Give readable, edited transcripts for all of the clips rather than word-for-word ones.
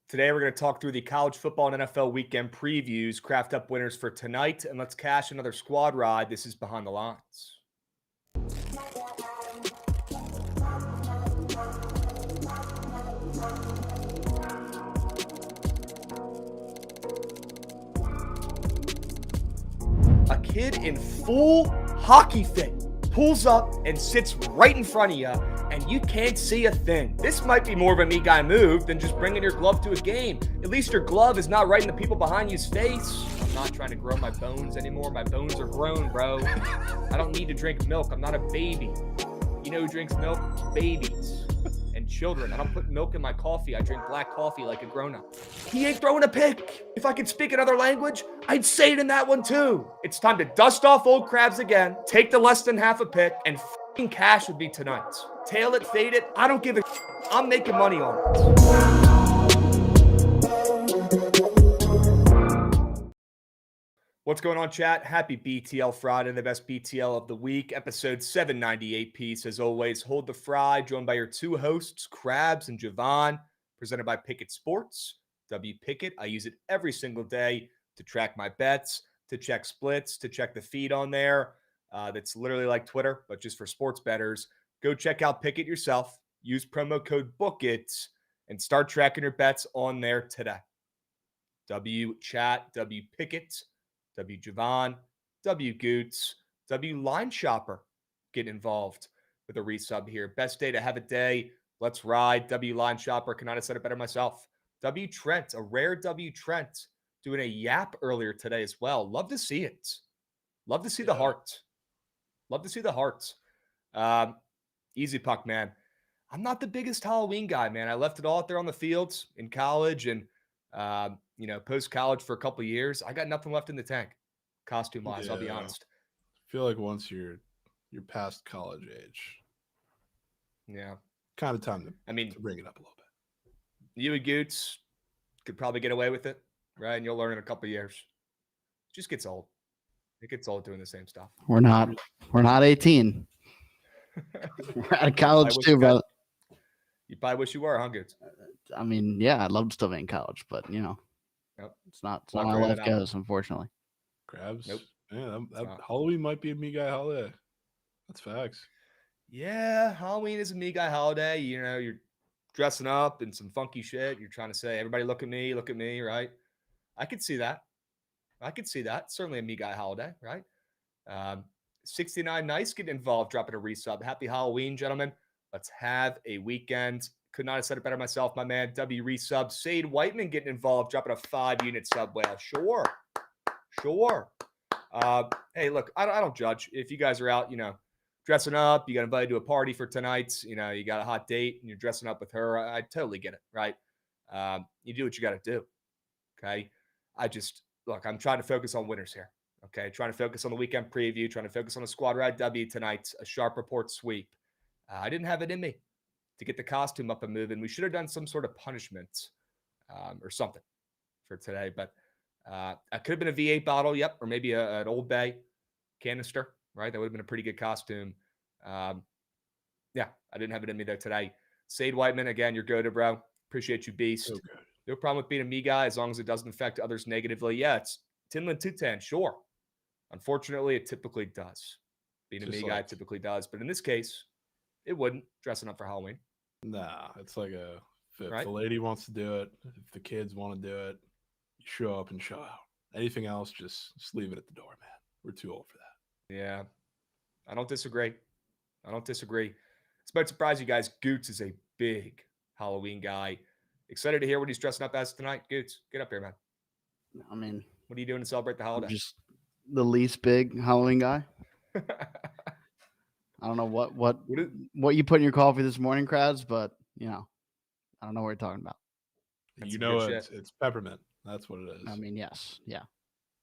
Today, we're going to talk through the college football and NFL weekend previews, craft up winners for tonight, and let's cash another squad ride. This is Behind the Lines. A kid in full hockey fit pulls up and sits right in front of you, and you can't see a thing. This might be more of a me guy move than just bringing your glove to a game. At least your glove is not right in the people behind you's face. I'm not trying to grow my bones anymore. My bones are grown, bro. I don't need to drink milk. I'm not a baby. You know who drinks milk? Babies and children. I don't put milk in my coffee. I drink black coffee like a grown-up. He ain't throwing a pick. If I could speak another language, I'd say it in that one too. It's time to dust off old Krabs again, take the less than half a pick, and f***ing cash would be tonight. Tail it, fade it, I don't give a shit. I'm making money on it. What's going on, chat? Happy BTL Friday, the best BTL of the week, episode 798 piece. As always, hold the fry, joined by your two hosts, Krabs and Jovan, presented by Bookit Sports. W Pickett. I use it every single day to track my bets, to check splits, to check the feed on there. That's literally like Twitter, but just for sports bettors. Go check out Pickett yourself. Use promo code BOOKIT and start tracking your bets on there today. W Chat, W Pickett, W Jovan, W Goots, W Line Shopper. Get involved with a resub here. Best day to have a day. Let's ride. W Line Shopper. Cannot have said it better myself. W Trent, a rare W Trent, doing a yap earlier today as well. Love to see it. Love to see the heart. Love to see the heart. Easy puck, man. I'm not the biggest Halloween guy, man. I left it all out there on the fields in college and, post-college for a couple of years. I got nothing left in the tank, costume-wise, I'll be honest. I feel like once you're past college age, kind of time to bring it up a little bit. You and Goots could probably get away with it, right? And you'll learn in a couple of years. It just gets old. It gets old doing the same stuff. We're not 18. We're out of college too, brother. You probably wish you were, huh, Goots? I mean, yeah, I'd love to still be in college, but it's not how life goes, unfortunately. Krabs? Nope. Yeah, that Halloween might be a me guy holiday. That's facts. Yeah, Halloween is a me guy holiday. You know, you're dressing up in some funky shit. You're trying to say, everybody look at me, right? I could see that. Certainly a me guy holiday, right? 69 Nice getting involved, dropping a resub. Happy Halloween, gentlemen. Let's have a weekend. Could not have said it better myself, my man. W resub. Sade Whiteman getting involved, dropping a 5-unit sub whale. Sure. Hey, look, I don't judge. If you guys are out, dressing up, you got invited to a party for tonight, you got a hot date and you're dressing up with her, I totally get it, right? You do what you got to do, okay? I'm trying to focus on winners here, okay? Trying to focus on the weekend preview, trying to focus on a squad ride W tonight, a sharp report sweep. I didn't have it in me to get the costume up and moving. We should have done some sort of punishment or something for today, but I could have been a V8 bottle, yep, or maybe an Old Bay canister, right? That would have been a pretty good costume. I didn't have it in me there today. Sade Whiteman, again, you're good, bro. Appreciate you, beast. Okay. No problem with being a me guy as long as it doesn't affect others negatively. Yeah, it's Tinlin Tutan, sure. Unfortunately, it typically does. Being a me guy typically does. But in this case, it wouldn't, dressing up for Halloween. Nah, it's like if the lady wants to do it, if the kids want to do it, you show up and show out. Anything else, just leave it at the door, man. We're too old for that. Yeah, I don't disagree. This might surprise you guys. Goots is a big Halloween guy. Excited to hear what he's dressing up as tonight. Goots, get up here, man. I mean, what are you doing to celebrate the holiday? Just the least big Halloween guy. I don't know what you put in your coffee this morning, Krabs, but I don't know what you're talking about. It's peppermint. That's what it is. I mean, yes, yeah.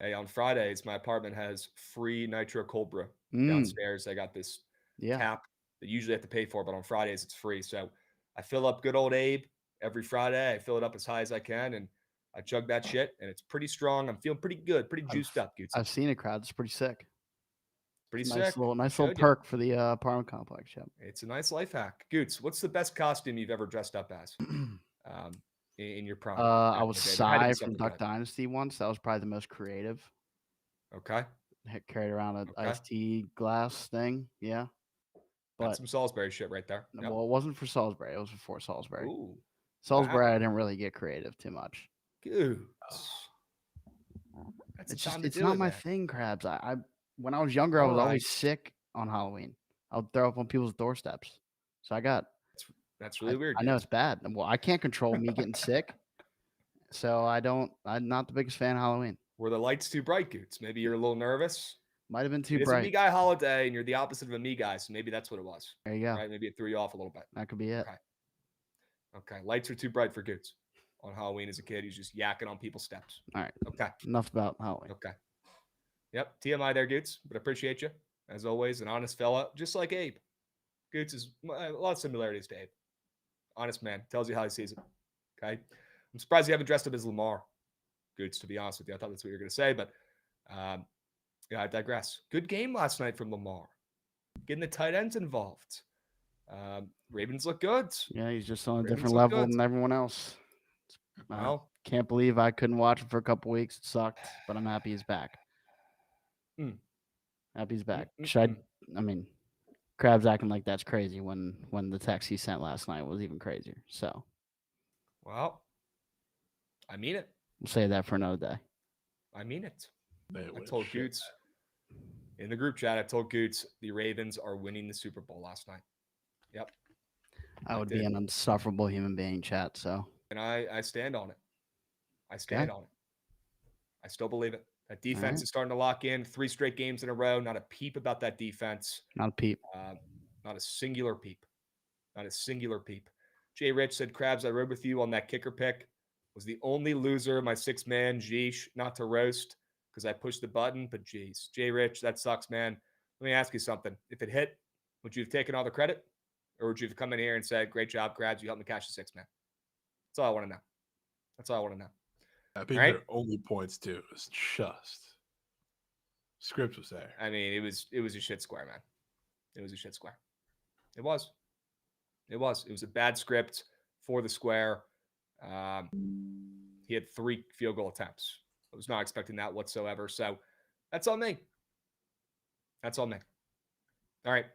Hey, on Fridays, my apartment has free nitro cold brew downstairs. I got this tap that you usually have to pay for, but on Fridays it's free. So I fill up good old Abe every Friday. I fill it up as high as I can, and I chug that shit, and it's pretty strong. I'm feeling pretty good, pretty juiced up, Goots. I've seen it, Krabs. It's pretty sick. Pretty nice sick. Nice little perk for the apartment complex. Yep. It's a nice life hack. Goots, what's the best costume you've ever dressed up as? in your prime? I was There had to be Psy from something Duck good. Dynasty once. That was probably the most creative. Okay. Carried around an Okay. iced tea glass thing. Yeah. That's But some Salisbury shit right there. Yep. well, it wasn't for Salisbury. It was before Salisbury. Ooh. Salisbury, Wow. I didn't really get creative too much. Good. That's It's the time just to it's do not it, my man. thing, Krabs. I when I was younger, I was always sick on Halloween. I would throw up on people's doorsteps. So That's really weird. I know it's bad. Well, I can't control me getting sick. So I'm not the biggest fan of Halloween. Were the lights too bright, Goots? Maybe you're a little nervous. Might have been too It's a me bright. guy holiday, and you're the opposite of a me guy, so maybe that's what it was. There you go. Right? Maybe it threw you off a little bit. That could be it. Okay. Lights are too bright for Goots. On Halloween as a kid, he's just yakking on people's steps. All right. Okay. Enough about Halloween. Okay. Yep. TMI there, Goots, but I appreciate you. As always, an honest fella, just like Abe. Goots is a lot of similarities to Abe. Honest man. Tells you how he sees it. Okay. I'm surprised you haven't dressed up as Lamar, Goots, to be honest with you. I thought that's what you were going to say, but I digress. Good game last night from Lamar. Getting the tight ends involved. Ravens look good. Yeah, he's just on a Ravens different look level good. than everyone else. Well, Can't believe I couldn't watch him for a couple weeks. It sucked, but I'm happy he's back. Happy he's back. I mean, Krabs acting like that's crazy when the text he sent last night was even crazier. So, well, I mean it. We'll save that for another day. I mean it. I told Goots in the group chat. I told Goots the Ravens are winning the Super Bowl last night. Yep. I would be an insufferable human being, chat. So, and I stand on it. I stand on it. I still believe it. That defense is starting to lock in. 3 straight games in a row. Not a peep about that defense. Not a peep. Not a singular peep. Not a singular peep. Jay Rich said, Krabs, I rode with you on that kicker pick. Was the only loser of my 6-man. Jeesh, not to roast because I pushed the button, but geez. Jay Rich, that sucks, man. Let me ask you something. If it hit, would you have taken all the credit? Or would you have come in here and said, great job, Krabs, you helped me catch the 6-man? That's all I want to know. That's all I want to know. I think their only points too was just script was there. I mean, it was a shit square, man. It was a shit square. It was. It was a bad script for the square. He had 3 field goal attempts. I was not expecting that whatsoever. So that's on me. That's on me. All right.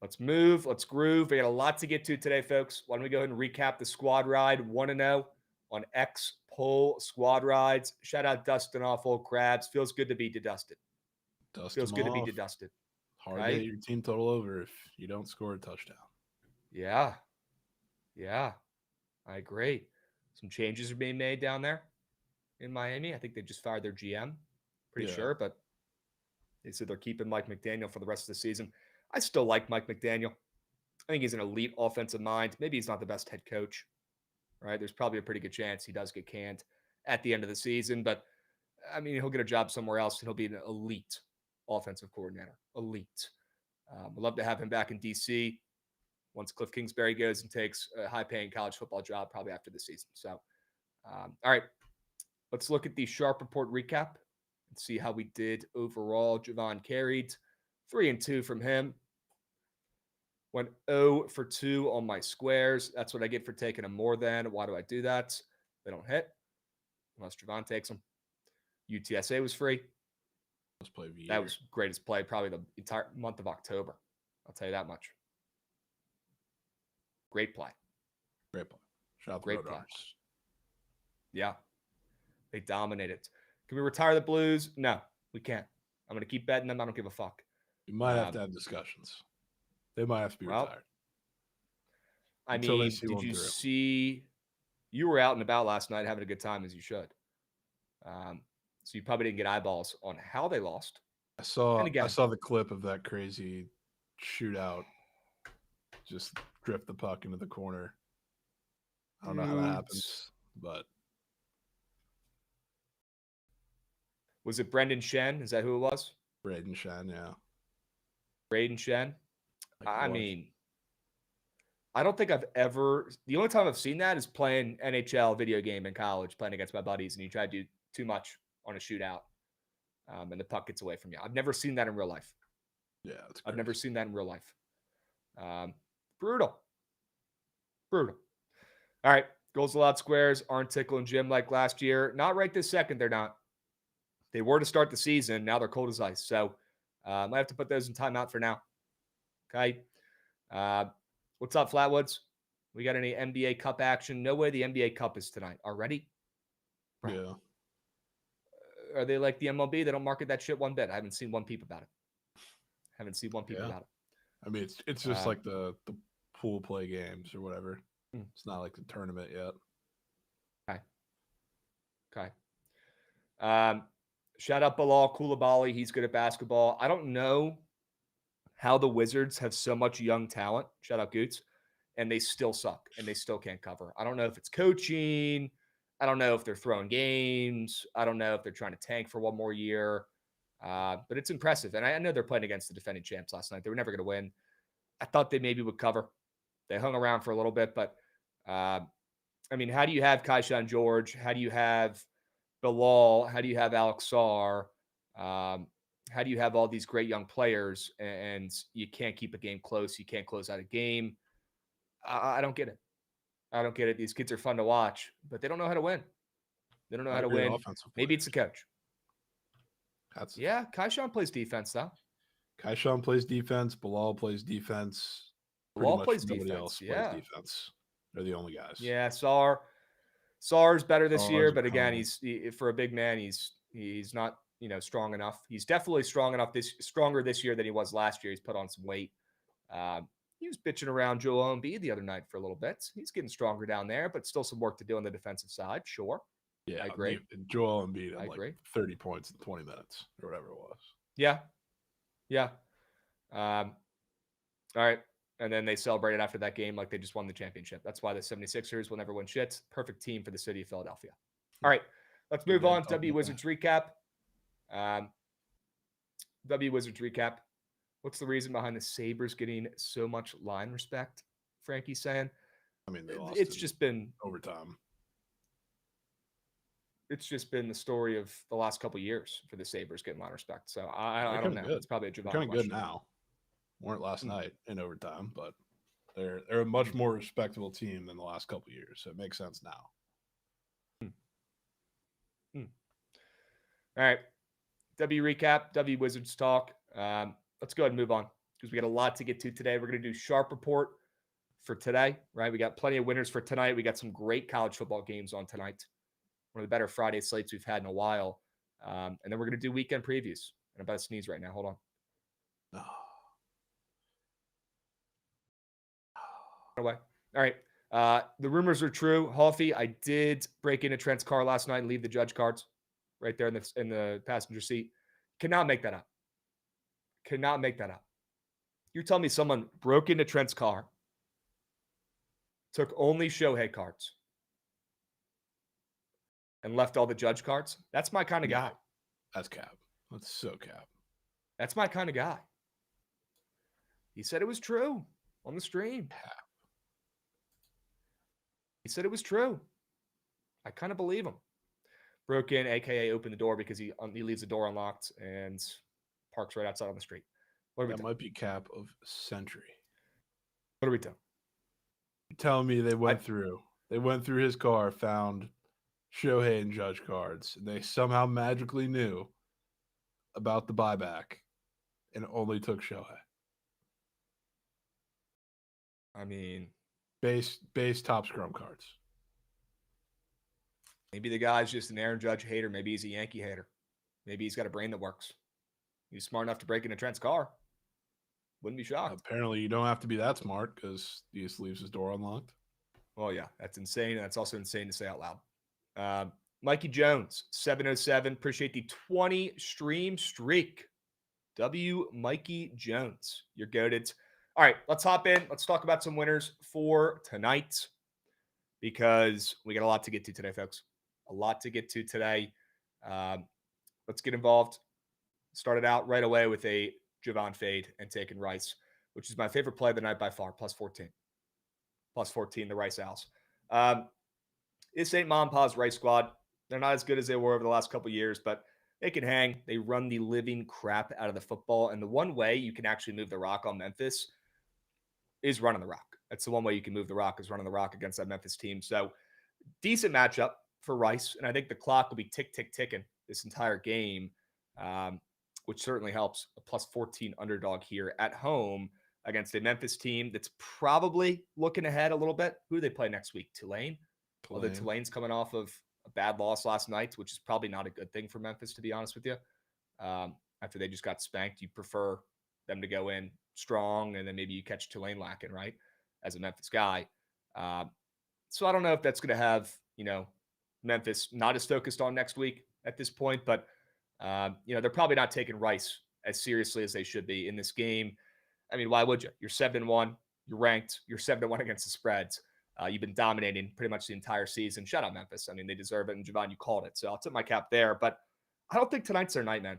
Let's move. Let's groove. We got a lot to get to today, folks. Why don't we go ahead and recap the squad ride 1-0 on X Poll squad rides. Shout out Dustin off old Krabs. Feels good to be dedusted. Feels good to be dedusted. Hard to get your team total over if you don't score a touchdown. Yeah. Yeah. I agree. Some changes are being made down there in Miami. I think they just fired their GM. Pretty sure, but they said they're keeping Mike McDaniel for the rest of the season. I still like Mike McDaniel. I think he's an elite offensive mind. Maybe he's not the best head coach, right? There's probably a pretty good chance he does get canned at the end of the season, but I mean, he'll get a job somewhere else and he'll be an elite offensive coordinator. Elite. We'd love to have him back in DC once Cliff Kingsbury goes and takes a high-paying college football job probably after the season. So, all right, let's look at the Sharp Report recap and see how we did overall. Jovan carried 3-2 from him. Went 0 for 2 on my squares. That's what I get for taking a more than. Why do I do that? They don't hit unless Jovan takes them. UTSA was free. That was greatest play probably the entire month of October. I'll tell you that much. Great play. Great play. Shout out Great play. Yeah. They dominated. Can we retire the Blues? No, we can't. I'm going to keep betting them. I don't give a fuck. You might have to have discussions. They might have to be retired. I mean, did you see? You were out and about last night having a good time as you should. So you probably didn't get eyeballs on how they lost. I saw the clip of that crazy shootout. Just drift the puck into the corner. I don't know how that happens, but was it Brendan Shen? Is that who it was? Braden Shen, yeah. Braden Shen. I mean, I don't think I've ever. The only time I've seen that is playing NHL video game in college, playing against my buddies, and you try to do too much on a shootout, and the puck gets away from you. I've never seen that in real life. Yeah, I've never seen that in real life. Brutal. All right, Goals allowed squares aren't tickling Jim like last year. Not right this second, they're not. They were to start the season. Now they're cold as ice. So I have to put those in timeout for now. Okay. What's up, Flatwoods? We got any NBA Cup action? No way the NBA Cup is tonight. Already? Bro. Yeah. Are they like the MLB? They don't market that shit one bit. I haven't seen one peep about it. About it. I mean, it's just like the pool play games or whatever. It's not like the tournament yet. Okay. Shout out Bilal Koulibaly. He's good at basketball. I don't know how the Wizards have so much young talent. Shout out Goots. And they still suck and they still can't cover. I don't know if it's coaching. I don't know if they're throwing games. I don't know if they're trying to tank for one more year. But it's impressive. And I know they're playing against the defending champs last night. They were never going to win. I thought they maybe would cover. They hung around for a little bit. But, I mean, how do you have Kaishan George? How do you have Bilal? How do you have Alex Sarr? How do you have all these great young players and you can't keep a game close? You can't close out a game. I don't get it. I don't get it. These kids are fun to watch, but they don't know how to win. They don't know how to win. Maybe it's the coach. Yeah, Kaishan plays defense, though. Kaishan plays defense. Bilal plays defense. Bilal plays nobody defense. else Yeah. plays defense. They're the only guys. Yeah, Sarr's better this year, but again, for a big man, he's not strong enough. He's definitely stronger this year than he was last year. He's put on some weight. He was bitching around Joel Embiid the other night for a little bit. He's getting stronger down there, but still some work to do on the defensive side. Sure. Yeah, I agree. Joel Embiid had agree. 30 points in 20 minutes or whatever it was. Yeah. All right. And then they celebrated after that game like they just won the championship. That's why the 76ers will never win shit. Perfect team for the city of Philadelphia. All right. Let's move on. W Wizards recap. W Wizards recap. What's the reason behind the Sabres getting so much line respect? Frankie's saying. I mean, it's just been overtime. It's just been the story of the last couple of years for the Sabres getting line respect. So I don't know. Good. It's probably a Jovan kind of question. Good now. Weren't last night in overtime, but they're a much more respectable team than the last couple of years. So it makes sense now. All right. W recap, W Wizards talk. Let's go ahead and move on because we got a lot to get to today. We're going to do Sharp Report for today, right? We got plenty of winners for tonight. We got some great college football games on tonight. One of the better Friday slates we've had in a while. And then we're going to do weekend previews. And I'm about to sneeze right now. Hold on. Away. All right. The rumors are true. Hoffy, I did break into Trent's car last night and leave the judge cards right there in the passenger seat. Cannot make that up. Cannot make that up. You're telling me someone broke into Trent's car, took only Shohei cards, and left all the judge cards? That's my kind of guy. That's cap. That's so cap. That's my kind of guy. He said it was true on the stream. Cap. He said it was true. I kind of believe him. Broke in, a.k.a. opened the door because he leaves the door unlocked and parks right outside on the street. That might be cap of century. What are we doing? You're telling me they went through his car, found Shohei and judge cards, and they somehow magically knew about the buyback and only took Shohei. I mean, base top scrum cards. Maybe the guy's just an Aaron Judge hater. Maybe he's a Yankee hater. Maybe he's got a brain that works. He's smart enough to break into Trent's car. Wouldn't be shocked. Apparently, you don't have to be that smart because he just leaves his door unlocked. Well, yeah, that's insane. And that's also insane to say out loud. Mikey Jones, 707. Appreciate the 20 stream streak. W. Mikey Jones. You're goated. All right, let's hop in. Let's talk about some winners for tonight because we got a lot to get to today, folks. A lot to get to today. Let's get involved. Started out right away with a Jovan fade and taking Rice, which is my favorite play of the night by far, plus 14. Plus 14, the Rice Owls. This ain't Mom and Pa's Rice squad. They're not as good as they were over the last couple of years, but they can hang. They run the living crap out of the football. And the one way you can actually move the rock on Memphis is running the rock. That's the one way you can move the rock is running the rock against that Memphis team. So decent matchup for Rice, and I think the clock will be ticking this entire game, which certainly helps. A plus 14 underdog here at home against a Memphis team that's probably looking ahead a little bit. Who do they play next week? Tulane? Although Tulane's coming off of a bad loss last night, which is probably not a good thing for Memphis, to be honest with you. After they just got spanked, you prefer them to go in strong, and then maybe you catch Tulane lacking, right, as a Memphis guy. So I don't know if that's going to have, Memphis not as focused on next week at this point, but, they're probably not taking Rice as seriously as they should be in this game. I mean, why would you? You're 7-1. You're ranked. You're 7-1 against the spreads. You've been dominating pretty much the entire season. Shout out Memphis. I mean, they deserve it. And Jovan, you called it. So I'll tip my cap there. But I don't think tonight's their night, man.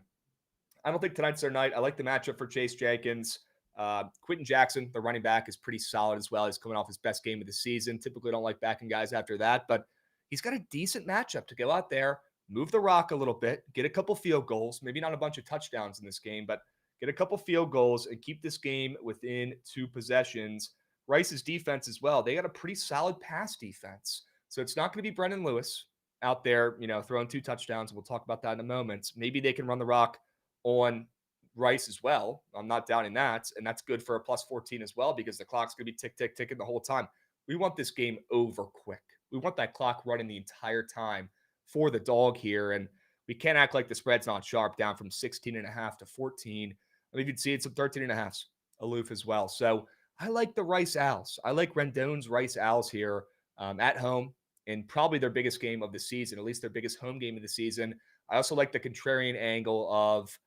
I don't think tonight's their night. I like the matchup for Chase Jenkins. Quentin Jackson, the running back, is pretty solid as well. He's coming off his best game of the season. Typically don't like backing guys after that, but he's got a decent matchup to go out there, move the rock a little bit, get a couple field goals, maybe not a bunch of touchdowns in this game, but get a couple field goals and keep this game within 2 possessions. Rice's defense as well. They got a pretty solid pass defense. So it's not going to be Brendan Lewis out there, throwing 2 touchdowns. We'll talk about that in a moment. Maybe they can run the rock on Rice as well. I'm not doubting that. And that's good for a plus 14 as well, because the clock's going to be ticking the whole time. We want this game over quick. We want that clock running the entire time for the dog here. And we can't act like the spread's not sharp, down from 16.5 to 14. I mean, you can see it's some 13.5s aloof as well. So I like the Rice Owls. I like Rendon's Rice Owls here at home, and probably their biggest game of the season, at least their biggest home game of the season. I also like the contrarian angle of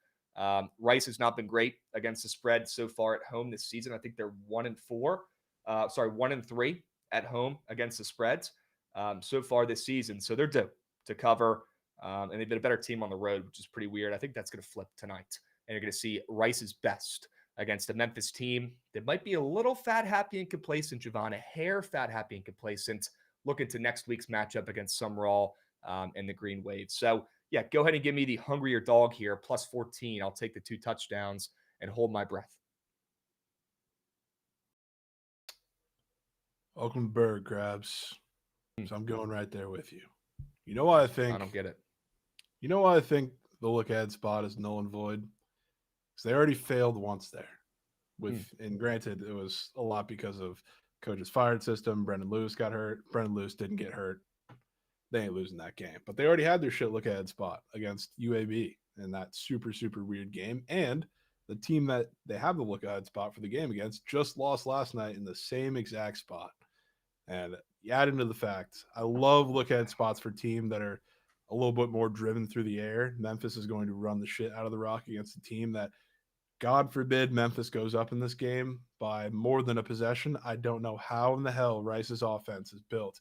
Rice has not been great against the spread so far at home this season. I think they're 1-4. 1-3 at home against the spreads so far this season. So they're due to cover, and they've been a better team on the road, which is pretty weird. I think that's going to flip tonight, and you're going to see Rice's best against a Memphis team that might be a little fat, happy, and complacent, Jovan, a hair fat, happy, and complacent, looking to next week's matchup against Summerall and the Green Wave. So, yeah, go ahead and give me the hungrier dog here, plus 14. I'll take the 2 touchdowns and hold my breath. Welcome to Bird, Krabs. So I'm going right there with you. You know why I think? I don't get it. You know why I think the look ahead spot is null and void? Because they already failed once there. And granted, it was a lot because of coach's fired system. Brendan Lewis got hurt. Brendan Lewis didn't get hurt. They ain't losing that game. But they already had their shit look ahead spot against UAB in that super, super weird game. And the team that they have the look ahead spot for the game against just lost last night in the same exact spot. And you add into the fact, I love look ahead spots for team that are a little bit more driven through the air. Memphis is going to run the shit out of the rock against a team that, God forbid, Memphis goes up in this game by more than a possession. I don't know how in the hell Rice's offense is built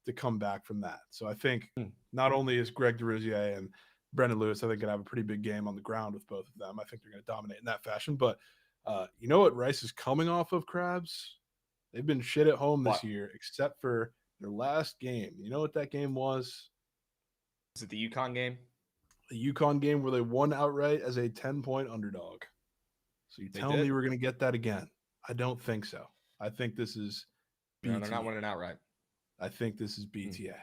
to come back from that. So I think not only is Greg DeRosier and Brendan Lewis, I think, going to have a pretty big game on the ground with both of them. I think they're going to dominate in that fashion. But you know what Rice is coming off of, Krabs? They've been shit at home this year, except for their last game. You know what that game was? Is it the UConn game? The UConn game where they won outright as a 10-point underdog. So you tell me we're going to get that again? I don't think so. I think this is BTA. No, they're not winning outright. I think this is BTA.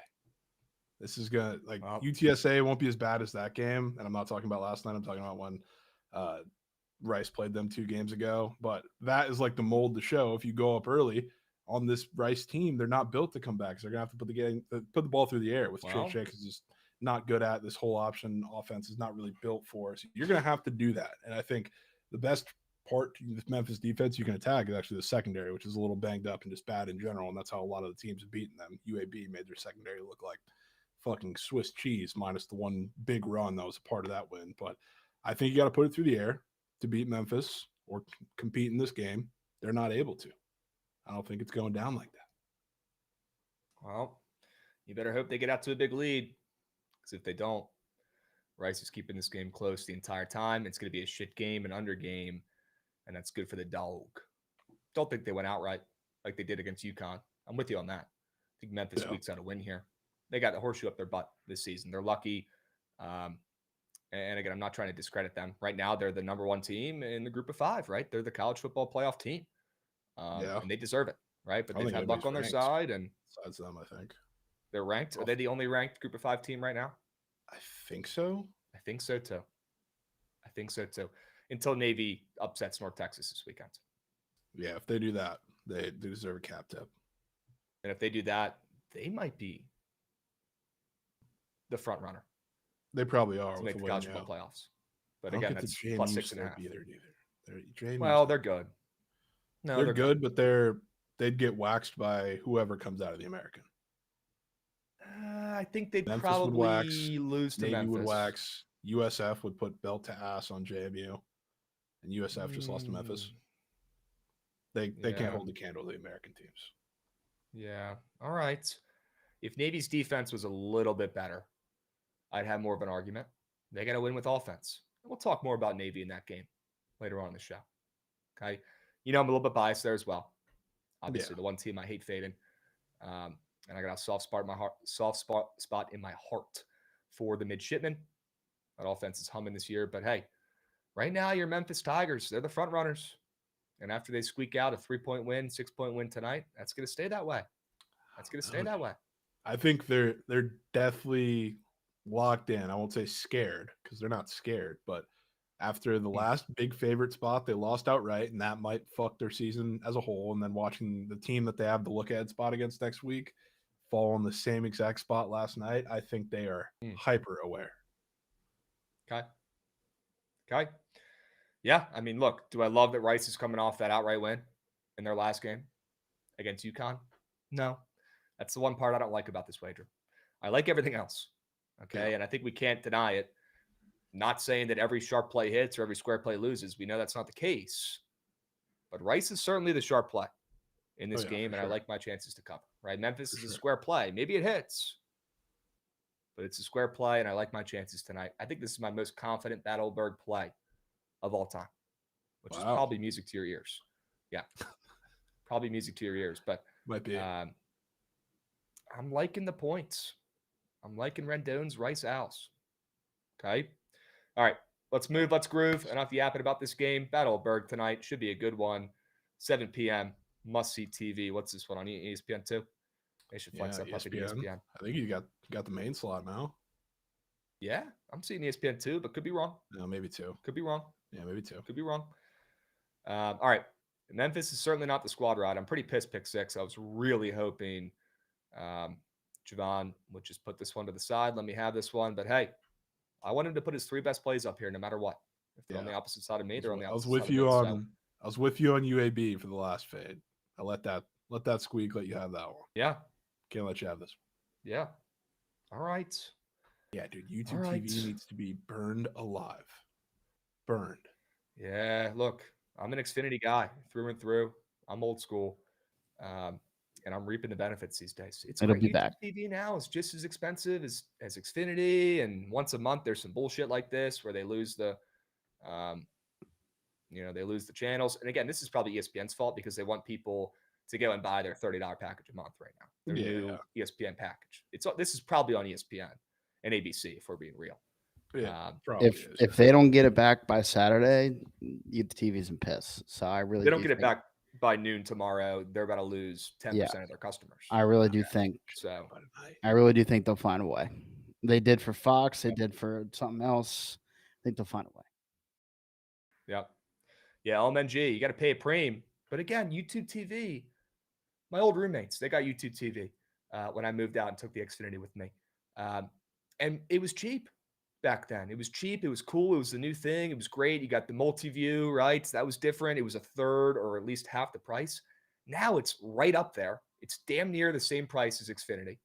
This is going to, UTSA won't be as bad as that game. And I'm not talking about last night. I'm talking about when Rice played them 2 games ago. But that is like the mold to show. If you go up early on this Rice team, they're not built to come back. So they're going to have to put the ball through the air, which Chase Jenkins is just not good at. This whole option offense is not really built for. So you're going to have to do that. And I think the best part of the Memphis defense you can attack is actually the secondary, which is a little banged up and just bad in general. And that's how a lot of the teams have beaten them. UAB made their secondary look like fucking Swiss cheese, minus the one big run that was a part of that win. But I think you got to put it through the air to beat Memphis or compete in this game. They're not able to. I don't think it's going down like that. Well, you better hope they get out to a big lead, because if they don't, Rice is keeping this game close the entire time. It's going to be a shit game, an under game, and that's good for the dog. Don't think they went outright like they did against UConn. I'm with you on that. I think Memphis squeaks out a win here. They got the horseshoe up their butt this season. They're lucky. And again, I'm not trying to discredit them. Right now, they're the number 1 team in the group of 5, right? They're the college football playoff team. And they deserve it, right? But they've had luck on their side. And besides them, I think. They're ranked. Are they the only ranked Group of 5 team right now? I think so. I think so too. Until Navy upsets North Texas this weekend. Yeah, if they do that, they deserve a cap tip. And if they do that, they might be the front runner. They probably are to with make the the college way football now. playoffs. But I don't again, get the that's JMU plus 6.5. scope either. Well, they're good. No, they're good, but they'd get waxed by whoever comes out of the American. I think they'd Memphis probably would wax, lose to Navy Memphis. would wax. USF would put belt to ass on JMU, and USF just lost to Memphis. They can't hold the candle to the American teams. Yeah. All right. If Navy's defense was a little bit better, I'd have more of an argument. They got to win with offense. We'll talk more about Navy in that game later on in the show. Okay. I'm a little bit biased there as well. Obviously, the one team I hate fading. And I got a soft spot in my heart for the midshipmen. That offense is humming this year. But hey, right now, your Memphis Tigers, they're the front runners. And after they squeak out a 3-point win, 6-point win tonight, that's going to stay that way. I think they're definitely locked in. I won't say scared because they're not scared, but after the last big favorite spot, they lost outright, and that might fuck their season as a whole. And then watching the team that they have the look-ahead spot against next week fall in the same exact spot last night, I think they are hyper aware. Okay. Yeah, I mean, look, do I love that Rice is coming off that outright win in their last game against UConn? No. That's the one part I don't like about this wager. I like everything else. Okay, and I think we can't deny it. Not saying that every sharp play hits or every square play loses. We know that's not the case. But Rice is certainly the sharp play in this game, and I like my chances to cover. Right? Memphis is a square play. Maybe it hits, but it's a square play, and I like my chances tonight. I think this is my most confident Battleberg play of all time, which is probably music to your ears. Yeah, probably music to your ears, but might be. I'm liking the points. I'm liking Rendon's Rice Owls. Okay. All right. Let's move. Let's groove. Enough yapping about this game. Battleberg tonight should be a good one. 7 p.m. Must see TV. What's this one on ESPN 2? They should flex up to ESPN. I think you got the main slot now. Yeah, I'm seeing ESPN 2, but could be wrong. No, maybe 2. Could be wrong. Yeah, maybe 2. Could be wrong. All right. Memphis is certainly not the squad ride. I'm pretty pissed pick 6. I was really hoping Jovan would just put this one to the side. Let me have this one. But hey, I want him to put his 3 best plays up here no matter what. If they're on the opposite side of me, they're on the opposite side of me. I was with you on UAB for the last fade. I let that squeak let you have that one. Yeah. Can't let you have this one. Yeah. All right. Yeah, dude. YouTube TV needs to be burned alive. Burned. Yeah. Look, I'm an Xfinity guy through and through. I'm old school. And I'm reaping the benefits these days. It'll be back. TV now is just as expensive as Xfinity. And once a month, there's some bullshit like this where they lose the channels. And again, this is probably ESPN's fault because they want people to go and buy their $30 package a month right now. Their new ESPN package. This is probably on ESPN and ABC if we're being real. Yeah, if they don't get it back by Saturday, the TV's in piss. So I really they don't get it back by noon tomorrow. They're about to lose 10% of their customers. I really do think so. I really do think they'll find a way. They did for Fox. They did for something else. I think they'll find a way. Yep. Yeah, LMNG, you got to pay a premium. But again, YouTube TV, my old roommates, they got YouTube TV when I moved out and took the Xfinity with me. And it was cheap back then. It was cheap. It was cool. It was the new thing. It was great. You got the multi-view, right? So that was different. It was a third or at least half the price. Now it's right up there. It's damn near the same price as Xfinity.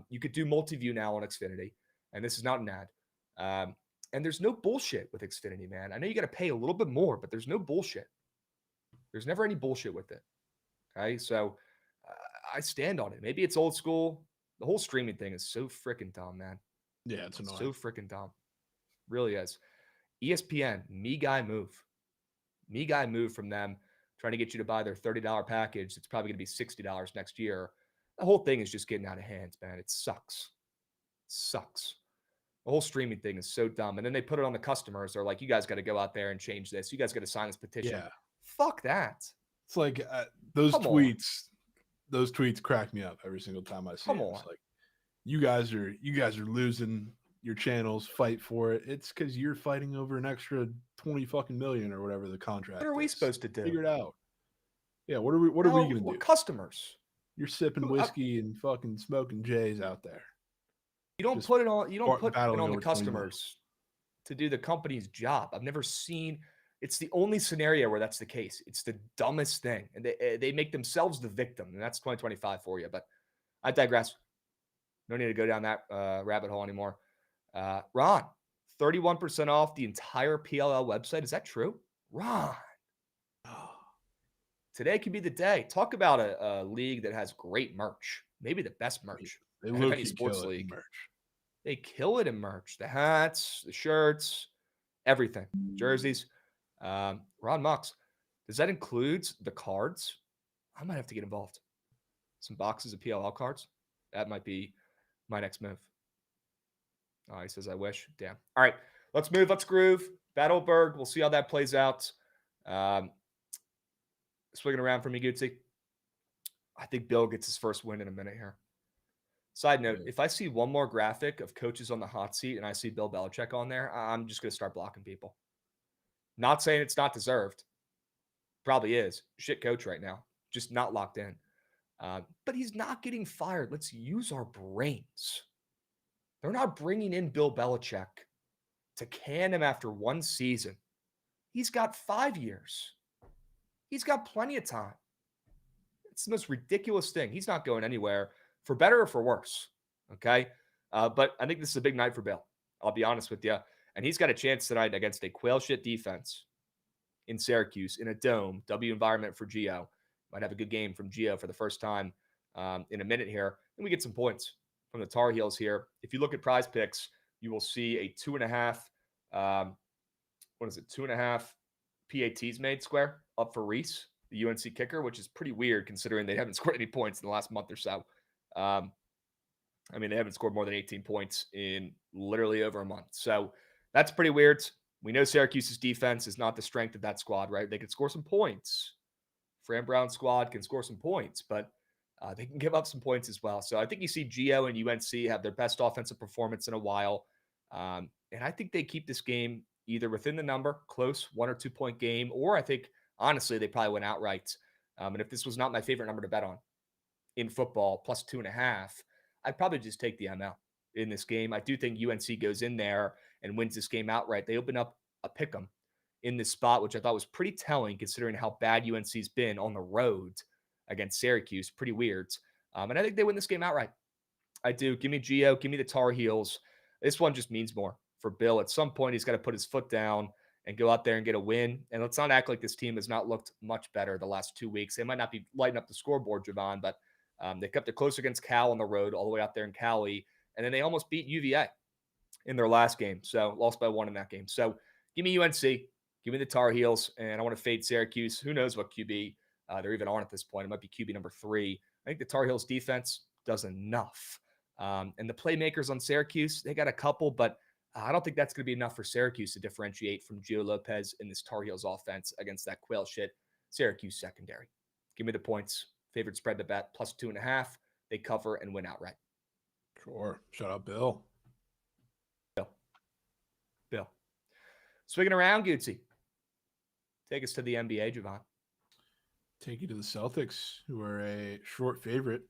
You could do multi-view now on Xfinity. And this is not an ad. And there's no bullshit with Xfinity, man. I know you got to pay a little bit more, but there's no bullshit. There's never any bullshit with it. Okay, so I stand on it. Maybe it's old school. The whole streaming thing is so freaking dumb, man. Yeah, it's annoying. So freaking dumb. Really is. ESPN, me guy move. Me guy move from them trying to get you to buy their $30 package. It's probably going to be $60 next year. The whole thing is just getting out of hand, man. It sucks. The whole streaming thing is so dumb. And then they put it on the customers. They're like, you guys got to go out there and change this. You guys got to sign this petition. Yeah. Fuck that. It's like those tweets crack me up every single time I see them. It's like, you guys are losing your channels. Fight for it. It's because you're fighting over an extra 20 fucking million or whatever the contract. What are we is. supposed to do? Figure it out. Yeah, what are we gonna do? We're customers. You're sipping whiskey and fucking smoking J's out there. You don't put it on the over customers to do the company's job. I've never seen. It's the only scenario where that's the case. It's the dumbest thing, and they make themselves the victim, and that's 2025 for you. But I digress. No need to go down that rabbit hole anymore. Ron, 31% off the entire PLL website. Is that true? Ron. Today could be the day. Talk about a league that has great merch. Maybe the best merch. They look any sports league. Merch. They kill it in merch. The hats, the shirts, everything. Jerseys. Ron Mux, does that include the cards? I might have to get involved. Some boxes of PLL cards. That might be my next move. Oh, he says, I wish. Damn. All right. Let's move. Let's groove. Battleberg. We'll see how that plays out. Swinging around for me, Gutsy. I think Bill gets his first win in a minute here. Side note, if I see one more graphic of coaches on the hot seat and I see Bill Belichick on there, I'm just going to start blocking people. Not saying it's not deserved. Probably is. Shit coach right now. Just not locked in. But he's not getting fired. Let's use our brains. They're not bringing in Bill Belichick to can him after one season. He's got 5 years. He's got plenty of time. It's the most ridiculous thing. He's not going anywhere, for better or for worse. Okay? But I think this is a big night for Bill. I'll be honest with you. And he's got a chance tonight against a quail shit defense in Syracuse in a dome, W environment for Gio. Might have a good game from Gio for the first time in a minute here. And we get some points from the Tar Heels here. If you look at Prize Picks, you will see a 2.5. 2.5 PATs made square up for Reese, the UNC kicker, which is pretty weird considering they haven't scored any points in the last month or so. They haven't scored more than 18 points in literally over a month. So that's pretty weird. We know Syracuse's defense is not the strength of that squad, right? They can score some points. Fran Brown's squad can score some points, but they can give up some points as well. So I think you see Gio and UNC have their best offensive performance in a while. And I think they keep this game either within the number, close 1 or 2 point game, or I think, honestly, they probably went outright. And if this was not my favorite number to bet on in football, plus 2.5, I'd probably just take the ML in this game. I do think UNC goes in there and wins this game outright. They open up a pick 'em in this spot, which I thought was pretty telling considering how bad UNC's been on the road against Syracuse. Pretty weird. And I think they win this game outright. I do. Give me Gio. Give me the Tar Heels. This one just means more for Bill. At some point, he's got to put his foot down and go out there and get a win. And let's not act like this team has not looked much better the last 2 weeks. They might not be lighting up the scoreboard, Jovan, but they kept it close against Cal on the road all the way out there in Cali. And then they almost beat UVA in their last game. So lost by 1 in that game. So give me UNC. Give me the Tar Heels. And I want to fade Syracuse. Who knows what QB they're even on at this point. It might be QB number 3. I think the Tar Heels defense does enough. And the playmakers on Syracuse, they got a couple, but I don't think that's going to be enough for Syracuse to differentiate from Gio Lopez in this Tar Heels offense against that quail shit Syracuse secondary. Give me the points. Favorite spread to bet, plus 2.5. They cover and win outright. Sure. Shout out Bill. Bill. Swinging around, Gutsy. Take us to the NBA, Jovan. Take you to the Celtics, who are a short favorite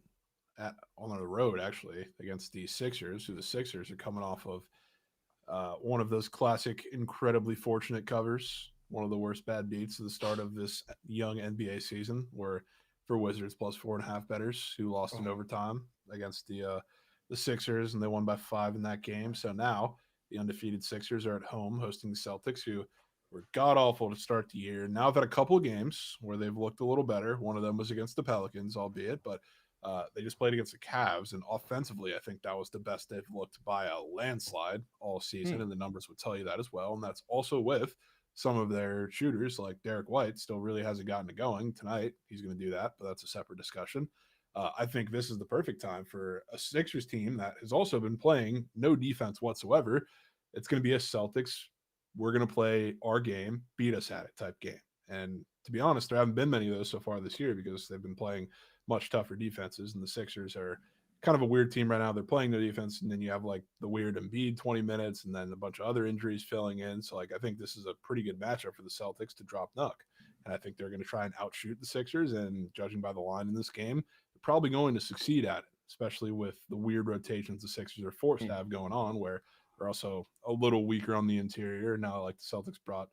on the road, actually, against the Sixers, who the Sixers are coming off of one of those classic, incredibly fortunate covers, one of the worst bad beats at the start of this young NBA season, were for Wizards plus 4.5 bettors who lost in overtime against the Sixers, and they won by 5 in that game. So now the undefeated Sixers are at home hosting the Celtics, who were god-awful to start the year. Now I've had a couple of games where they've looked a little better. One of them was against the Pelicans, albeit, but they just played against the Cavs, and offensively, I think that was the best they've looked by a landslide all season, and the numbers would tell you that as well. And that's also with some of their shooters, like Derek White, still really hasn't gotten it going. Tonight, he's going to do that, but that's a separate discussion. I think this is the perfect time for a Sixers team that has also been playing no defense whatsoever. It's going to be a Celtics, we're going to play our game, beat us at it type game. And to be honest, there haven't been many of those so far this year because they've been playing much tougher defenses, and the Sixers are kind of a weird team right now. They're playing their defense, and then you have like the weird Embiid 20 minutes, and then a bunch of other injuries filling in. So like I think this is a pretty good matchup for the Celtics to drop Nuck, and I think they're going to try and outshoot the Sixers. And judging by the line in this game, they're probably going to succeed at it, especially with the weird rotations the Sixers are forced to have going on, where they're also a little weaker on the interior now. Like the Celtics brought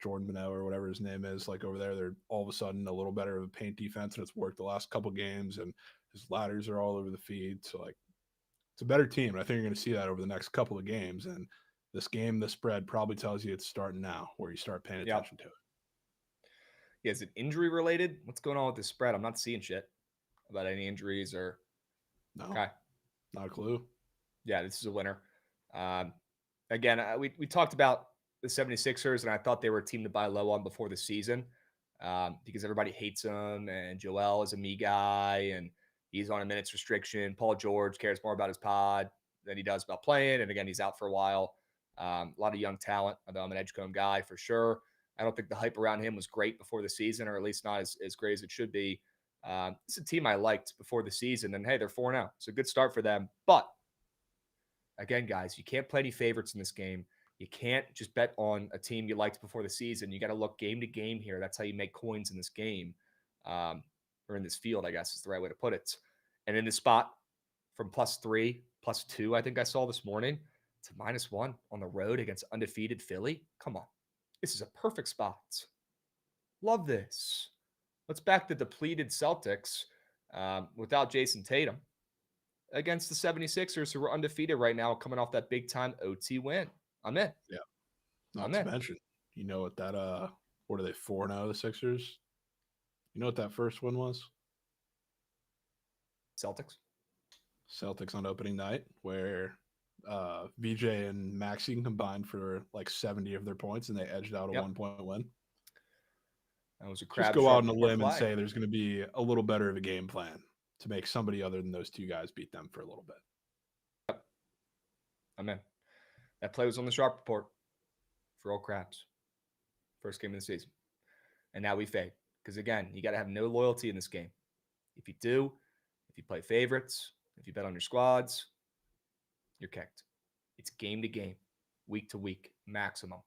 Jordan Minot or whatever his name is, like over there, they're all of a sudden a little better of a paint defense, and it's worked the last couple games, and his ladders are all over the feed. So like it's a better team. And I think you're going to see that over the next couple of games. And this game, the spread probably tells you it's starting now, where you start paying attention to it. Yeah, is it injury related? What's going on with this spread? I'm not seeing shit about any injuries or. No, okay. Not a clue. Yeah, this is a winner. Again, we talked about the 76ers, and I thought they were a team to buy low on before the season because everybody hates them, and Joel is a me guy, and he's on a minutes restriction. Paul George cares more about his pod than he does about playing, and again, he's out for a while. A lot of young talent, although I'm an Edgecombe guy for sure. I don't think the hype around him was great before the season, or at least not as great as it should be. It's a team I liked before the season, and hey, they're 4-0. It's a good start for them. But again, guys, you can't play any favorites in this game. You can't just bet on a team you liked before the season. You got to look game to game here. That's how you make coins in this game, or in this field, I guess is the right way to put it. And in this spot from +3, +2, I think I saw this morning, to -1 on the road against undefeated Philly. Come on. This is a perfect spot. Love this. Let's back the depleted Celtics without Jason Tatum against the 76ers, who are undefeated right now, coming off that big-time OT win. I'm in. Yeah. Not to mention, you know what that, what are they, 4-0, the Sixers? You know what that first one was? Celtics on opening night, where VJ and Maxey combined for like 70 of their points, and they edged out a 1-point win. That was a Krabs Just go out on a limb and say there's going to be a little better of a game plan to make somebody other than those two guys beat them for a little bit. Yep. I'm in. That play was on the Sharp Report for old Krabs. First game of the season. And now we fade. Because again, you got to have no loyalty in this game. If you do, if you play favorites, if you bet on your squads, you're kicked. It's game to game, week to week, maximum.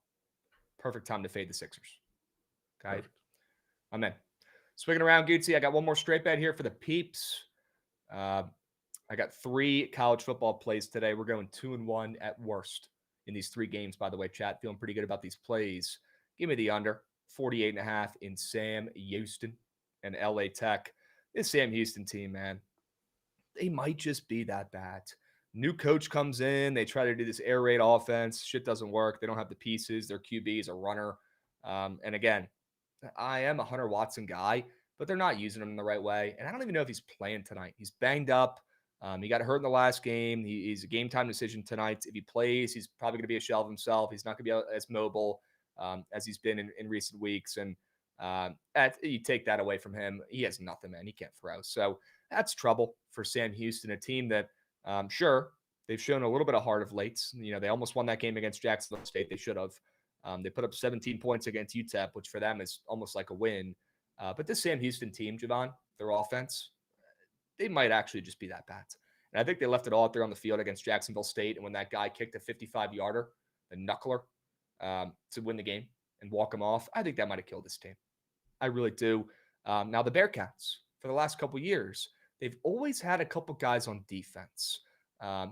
Perfect time to fade the Sixers. Okay? Perfect. I'm in. Swinging around, Gucci. I got one more straight bet here for the peeps. I got 3 college football plays today. We're going 2-1 at worst in these 3 games, by the way, chat. Feeling pretty good about these plays. Give me the under. 48.5 in Sam Houston and LA Tech. This Sam Houston team, man, they might just be that bad. New coach comes in. They try to do this air raid offense. Shit doesn't work. They don't have the pieces. Their QB is a runner. And again, I am a Hunter Watson guy, but they're not using him in the right way. And I don't even know if he's playing tonight. He's banged up. He got hurt in the last game. He's a game time decision tonight. If he plays, he's probably going to be a shell of himself. He's not going to be as mobile as he's been in recent weeks. And you take that away from him, he has nothing, man. He can't throw. So that's trouble for Sam Houston, a team that, sure, they've shown a little bit of heart of late. You know, they almost won that game against Jacksonville State. They should have. They put up 17 points against UTEP, which for them is almost like a win. But this Sam Houston team, Jovan, their offense, they might actually just be that bad. And I think they left it all out there on the field against Jacksonville State. And when that guy kicked a 55-yarder, the knuckler, to win the game and walk him off, I think that might have killed this team. I really do. Now, the Bearcats, for the last couple of years, they've always had a couple guys on defense.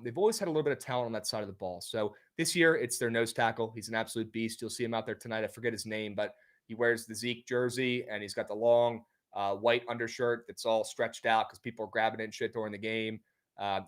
They've always had a little bit of talent on that side of the ball. So this year, it's their nose tackle. He's an absolute beast. You'll see him out there tonight. I forget his name, but he wears the Zeke jersey, and he's got the long white undershirt that's all stretched out because people are grabbing it and shit during the game.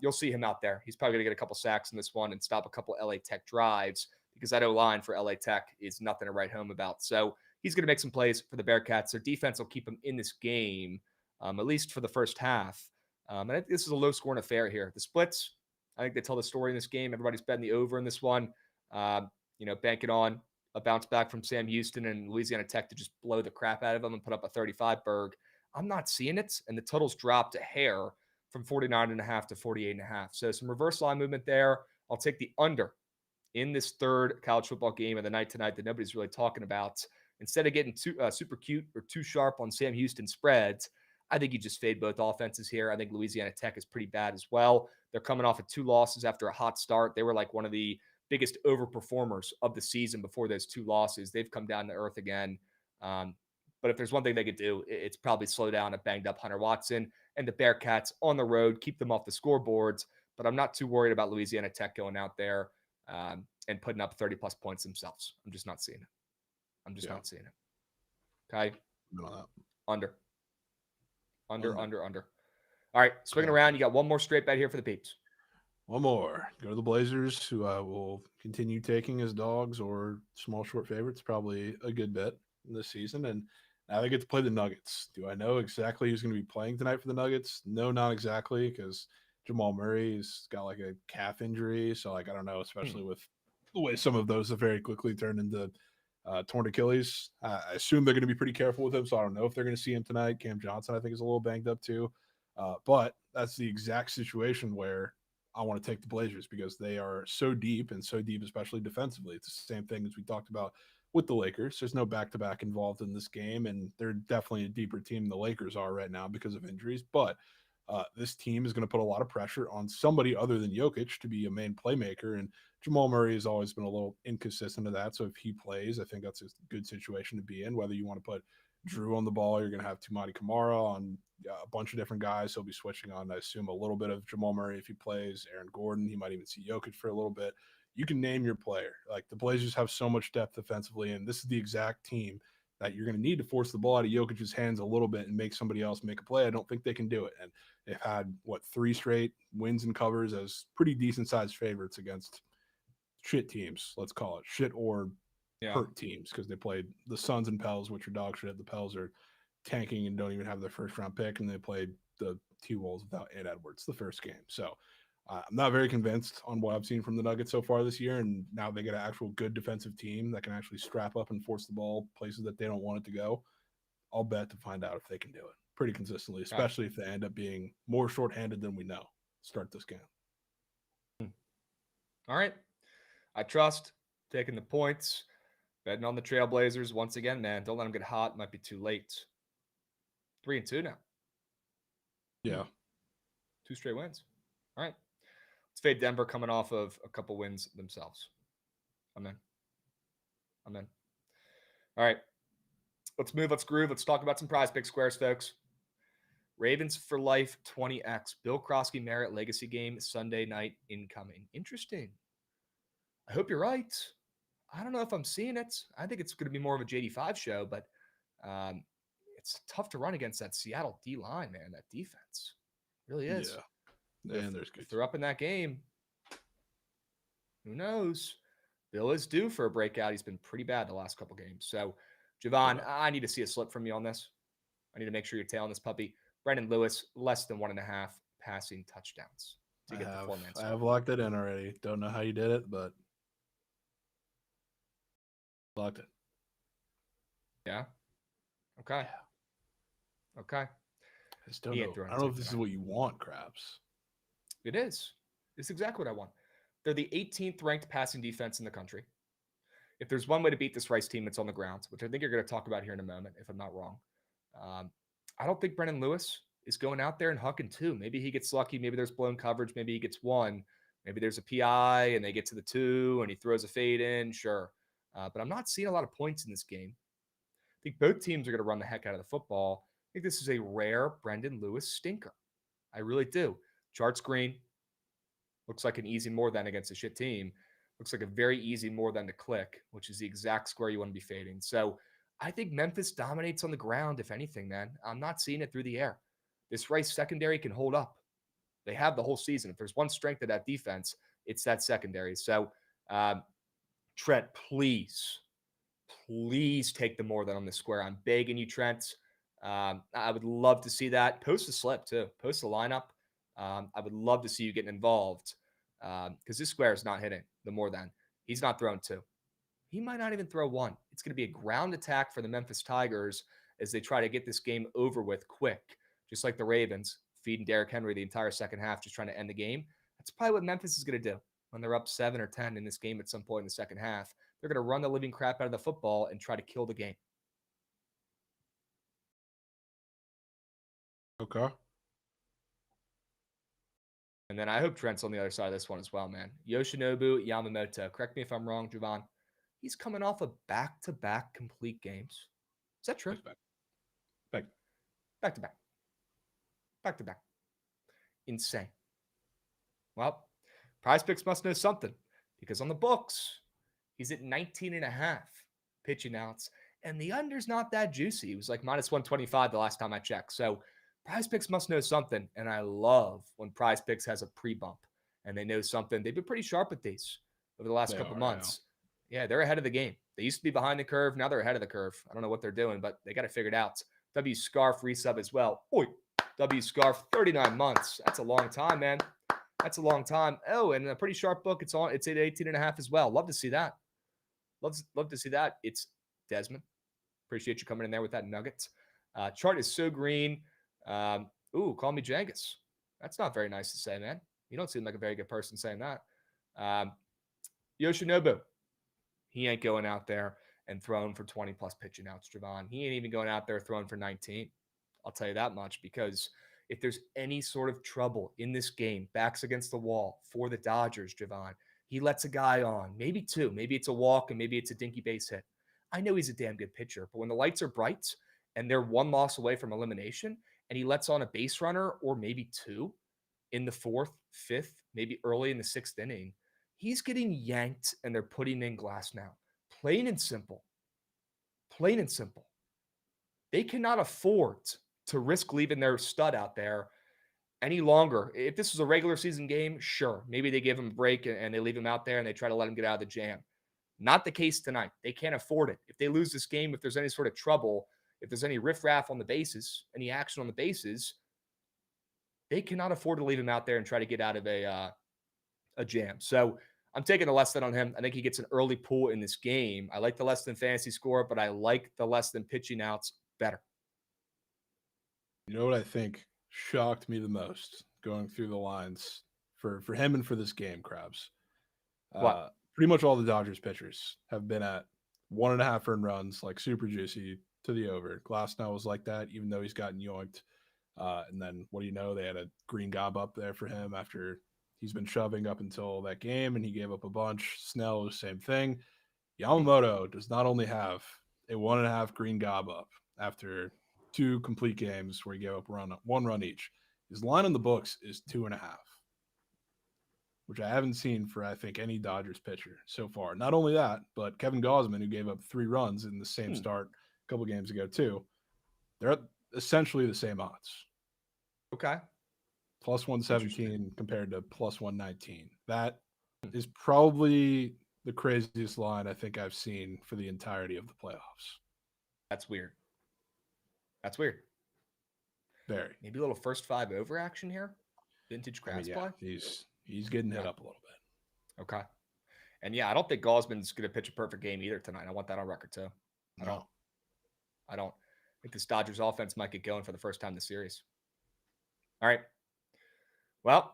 You'll see him out there. He's probably going to get a couple sacks in this one and stop a couple LA Tech drives because that O-line for LA Tech is nothing to write home about. So he's going to make some plays for the Bearcats. Their defense will keep them in this game, at least for the first half. And I think this is a low-scoring affair here. The splits, I think they tell the story in this game. Everybody's betting the over in this one. Banking on a bounce back from Sam Houston and Louisiana Tech to just blow the crap out of them and put up a 35 Berg. I'm not seeing it, and the totals dropped a hair from 49.5 to 48.5. So some reverse line movement there. I'll take the under in this third college football game of the night tonight that nobody's really talking about. Instead of getting too super cute or too sharp on Sam Houston spreads, I think you just fade both offenses here. I think Louisiana Tech is pretty bad as well. They're coming off of 2 losses after a hot start. They were like one of the biggest overperformers of the season before those 2 losses. They've come down to earth again. But if there's one thing they could do, it's probably slow down a banged up Hunter Watson and the Bearcats on the road, keep them off the scoreboards. But I'm not too worried about Louisiana Tech going out there and putting up 30-plus points themselves. I'm just not seeing it. I'm just not seeing it. Okay? Under. All right, swinging around. You got one more straight bet here for the peeps. One more. Go to the Blazers, who I will continue taking as dogs or small short favorites. Probably a good bet this season. And now they get to play the Nuggets. Do I know exactly who's going to be playing tonight for the Nuggets? No, not exactly, because Jamal Murray's got like a calf injury. So, like, I don't know, especially with the way some of those have very quickly turned into torn Achilles. I assume they're going to be pretty careful with him. So I don't know if they're going to see him tonight. Cam Johnson, I think, is a little banged up too. But that's the exact situation where I want to take the Blazers because they are so deep, especially defensively. It's the same thing as we talked about with the Lakers. There's no back-to-back involved in this game, and they're definitely a deeper team than the Lakers are right now because of injuries. But this team is going to put a lot of pressure on somebody other than Jokic to be a main playmaker, and Jamal Murray has always been a little inconsistent of that. So if he plays, I think that's a good situation to be in, whether you want to put Drew on the ball, you're going to have Tumani Kamara on a bunch of different guys. He'll be switching on, I assume, a little bit of Jamal Murray if he plays, Aaron Gordon. He might even see Jokic for a little bit. You can name your player. Like, the Blazers have so much depth defensively, and this is the exact team that you're going to need to force the ball out of Jokic's hands a little bit and make somebody else make a play. I don't think they can do it. And they've had, 3 straight wins and covers as pretty decent-sized favorites against shit teams, let's call it. Shit or hurt teams, because they played the Suns and Pels, which are dog shit. The Pels are tanking and don't even have their first-round pick, and they played the T-Wolves without Ed Edwards the first game. So I'm not very convinced on what I've seen from the Nuggets so far this year, and now they get an actual good defensive team that can actually strap up and force the ball places that they don't want it to go. I'll bet to find out if they can do it pretty consistently, especially if they end up being more shorthanded than we know. Start this game. All right. I trust taking the points. Betting on the Trailblazers once again, man. Don't let them get hot. Might be too late. 3-2 now. Yeah. 2 straight wins. All right. Let's fade Denver coming off of a couple wins themselves. I'm in. All right. Let's move. Let's groove. Let's talk about some prize pick squares, folks. Ravens for life 20x. Bill Krosky Merritt legacy game Sunday night incoming. Interesting. I hope you're right. I don't know if I'm seeing it. I think it's going to be more of a JD5 show, but it's tough to run against that Seattle D line, man. That defense really is. Yeah. And there's good. If they're up in that game, who knows? Bill is due for a breakout. He's been pretty bad the last couple games. So, Jovan, I need to see a slip from you on this. I need to make sure you're tailing this puppy. Brendan Lewis, less than 1.5 passing touchdowns to get the 4-man I have locked it in already. Don't know how you did it, but locked it. Yeah. Okay. Okay. I just don't know. I don't know if this is what you want, Krabs. It is. It's exactly what I want. They're the 18th ranked passing defense in the country. If there's one way to beat this Rice team, it's on the ground, which I think you're going to talk about here in a moment, if I'm not wrong. I don't think Brendan Lewis is going out there and hucking 2. Maybe he gets lucky. Maybe there's blown coverage. Maybe he gets 1. Maybe there's a PI and they get to the 2 and he throws a fade in. Sure. But I'm not seeing a lot of points in this game. I think both teams are going to run the heck out of the football. I think this is a rare Brendan Lewis stinker. I really do. Charts green. Looks like an easy more than against a shit team. Looks like a very easy more than to click, which is the exact square you want to be fading. So I think Memphis dominates on the ground, if anything, man. I'm not seeing it through the air. This Rice secondary can hold up. They have the whole season. If there's one strength of that defense, it's that secondary. So, Trent, please take the more than on the square. I'm begging you, Trent. I would love to see that. Post a slip, too. Post the lineup. I would love to see you getting involved because this square is not hitting the more than. He's not throwing 2. He might not even throw 1. It's going to be a ground attack for the Memphis Tigers as they try to get this game over with quick, just like the Ravens, feeding Derrick Henry the entire second half, just trying to end the game. That's probably what Memphis is going to do when they're up 7 or 10 in this game at some point in the second half. They're going to run the living crap out of the football and try to kill the game. Okay. And then I hope Trent's on the other side of this one as well, man. Yoshinobu Yamamoto. Correct me if I'm wrong, Jovan. He's coming off of back-to-back complete games. Is that true? Back. Back-to-back. Back-to-back. Insane. Well, Prize Picks must know something because on the books, he's at 19.5 pitching outs, and the under's not that juicy. He was like minus 125 the last time I checked. So Prize Picks must know something, and I love when Prize Picks has a pre-bump and they know something. They've been pretty sharp with these over the last couple months. Yeah, they're ahead of the game. They used to be behind the curve. Now they're ahead of the curve. I don't know what they're doing, but they got it figured out. W Scarf resub as well. Oi, W Scarf, 39 months. That's a long time, man. That's a long time. Oh, and a pretty sharp book. It's at 18.5 as well. Love to see that. Love to see that. It's Desmond. Appreciate you coming in there with that nugget. Chart is so green. Call me Jengus. That's not very nice to say, man. You don't seem like a very good person saying that. Yoshinobu. He ain't going out there and throwing for 20 plus pitching outs, Jovan. He ain't even going out there throwing for 19. I'll tell you that much, because if there's any sort of trouble in this game, backs against the wall for the Dodgers, Jovan, he lets a guy on, maybe two, maybe it's a walk and maybe it's a dinky base hit. I know he's a damn good pitcher, but when the lights are bright and they're one loss away from elimination and he lets on a base runner or maybe two in the fourth, fifth, maybe early in the sixth inning, he's getting yanked and they're putting in glass now. Plain and simple. Plain and simple. They cannot afford to risk leaving their stud out there any longer. If this was a regular season game, sure. Maybe they give him a break and they leave him out there and they try to let him get out of the jam. Not the case tonight. They can't afford it. If they lose this game, if there's any sort of trouble, if there's any riffraff on the bases, any action on the bases, they cannot afford to leave him out there and try to get out of a jam. So I'm taking the less than on him. I think he gets an early pull in this game. I like the less than fantasy score, but I like the less than pitching outs better. You know what I think shocked me the most going through the lines for him and for this game, Krabs? What? Pretty much all the Dodgers pitchers have been at 1.5 earned runs, like super juicy to the over. Glasnow was like that, even though he's gotten yoinked. And then what do you know? They had a green gob up there for him after he's been shoving up until that game, and he gave up a bunch. Snell, same thing. Yamamoto does not only have a 1.5 green gob up after 2 complete games where he gave up 1 run each. His line in the books is 2.5, which I haven't seen for, I think, any Dodgers pitcher so far. Not only that, but Kevin Gausman, who gave up 3 runs in the same start a couple games ago too, they're at essentially the same odds. Okay. Plus 117 compared to plus 119. That is probably the craziest line I think I've seen for the entirety of the playoffs. That's weird. That's weird. Very. Maybe a little first 5 over action here. Vintage Krabs play. He's getting hit up a little bit. Okay. And yeah, I don't think Gausman's going to pitch a perfect game either tonight. I want that on record too. I don't. I think this Dodgers offense might get going for the first time this series. All right. Well,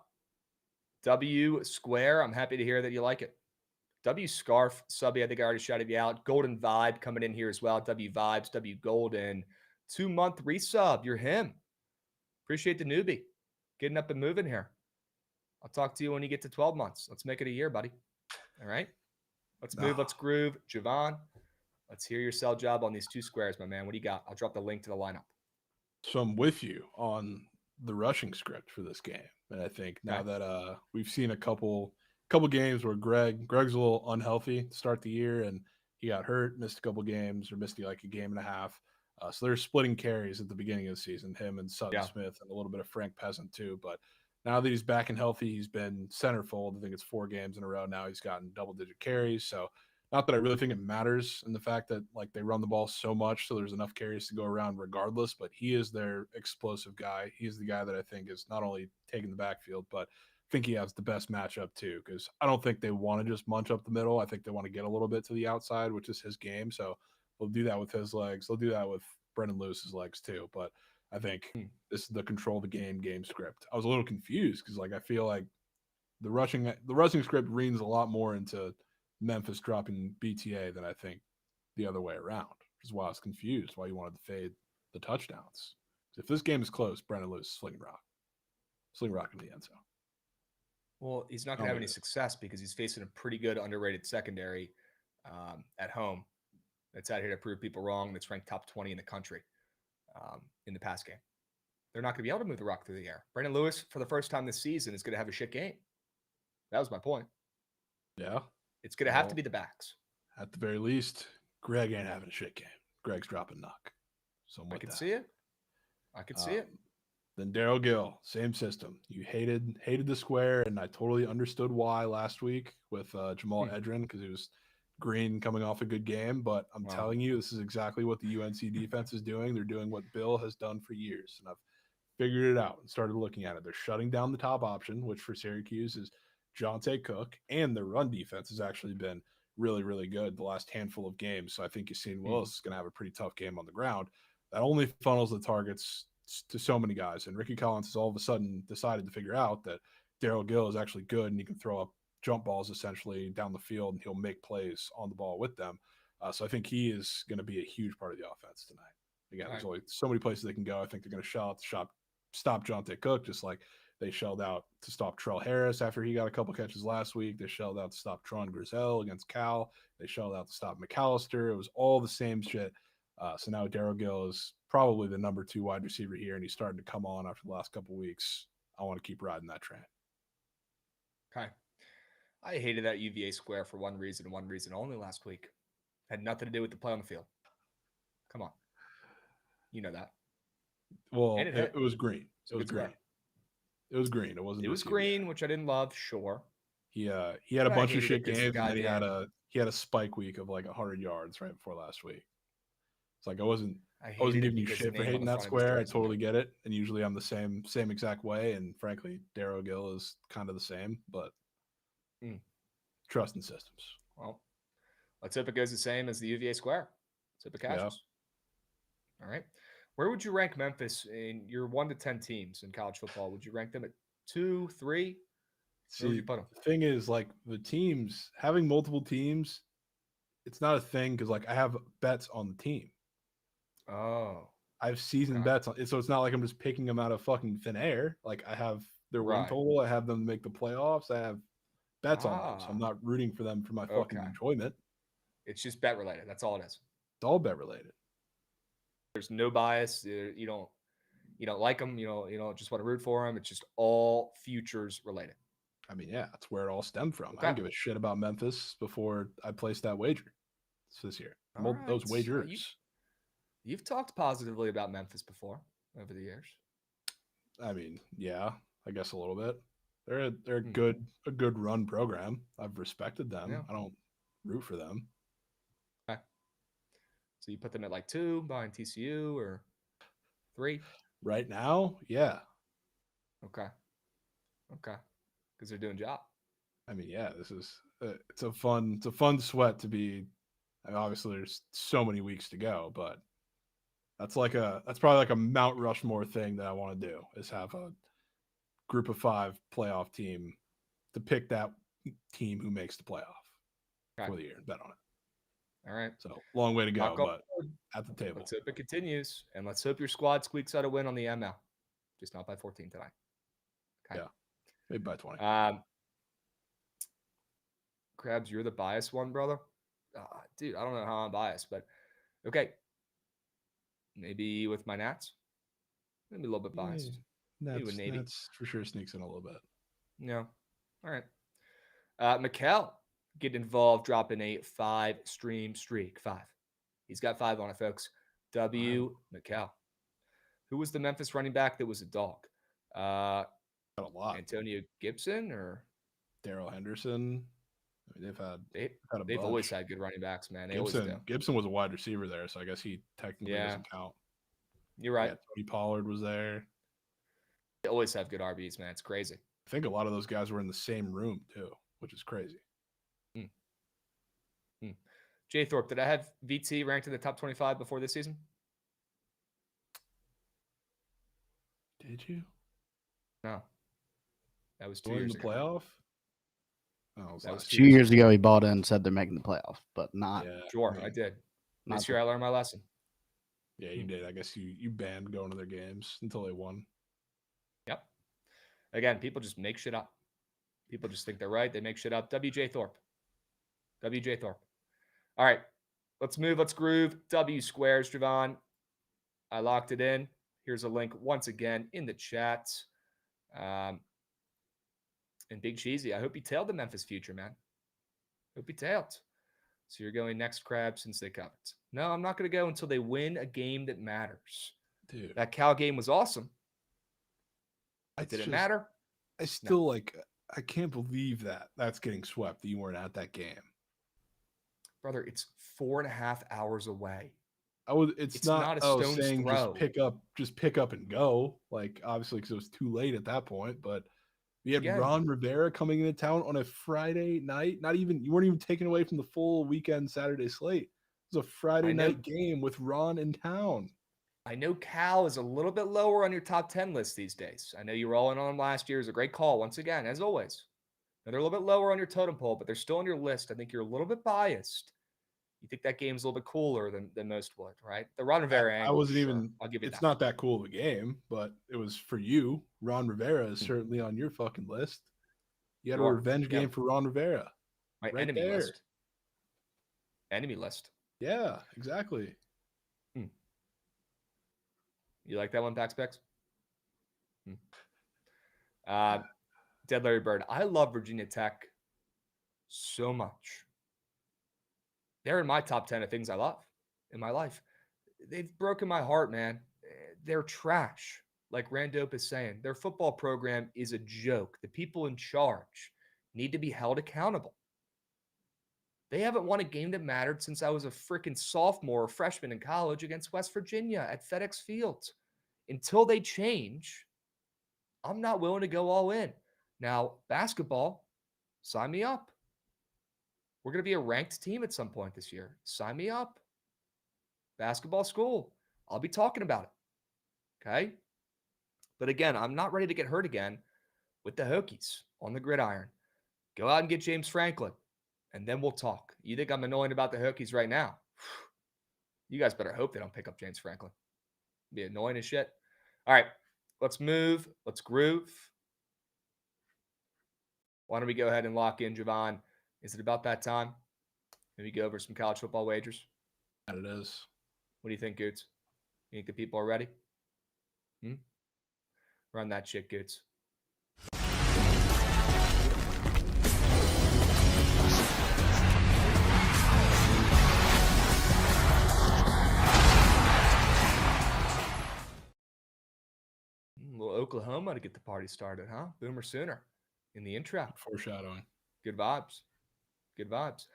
W Square, I'm happy to hear that you like it. W Scarf, Subby, I think I already shouted you out. Golden Vibe coming in here as well. W Vibes, W Golden. 2-month resub. You're him. Appreciate the newbie. Getting up and moving here. I'll talk to you when you get to 12 months. Let's make it a year, buddy. All right? Let's move. Let's groove. Jovan, let's hear your sell job on these 2 squares, my man. What do you got? I'll drop the link to the lineup. So I'm with you on the rushing script for this game. And I think now that we've seen a couple games where Greg's a little unhealthy to start the year, and he got hurt, missed a couple games, or missed like a game and a half. So they're splitting carries at the beginning of the season, him and Sutton Smith, and a little bit of Frank Peasant too. But now that he's back and healthy, he's been centerfold. I think it's 4 games in a row now. He's gotten double-digit carries. So not that I really think it matters in the fact that like they run the ball so much, so there's enough carries to go around regardless. But he is their explosive guy. He's the guy that I think is not only taking the backfield, but I think he has the best matchup too. Because I don't think they want to just munch up the middle. I think they want to get a little bit to the outside, which is his game. So they'll do that with his legs. They'll do that with Brendan Lewis's legs too. But I think this is the control the game script. I was a little confused because like I feel like the rushing script leans a lot more into Memphis dropping BTA than I think the other way around, which is why I was confused why you wanted to fade the touchdowns. If this game is close, Brandon Lewis sling rock in the end zone. Well, he's not going to have any success because he's facing a pretty good underrated secondary at home that's out here to prove people wrong. That's ranked top 20 in the country in the pass game. They're not going to be able to move the rock through the air. Brandon Lewis, for the first time this season, is going to have a shit game. That was my point. Yeah. It's going to have to be the backs. At the very least, Greg ain't having a shit game. Greg's dropping knock. So I could see it. I could see it. Then Daryl Gill, same system. You hated the square, and I totally understood why last week with Jamal Edrin because he was green coming off a good game. But I'm telling you, this is exactly what the UNC defense is doing. They're doing what Bill has done for years, and I've figured it out and started looking at it. They're shutting down the top option, which for Syracuse is Jonte Cook, and their run defense has actually been really, really good the last handful of games. So I think Yassine Willis is going to have a pretty tough game on the ground. That only funnels the targets to so many guys. And Ricky Collins has all of a sudden decided to figure out that Daryl Gill is actually good and he can throw up jump balls essentially down the field and he'll make plays on the ball with them. So I think he is going to be a huge part of the offense tonight. Again, there's only so many places they can go. I think they're going to stop Jonte Cook, just like they shelled out to stop Trell Harris after he got a couple catches last week. They shelled out to stop Tron Grizel against Cal. They shelled out to stop McAllister. It was all the same shit. So now Daryl Gill is probably the number 2 wide receiver here, and he's starting to come on after the last couple of weeks. I want to keep riding that train. Okay. I hated that UVA square for one reason only last week. Had nothing to do with the play on the field. Come on. You know that. Well, it was green. It was green. It was green. It wasn't. It was green, which I didn't love. Sure. He had a bunch of shit games, and then he had a spike week of like 100 yards right before last week. It's like I wasn't giving you shit for hating that square. I totally get it, and usually I'm the same exact way. And frankly, Daryl Gill is kind of the same, but trust in systems. Well, let's hope it goes the same as the UVA square. Let's hope it catches. Yeah. All right. Where would you rank Memphis in your 1 to 10 teams in college football? Would you rank them at 2, 3? See, would you put them? The thing is, like the teams, having multiple teams, it's not a thing because like I have bets on the team. Oh. I have season bets on it. So it's not like I'm just picking them out of fucking thin air. Like I have their win total. I have them make the playoffs. I have bets on them. So I'm not rooting for them for my fucking enjoyment. It's just bet related. That's all it is. It's all bet related. There's no bias. You don't like them. You don't just want to root for them. It's just all futures related. I mean, yeah, that's where it all stemmed from. I didn't give a shit about Memphis before I placed that wager this year. Those wagers. You've talked positively about Memphis before over the years. I mean, yeah, I guess a little bit. They're a good run program. I've respected them. Yeah. I don't root for them. Okay. So you put them at like 2 behind TCU or 3? Right now, yeah. Okay. Because they're doing job. I mean, yeah, this is it's a fun sweat to be. I mean, obviously, there's so many weeks to go, but that's probably like a Mount Rushmore thing that I want to do is have a group of 5 playoff team to pick that team who makes the playoff for the year and bet on it. All right. So long way to go, but at the table. Let's hope it continues, and let's hope your squad squeaks out a win on the ML, just not by 14 tonight. Okay. Yeah, maybe by 20. Krabs, you're the biased one, brother. Dude, I don't know how I'm biased, but okay. Maybe with my Nats. Maybe a little bit biased. Maybe with Navy. Nats for sure sneaks in a little bit. Yeah. All right. Mikal getting involved, dropping a 5-stream streak. 5. He's got 5 on it, folks. Mikal. Who was the Memphis running back that was a dog? Got a lot. Antonio Gibson or Darrell Henderson. I mean, they've always had good running backs, man. Gibson was a wide receiver there, so I guess he technically doesn't count. You're right. Yeah, Tony Pollard was there. They always have good RBs, man. It's crazy. I think a lot of those guys were in the same room too, which is crazy. Jay Thorpe, did I have VT ranked in the top 25 before this season? Did you? No. That was 2 years ago. Playoff? That was 2 years ago. He bought in and said they're making the playoff, but not. Yeah, sure, I did. This year I learned my lesson. Yeah, you did. I guess you banned going to their games until they won. Yep. Again, people just make shit up. People just think they're right. They make shit up. WJ Thorpe. WJ Thorpe. All right. Let's move. Let's groove. W squares, Jovan. I locked it in. Here's a link once again in the chat. And Big Cheesy, I hope you tailed the Memphis Future, man. Hope you tailed. So you're going next, Krabs, since they covered. No, I'm not going to go until they win a game that matters. Dude, that Cal game was awesome. It didn't matter. I still I can't believe that's getting swept, that you weren't at that game. Brother, it's 4.5 hours away. It's not a stone's saying throw. Just pick up and go. Like, obviously, because it was too late at that point. But we had Ron Rivera coming into town on a Friday night. You weren't even taken away from the full weekend Saturday slate. It was a Friday night game with Ron in town. I know Cal is a little bit lower on your top 10 list these days. I know you were all in on them last year. It was a great call once again, as always. Now, they're a little bit lower on your totem pole, but they're still on your list. I think you're a little bit biased. You think that game's a little bit cooler than most would, right? The Ron Rivera angle. I wasn't even. I'll give you that. It's not that cool of a game, but it was for you. Ron Rivera is certainly on your fucking list. You had a revenge game for Ron Rivera. My enemy list. Enemy list. Yeah, exactly. You like that one, Pax Specs? Dead Larry Bird. I love Virginia Tech so much. They're in my top 10 of things I love in my life. They've broken my heart, man. They're trash. Like Randop is saying, their football program is a joke. The people in charge need to be held accountable. They haven't won a game that mattered since I was a freaking sophomore or freshman in college against West Virginia at FedEx Field. Until they change, I'm not willing to go all in. Now, basketball, sign me up. We're going to be a ranked team at some point this year. Sign me up. Basketball school. I'll be talking about it. Okay? But again, I'm not ready to get hurt again with the Hokies on the gridiron. Go out and get James Franklin, and then we'll talk. You think I'm annoying about the Hokies right now? You guys better hope they don't pick up James Franklin. It'd be annoying as shit. All right, let's move. Let's groove. Why don't we go ahead and lock in, Jovan? Is it about that time? Maybe go over some college football wagers? That it is. What do you think, Goots? You think the people are ready? Run that shit, Goots. Little Oklahoma to get the party started, huh? Boomer Sooner in the intro. Foreshadowing. Good vibes. Good vibes.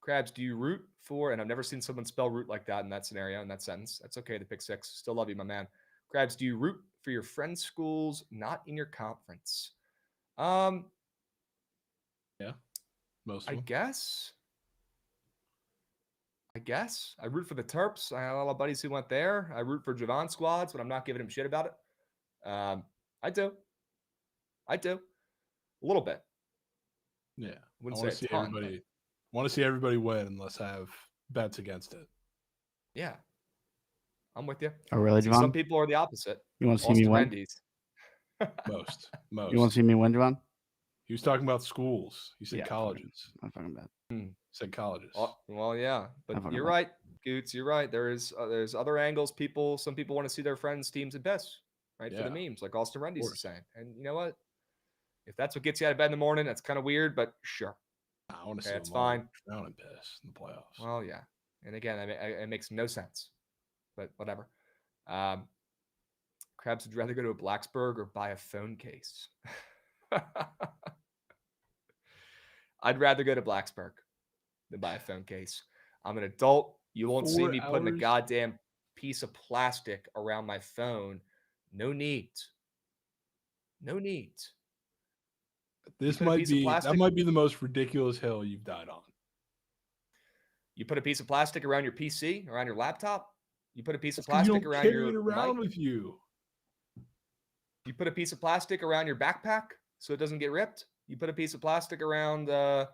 Krabs, do you root for, and I've never seen someone spell root like that in that scenario, in that sentence. That's okay, the pick six. Still love you, my man. Krabs, do you root for your friends' schools not in your conference? Yeah. Most of them. I guess. I root for the Terps. I have a lot of buddies who went there. I root for Jovan squads, but I'm not giving him shit about it. I do. A little bit. Yeah. I wouldn't say a ton, but... want to see everybody win and let's have bets against it. Yeah. I'm with you. Oh, really, Jovan? Some people are the opposite. You want to see me win? Most. You want to see me win, Jovan? He was talking about schools. He said colleges. I'm talking about. Said colleges. Well, yeah, but you're right, Goots. You're right. There's other angles. Some people want to see their friends' teams at best, right? For the memes, like Austin Rendy's is saying. And you know what? If that's what gets you out of bed in the morning, that's kind of weird, but sure. I want to see it's fine. Down and piss in the playoffs. Well, yeah, and again, it makes no sense, but whatever. Krabs, would you rather go to a Blacksburg or buy a phone case? I'd rather go to Blacksburg than buy a phone case. I'm an adult. You won't see me putting a goddamn piece of plastic around my phone. No need. No need. That might be the most ridiculous hill you've died on. You put a piece of plastic around your PC, around your laptop. You put a piece of plastic around your around with you. You put a piece of plastic around your backpack so it doesn't get ripped. You put a piece of plastic around your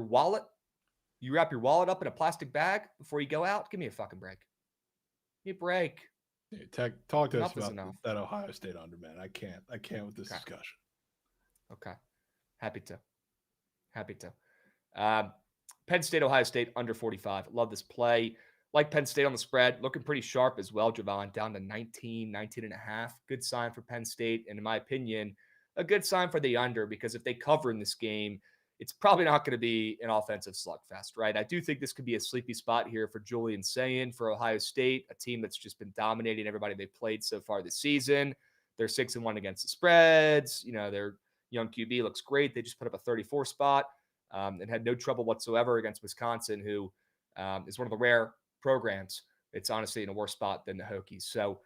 wallet. You wrap your wallet up in a plastic bag before you go out. Give me a fucking break. me a break. Dude, talk to us Enough is about enough. that Ohio State under, man. I can't with this discussion. Okay. Happy to. Penn State, Ohio State, under 45. Love this play. Like Penn State on the spread. Looking pretty sharp as well, Jovan. Down to 19 and a half. Good sign for Penn State. And in my opinion, a good sign for the under, because if they cover in this game, it's probably not going to be an offensive slugfest, right? I do think this could be a sleepy spot here for Julian Sayin for Ohio State, a team that's just been dominating everybody they've played so far this season. They're 6-1 against the spreads. Their young QB looks great. They just put up a 34 spot and had no trouble whatsoever against Wisconsin, who is one of the rare programs. It's honestly in a worse spot than the Hokies. So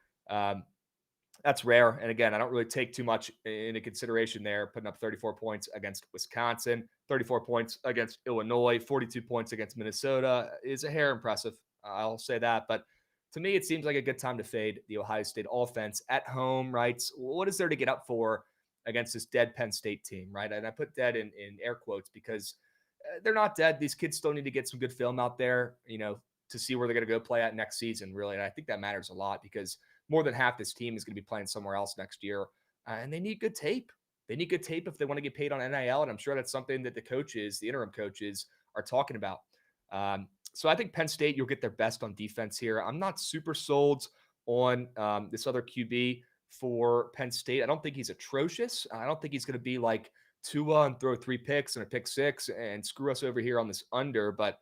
that's rare. And again, I don't really take too much into consideration there, putting up 34 points against Wisconsin, 34 points against Illinois, 42 points against Minnesota is a hair impressive. I'll say that. But to me, it seems like a good time to fade the Ohio State offense at home, right? What is there to get up for against this dead Penn State team, right? And I put dead in air quotes because they're not dead. These kids still need to get some good film out there, to see where they're going to go play at next season, really. And I think that matters a lot because more than half this team is going to be playing somewhere else next year. And they need good tape. They need good tape if they want to get paid on NIL. And I'm sure that's something that the coaches, the interim coaches, are talking about. So I think Penn State, you'll get their best on defense here. I'm not super sold on this other QB for Penn State. I don't think he's atrocious. I don't think he's going to be like Tua and throw 3 picks and a pick 6 and screw us over here on this under. But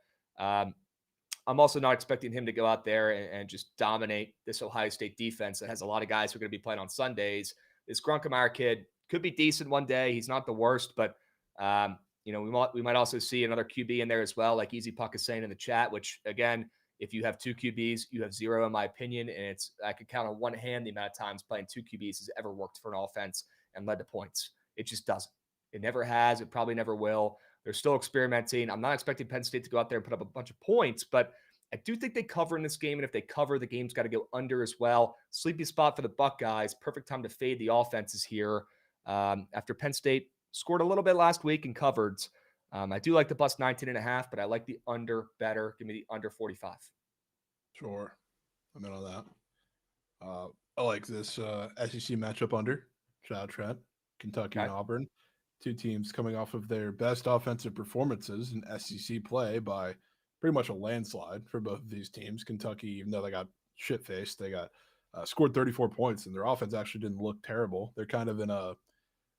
I'm also not expecting him to go out there and just dominate this Ohio State defense that has a lot of guys who are going to be playing on Sundays. This Grunkemeyer kid could be decent one day. He's not the worst, but we might also see another QB in there as well, like Easy Puck is saying in the chat, which again, if you have 2 QBs, you have 0 in my opinion. And I could count on one hand the amount of times playing 2 QBs has ever worked for an offense and led to points. It just doesn't. It never has. It probably never will. They're still experimenting. I'm not expecting Penn State to go out there and put up a bunch of points, but I do think they cover in this game. And if they cover, the game's got to go under as well. Sleepy spot for the Buckeyes. Perfect time to fade the offenses here. After Penn State scored a little bit last week and covered. I do like the plus 19 and a half, but I like the under better. Give me the under 45. Sure. I'm in on that. I like this SEC matchup under. Shout out Trent, Kentucky and Auburn. 2 teams coming off of their best offensive performances in SEC play by pretty much a landslide for both of these teams. Kentucky, even though they got shit-faced, they got scored 34 points, and their offense actually didn't look terrible. They're kind of in a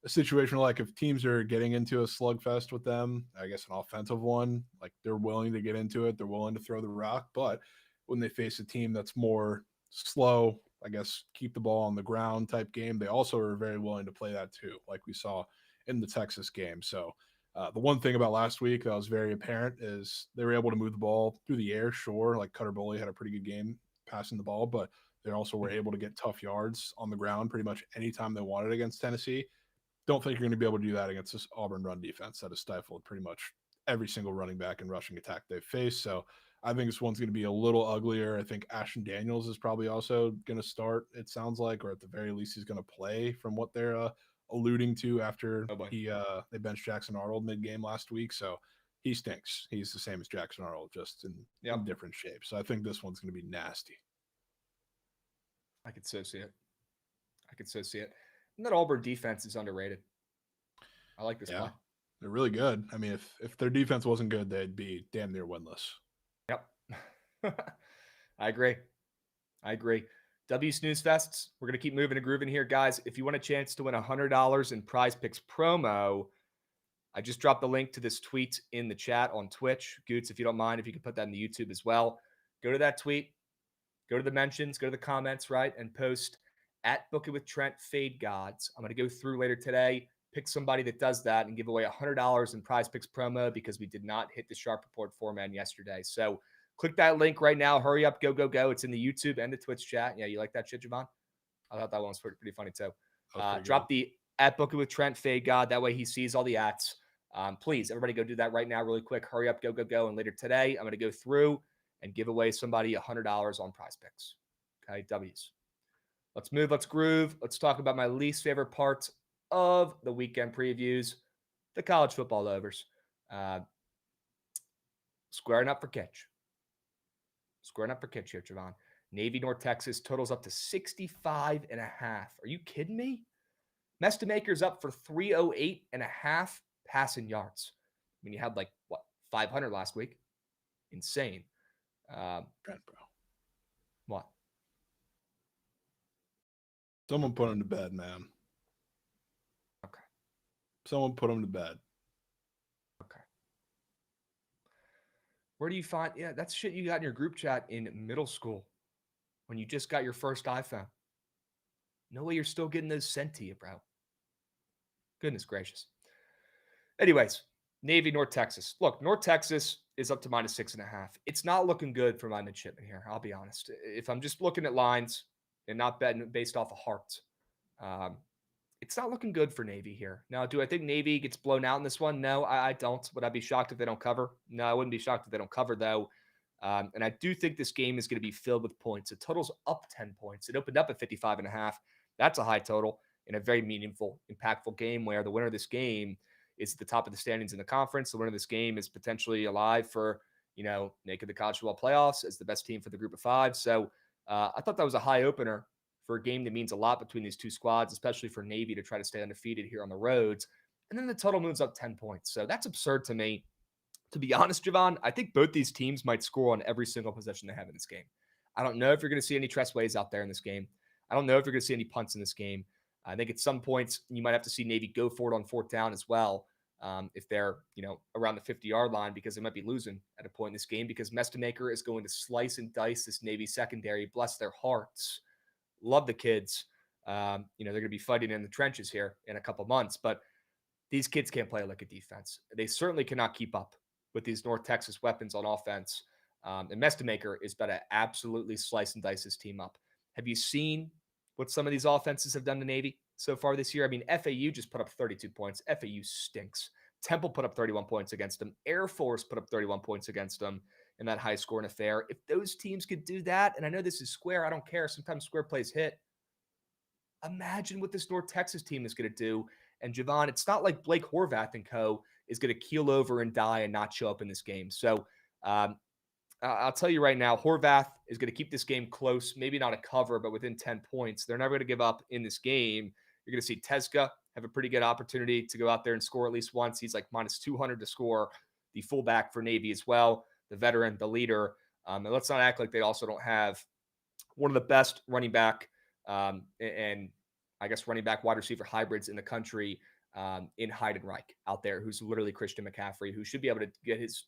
situation like if teams are getting into a slugfest with them, I guess an offensive one, like they're willing to get into it, they're willing to throw the rock, but when they face a team that's more slow, I guess keep the ball on the ground type game, they also are very willing to play that too, like we saw in the Texas game. So the one thing about last week that was very apparent is they were able to move the ball through the air. Sure, like Cutter Boley had a pretty good game passing the ball, but they also were able to get tough yards on the ground pretty much anytime they wanted against Tennessee. Don't think you're going to be able to do that against this Auburn run defense that has stifled pretty much every single running back and rushing attack they've faced. So I think this one's going to be a little uglier. I think Ashton Daniels is probably also going to start, it sounds like, or at the very least he's going to play from what they're alluding to after they benched Jackson Arnold mid-game last week. So he stinks. He's the same as Jackson Arnold, just in different shape. So I think this one's going to be nasty. I could so see it. And that Auburn defense is underrated. I like this play. They're really good. I mean, if their defense wasn't good, they'd be damn near winless. Yep. I agree. W Snooze Fests. We're going to keep moving and grooving here, guys. If you want a chance to win $100 in Prize Picks promo, I just dropped the link to this tweet in the chat on Twitch. Goots, if you don't mind, if you could put that in the YouTube as well. Go to that tweet. Go to the mentions. Go to the comments, right? And post at Bookit with Trent Fade Gods. I'm going to go through later today, pick somebody that does that, and give away $100 in Prize Picks promo because we did not hit the Sharp Report format yesterday. So click that link right now. Hurry up. Go, go, go. It's in the YouTube and the Twitch chat. Yeah, you like that shit, Jovan? I thought that one was pretty funny too. Drop the at Bookit with Trent Fade God. That way he sees all the ats. Please, everybody go do that right now really quick. Hurry up. Go, go, go. And later today, I'm going to go through and give away somebody $100 on Prize Picks. Okay, W's. Let's move. Let's groove. Let's talk about my least favorite parts of the weekend previews, the college football overs. Squaring up for catch. Squaring up for catch here, Jovan. Navy, North Texas totals up to 65.5. Are you kidding me? Mestamaker's up for 308.5 passing yards. I mean, you had 500 last week. Insane. Trent, bro. What? Someone put him to bed, man. Okay. Someone put him to bed. Okay. Where do you find? Yeah, that's shit you got in your group chat in middle school when you just got your first iPhone. No way you're still getting those sent to you, bro. Goodness gracious. Anyways, Navy, North Texas. Look, North Texas is up to -6.5. It's not looking good for my midshipman here. I'll be honest. If I'm just looking at lines and not betting based off of hearts, it's not looking good for Navy here. Now, do I think Navy gets blown out in this one? No, I don't. Would I be shocked if they don't cover? No, I wouldn't be shocked if they don't cover, though. And I do think this game is going to be filled with points. It totals up 10 points. It opened up at 55.5. That's a high total in a very meaningful, impactful game where the winner of this game is at the top of the standings in the conference. The winner of this game is potentially alive for, making the college football playoffs as the best team for the group of five. So I thought that was a high opener for a game that means a lot between these two squads, especially for Navy to try to stay undefeated here on the roads. And then the total moves up 10 points. So that's absurd to me. To be honest, Jovan, I think both these teams might score on every single possession they have in this game. I don't know if you're going to see any Tressways out there in this game. I don't know if you're going to see any punts in this game. I think at some points you might have to see Navy go for it on fourth down as well if they're around the 50-yard line, because they might be losing at a point in this game because Mestamaker is going to slice and dice this Navy secondary. Bless their hearts. Love the kids. They're going to be fighting in the trenches here in a couple months, but these kids can't play like a defense. They certainly cannot keep up with these North Texas weapons on offense. And Mestamaker is about to absolutely slice and dice his team up. Have you seen what some of these offenses have done to Navy so far this year? I mean, FAU just put up 32 points. FAU stinks. Temple put up 31 points against them. Air Force put up 31 points against them in that high-scoring affair. If those teams could do that, and I know this is square, I don't care. Sometimes square plays hit. Imagine what this North Texas team is going to do. And Jovan, it's not like Blake Horvath and co. is going to keel over and die and not show up in this game. So I'll tell you right now, Horvath is going to keep this game close, maybe not a cover, but within 10 points. They're never going to give up in this game. You're going to see Teska have a pretty good opportunity to go out there and score at least once. He's like -200 to score, the fullback for Navy as well, the veteran, the leader. And let's not act like they also don't have one of the best running back and I guess running back wide receiver hybrids in the country in Heidenreich out there, who's literally Christian McCaffrey, who should be able to get his,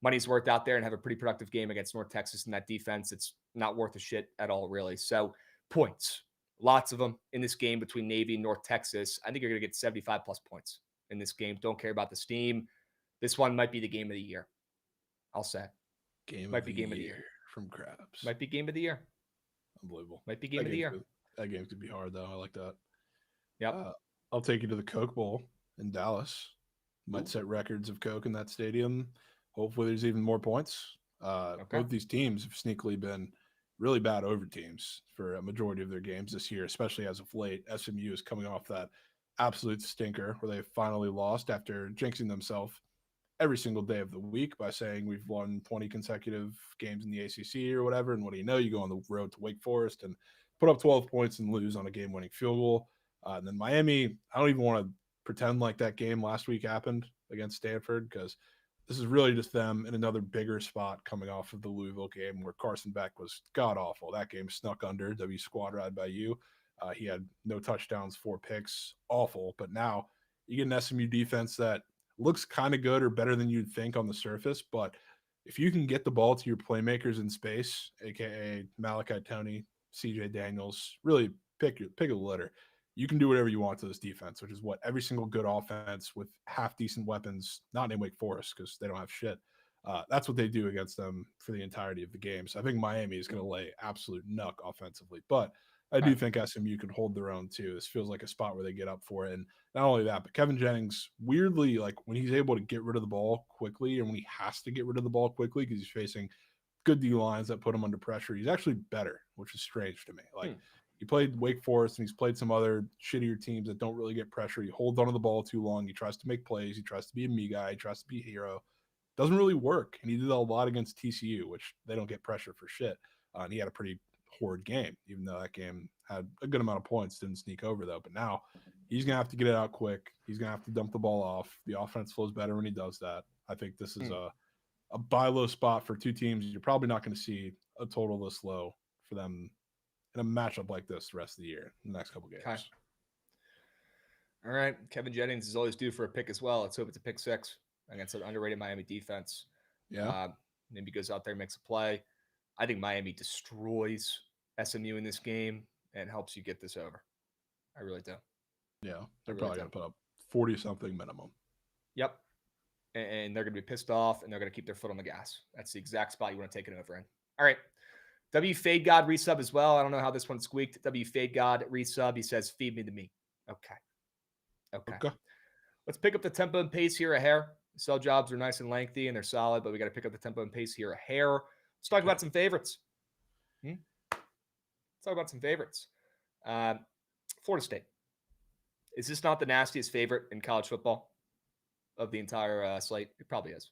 money's worth out there and have a pretty productive game against North Texas in that defense. It's not worth a shit at all, really. So points, lots of them in this game between Navy and North Texas. I think you're going to get 75 plus points in this game. Don't care about the steam. This one might be the game of the year. I'll say. Game of the year from Krabs. Might be game of the year. Unbelievable. Might be game of the year. That game could be hard, though. I like that. Yep. I'll take you to the Coke Bowl in Dallas. Might set records of Coke in that stadium. Hopefully there's even more points. Both these teams have sneakily been really bad over teams for a majority of their games this year, especially as of late. SMU is coming off that absolute stinker where they finally lost after jinxing themselves every single day of the week by saying we've won 20 consecutive games in the ACC or whatever. And what do you know? You go on the road to Wake Forest and put up 12 points and lose on a game-winning field goal. And then Miami, I don't even want to pretend like that game last week happened against Stanford, because this is really just them in another bigger spot coming off of the Louisville game where Carson Beck was god-awful. That game snuck under. W squad ride by you. He had no touchdowns, 4 picks. Awful. But now you get an SMU defense that looks kind of good or better than you'd think on the surface. But if you can get the ball to your playmakers in space, a.k.a. Malachi Toney, CJ Daniels, really pick a litter. You can do whatever you want to this defense, which is what every single good offense with half-decent weapons, not in Wake Forest because they don't have shit, that's what they do against them for the entirety of the game. So I think Miami is going to lay absolute nuck offensively. But I do think SMU can hold their own too. This feels like a spot where they get up for it. And not only that, but Kevin Jennings, weirdly, like when he's able to get rid of the ball quickly and when he has to get rid of the ball quickly because he's facing good D lines that put him under pressure, he's actually better, which is strange to me. Like, he played Wake Forest and he's played some other shittier teams that don't really get pressure. He holds onto the ball too long. He tries to make plays. He tries to be a me guy. He tries to be a hero. Doesn't really work. And he did a lot against TCU, which they don't get pressure for shit. And he had a pretty horrid game, even though that game had a good amount of points, didn't sneak over though. But now he's going to have to get it out quick. He's going to have to dump the ball off. The offense flows better when he does that. I think this is a buy low spot for two teams. You're probably not going to see a total this low for them in a matchup like this the rest of the year, in the next couple games. Okay. All right. Kevin Jennings is always due for a pick as well. Let's hope it's a pick 6 against an underrated Miami defense. Yeah. Maybe goes out there and makes a play. I think Miami destroys SMU in this game and helps you get this over. I really do. Yeah. They're probably going to put up 40-something minimum. Yep. And they're going to be pissed off, and they're going to keep their foot on the gas. That's the exact spot you want to take it over in. All right. W Fade God resub as well. I don't know how this one squeaked. W Fade God resub. He says, feed me the meat. Okay. Let's pick up the tempo and pace here a hair. Sell jobs are nice and lengthy, and they're solid, but we got to pick up the tempo and pace here a hair. Let's talk about some favorites. Let's talk about some favorites. Florida State. Is this not the nastiest favorite in college football of the entire slate? It probably is.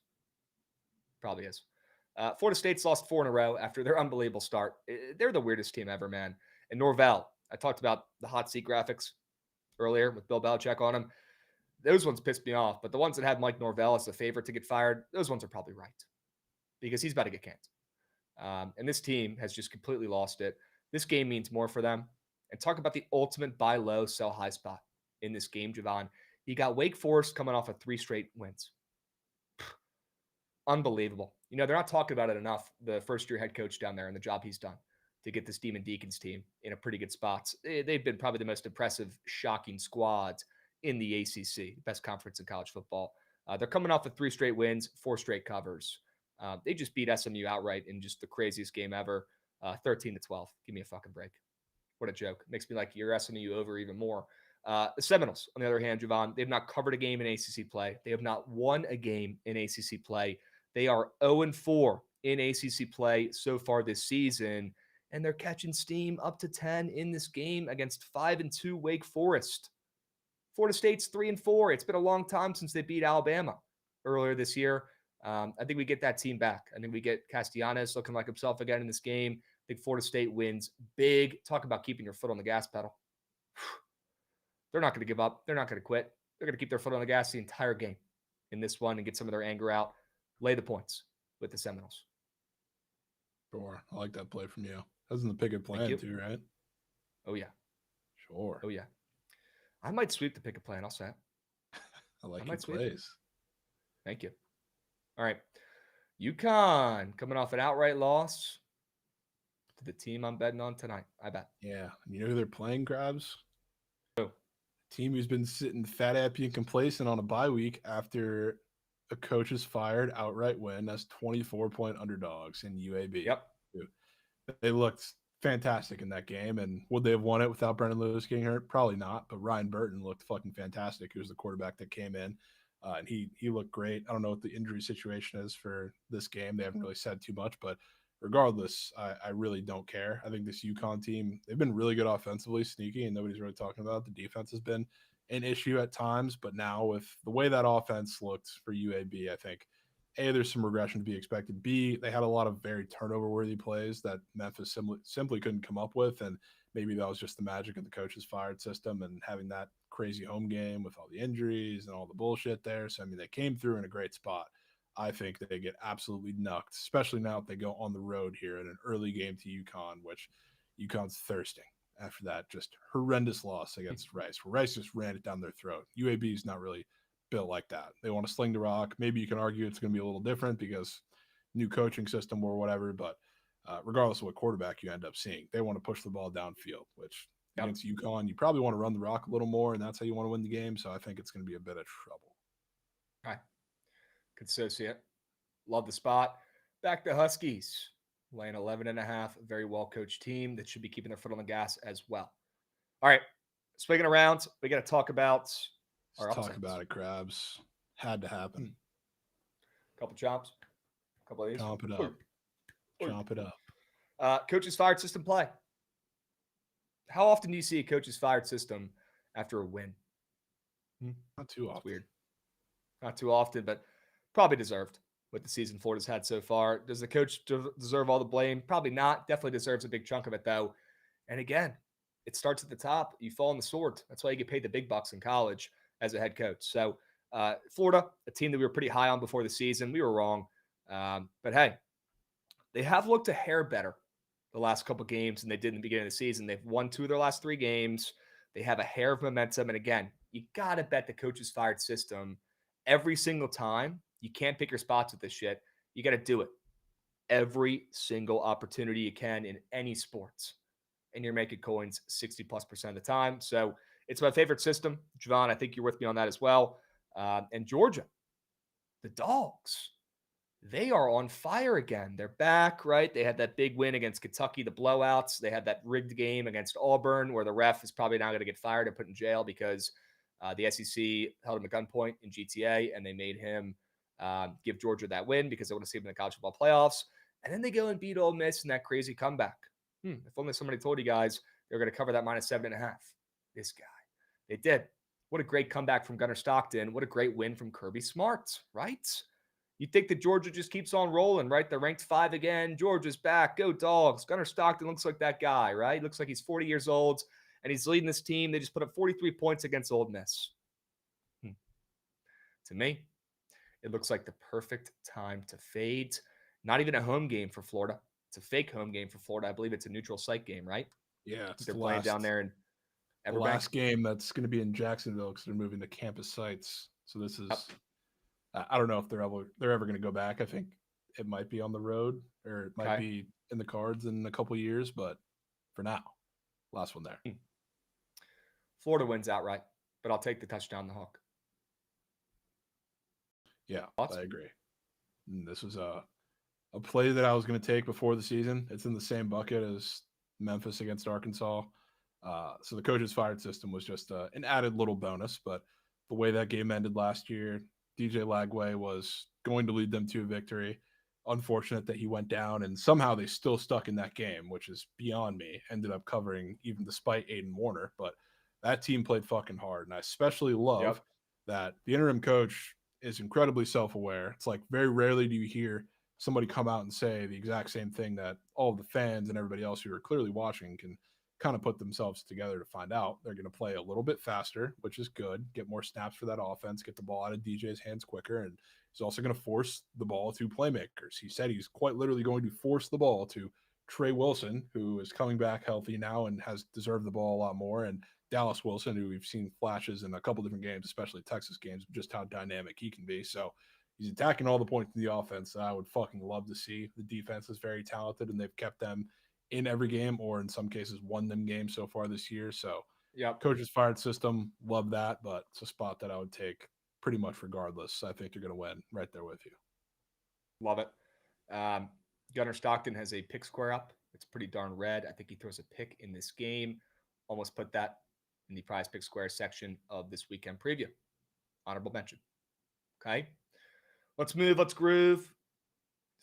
Florida State's lost 4 in a row after their unbelievable start. They're the weirdest team ever, man. And Norvell, I talked about the hot seat graphics earlier with Bill Belichick on them. Those ones pissed me off, but the ones that had Mike Norvell as the favorite to get fired, those ones are probably right because he's about to get canned. And this team has just completely lost it. This game means more for them. And talk about the ultimate buy low, sell high spot in this game, Jovan. You got Wake Forest coming off of 3 straight wins. Unbelievable. You know, they're not talking about it enough, the first-year head coach down there and the job he's done to get this Demon Deacons team in a pretty good spot. They've been probably the most impressive, shocking squads in the ACC, best conference in college football. They're coming off of 3 straight wins, 4 straight covers. They just beat SMU outright in just the craziest game ever, 13-12. Give me a fucking break. What a joke. Makes me like your SMU over even more. The Seminoles, on the other hand, Jovan, they've not covered a game in ACC play. They have not won a game in ACC play. They are 0-4 in ACC play so far this season, and they're catching steam up to 10 in this game against 5-2 Wake Forest. Florida State's 3-4. It's been a long time since they beat Alabama earlier this year. I think we get that team back. I think we get Castellanos looking like himself again in this game. I think Florida State wins big. Talk about keeping your foot on the gas pedal. They're not going to give up. They're not going to quit. They're going to keep their foot on the gas the entire game in this one and get some of their anger out. Lay the points with the Seminoles. Sure. I like that play from you. That's in the picket plan too, right? Oh, yeah. Sure. Oh, yeah. I might sweep the picket plan. I'll say it. I like your plays. Thank you. All right. UConn coming off an outright loss to the team I'm betting on tonight. I bet. Yeah. You know who they're playing, Krabs? Who? Team who's been sitting fat, happy, and complacent on a bye week after a coach is fired, outright win. That's 24-point underdogs in UAB. Yep. They looked fantastic in that game. And would they have won it without Brendan Lewis getting hurt? Probably not. But Ryan Burton looked fucking fantastic. He was the quarterback that came in. And he looked great. I don't know what the injury situation is for this game. They haven't really said too much. But regardless, I really don't care. I think this UConn team, they've been really good offensively, sneaky, and nobody's really talking about it. The defense has been an issue at times, but now with the way that offense looked for UAB, I think, A, there's some regression to be expected. B, they had a lot of very turnover-worthy plays that Memphis simply couldn't come up with, and maybe that was just the magic of the coach's fired system and having that crazy home game with all the injuries and all the bullshit there. So, I mean, they came through in a great spot. I think that they get absolutely knucked, especially now if they go on the road here in an early game to UConn, which UConn's thirsting after that just horrendous loss against Rice, where Rice just ran it down their throat. UAB is not really built like that. They want to sling the rock. Maybe you can argue it's going to be a little different because new coaching system or whatever, but regardless of what quarterback you end up seeing, they want to push the ball downfield, which against UConn, you probably want to run the rock a little more, and that's how you want to win the game. So I think it's going to be a bit of trouble. All right. Could associate. Love the spot. Back to Huskies. Laying 11.5. Very well-coached team that should be keeping their foot on the gas as well. All right. Swinging around, we got to talk about our upsets. Talk about it, Krabs. Had to happen. Couple chops. Couple of these. Chomp it up. Chomp it up. Coach's fired system play. How often do you see a coach's fired system after a win? Not too often. It's weird. Not too often, but probably deserved. with the season Florida's had so far. Does the coach deserve all the blame? Probably not. Definitely deserves a big chunk of it, though. And again, it starts at the top. You fall on the sword. That's why you get paid the big bucks in college as a head coach. So Florida, a team that we were pretty high on before the season. We were wrong. But hey, they have looked a hair better the last couple games than they did in the beginning of the season. They've won 2 of their last 3 games. They have a hair of momentum. And again, you got to bet the coach's fired system every single time. You can't pick your spots with this shit. You got to do it every single opportunity you can in any sports. And you're making coins 60+% of the time. So it's my favorite system. Jovan, I think you're with me on that as well. And Georgia, the Dogs, they are on fire again. They're back, right? They had that big win against Kentucky, the blowouts. They had that rigged game against Auburn where the ref is probably now going to get fired and put in jail because the SEC held him at gunpoint in GTA and they made him give Georgia that win because they want to see him in the college football playoffs. And then they go and beat Ole Miss in that crazy comeback. If only somebody told you guys they were going to cover that -7.5. This guy. They did. What a great comeback from Gunnar Stockton. What a great win from Kirby Smart, right? You think that Georgia just keeps on rolling, right? They're ranked 5 again. Georgia's back. Go Dogs. Gunnar Stockton looks like that guy, right? Looks like he's 40 years old, and he's leading this team. They just put up 43 points against Ole Miss. To me, it looks like the perfect time to fade. Not even a home game for Florida. It's a fake home game for Florida. I believe it's a neutral site game, right? Yeah, it's they're playing down there in the last game that's going to be in Jacksonville because they're moving to campus sites. So this is, I don't know if they're ever going to go back. I think it might be on the road or it might be in the cards in a couple of years, but for now, last one there. Florida wins outright, but I'll take the touchdown the hook. Yeah, I agree. And this was a play that I was going to take before the season. It's in the same bucket as Memphis against Arkansas. So the coach's fired system was just an added little bonus. But the way that game ended last year, DJ Lagway was going to lead them to a victory. Unfortunate that he went down, and somehow they still stuck in that game, which is beyond me. Ended up covering even despite Aiden Warner. But that team played fucking hard. And I especially love that the interim coach is incredibly self-aware. It's like very rarely do you hear somebody come out and say the exact same thing that all of the fans and everybody else who are clearly watching can kind of put themselves together to find out. They're going to play a little bit faster, which is good. Get more snaps for that offense, get the ball out of DJ's hands quicker, and he's also going to force the ball to playmakers. He said he's quite literally going to force the ball to Trey Wilson, who is coming back healthy now and has deserved the ball a lot more, and Dallas Wilson, who we've seen flashes in a couple different games, especially Texas games, just how dynamic he can be. So he's attacking all the points in the offense that I would fucking love to see. The defense is very talented, and they've kept them in every game, or in some cases won them games so far this year. So coach's fired system, love that, but it's a spot that I would take pretty much regardless. I think you're going to win right there with you. Love it. Gunnar Stockton has a pick square up. It's pretty darn red. I think he throws a pick in this game. Almost put that in the prize pick square section of this weekend preview. Honorable mention. Okay. Let's move. Let's groove.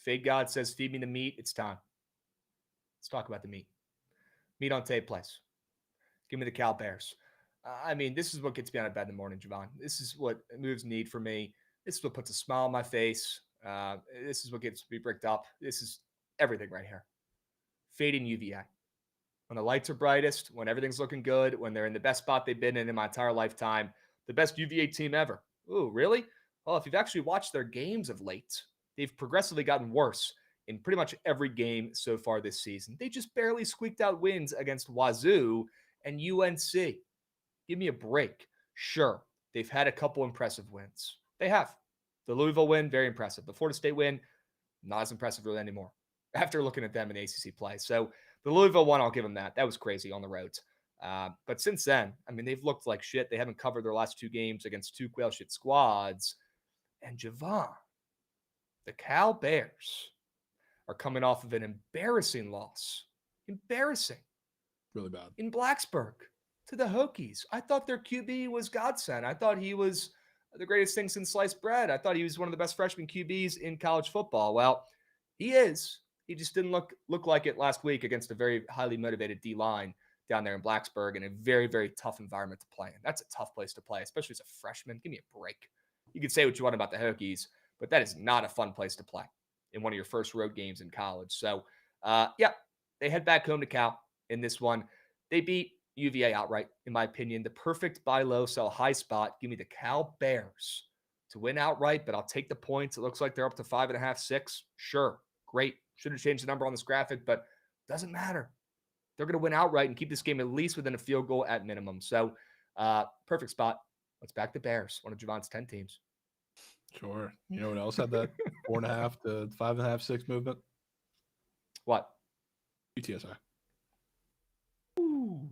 Fade God says, feed me the meat. It's time. Let's talk about the meat. Meat on tape plays. Give me the Cal Bears. I mean, this is what gets me out of bed in the morning, Jovan. This is what moves need for me. This is what puts a smile on my face. This is what gets me bricked up. This is everything right here. Fading UVA. When the lights are brightest, when everything's looking good, when they're in the best spot they've been in my entire lifetime, the best UVA team ever. Ooh, really? Well, if you've actually watched their games of late, they've progressively gotten worse in pretty much every game so far this season. They just barely squeaked out wins against Wazoo and UNC. Give me a break. Sure, they've had a couple impressive wins. They have. The Louisville win, very impressive. The Florida State win, not as impressive really anymore after looking at them in the ACC play. So the Louisville one, I'll give them that. That was crazy on the road. But since then, I mean, they've looked like shit. They haven't covered their last 2 games against 2 quail shit squads. And Jovan, the Cal Bears, are coming off of an embarrassing loss. Embarrassing. Really bad. In Blacksburg to the Hokies. I thought their QB was godsend. I thought he was the greatest thing since sliced bread. I thought he was one of the best freshman QBs in college football. Well, he is. He just didn't look like it last week against a very highly motivated D-line down there in Blacksburg in a very, very tough environment to play in. That's a tough place to play, especially as a freshman. Give me a break. You can say what you want about the Hokies, but that is not a fun place to play in one of your first road games in college. So, they head back home to Cal in this one. They beat UVA outright, in my opinion. The perfect buy low, sell high spot. Give me the Cal Bears to win outright, but I'll take the points. It looks like they're up to 5.5, 6. Sure, great. Should have changed the number on this graphic, but doesn't matter. They're going to win outright and keep this game at least within a field goal at minimum. So, perfect spot. Let's back the Bears, one of Javon's 10 teams. Sure. You know what else had that 4.5 to 5.5, 6 movement? What? UTSA. Ooh.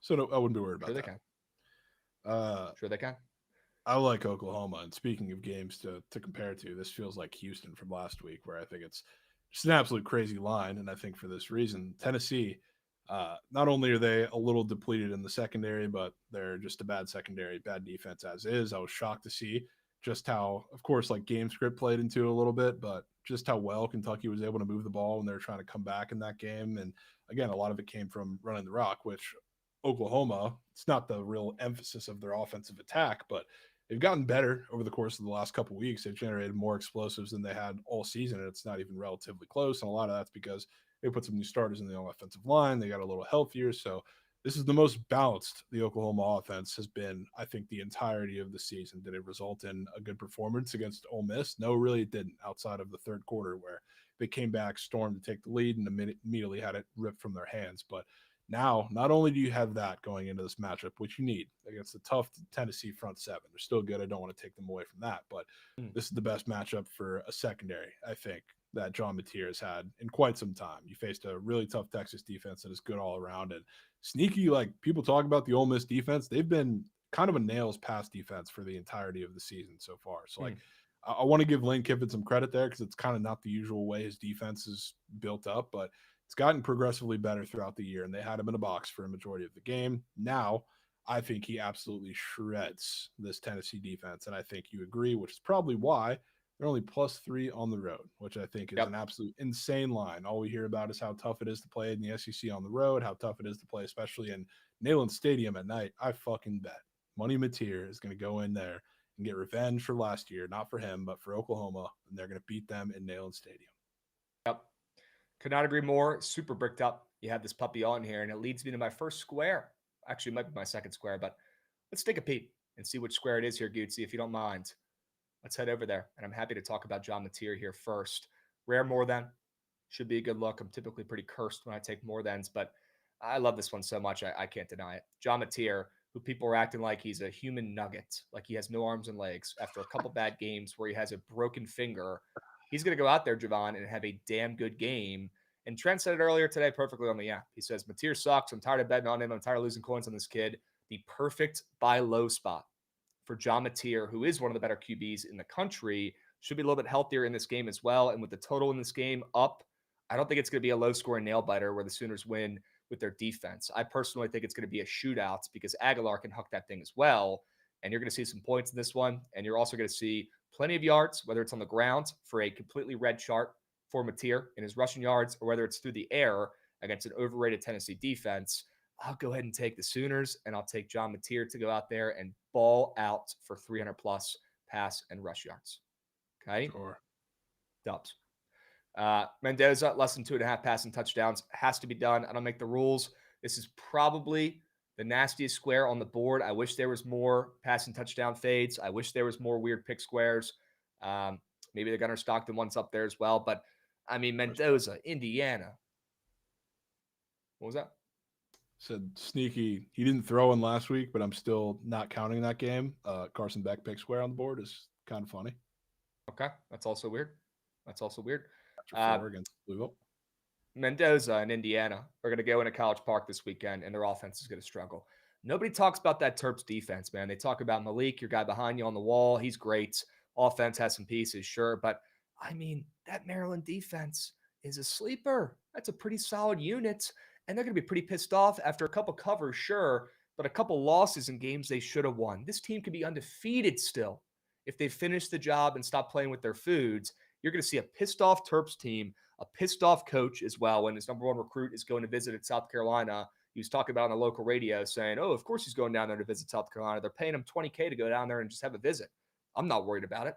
So no, I wouldn't be worried about that. Sure they can. I like Oklahoma. And speaking of games to compare to, this feels like Houston from last week, where I think it's just an absolute crazy line. And I think for this reason, Tennessee, not only are they a little depleted in the secondary, but they're just a bad secondary, bad defense as is. I was shocked to see just how, of course, like game script played into it a little bit, but just how well Kentucky was able to move the ball when they were trying to come back in that game. And again, a lot of it came from running the rock, which Oklahoma, it's not the real emphasis of their offensive attack, but they've gotten better over the course of the last couple of weeks. They've generated more explosives than they had all season, and it's not even relatively close. And a lot of that's because they put some new starters in the offensive line. They got a little healthier. So this is the most balanced the Oklahoma offense has been, I think, the entirety of the season. Did it result in a good performance against Ole Miss? No, really it didn't, outside of the third quarter where they came back, stormed to take the lead, and immediately had it ripped from their hands. But now, not only do you have that going into this matchup, which you need against the tough Tennessee front seven. They're still good. I don't want to take them away from that. But this is the best matchup for a secondary, I think, that John Mateer has had in quite some time. You faced a really tough Texas defense that is good all around. And sneaky, like people talk about the Ole Miss defense, they've been kind of a nails pass defense for the entirety of the season so far. So, like, I want to give Lane Kiffin some credit there because it's kind of not the usual way his defense is built up, but it's gotten progressively better throughout the year, and they had him in a box for a majority of the game. Now, I think he absolutely shreds this Tennessee defense, and I think you agree, which is probably why they're only +3 on the road, which I think is an absolute insane line. All we hear about is how tough it is to play in the SEC on the road, how tough it is to play, especially in Neyland Stadium at night. I fucking bet Money Mateer is going to go in there and get revenge for last year, not for him, but for Oklahoma, and they're going to beat them in Neyland Stadium. Yep. Could not agree more. Super bricked up. You have this puppy on here, and it leads me to my first square. Actually, it might be my second square, but let's take a peek and see which square it is here, Gootsy, if you don't mind. Let's head over there, and I'm happy to talk about John Mateer here first. Rare more than. Should be a good look. I'm typically pretty cursed when I take more thans, but I love this one so much, I can't deny it. John Mateer, who people are acting like he's a human nugget, like he has no arms and legs after a couple bad games where he has a broken finger. He's going to go out there, Jovan, and have a damn good game. And Trent said it earlier today perfectly on the app. He says, Mateer sucks. I'm tired of betting on him. I'm tired of losing coins on this kid. The perfect buy low spot for John Mateer, who is one of the better QBs in the country, should be a little bit healthier in this game as well. And with the total in this game up, I don't think it's going to be a low-scoring nail-biter where the Sooners win with their defense. I personally think it's going to be a shootout because Aguilar can huck that thing as well. And you're going to see some points in this one. And you're also going to see plenty of yards, whether it's on the ground for a completely red chart for Mateer in his rushing yards, or whether it's through the air against an overrated Tennessee defense. I'll go ahead and take the Sooners, and I'll take John Mateer to go out there and ball out for 300-plus pass and rush yards. Okay? Sure. Dubs. Mendoza, less than 2.5 passing touchdowns. Has to be done. I don't make the rules. This is probably the nastiest square on the board. I wish there was more passing touchdown fades. I wish there was more weird pick squares. Maybe the Gunnar Stockton one's up there as well. But, I mean, Mendoza, Indiana. What was that? Said sneaky. He didn't throw one last week, but I'm still not counting that game. Carson Beck pick square on the board is kind of funny. Okay. That's also weird. After 4 against Louisville. Mendoza and Indiana are going to go into College Park this weekend, and their offense is going to struggle. Nobody talks about that Terps defense, man. They talk about Malik, your guy behind you on the wall. He's great. Offense has some pieces, sure. But, I mean, that Maryland defense is a sleeper. That's a pretty solid unit. And they're going to be pretty pissed off after a couple covers, sure, but a couple losses in games they should have won. This team could be undefeated still if they finish the job and stop playing with their foods. You're going to see a pissed off Terps team, a pissed off coach as well when his number one recruit is going to visit at South Carolina. He was talking about on the local radio saying, oh, of course he's going down there to visit South Carolina. They're paying him $20K to go down there and just have a visit. I'm not worried about it.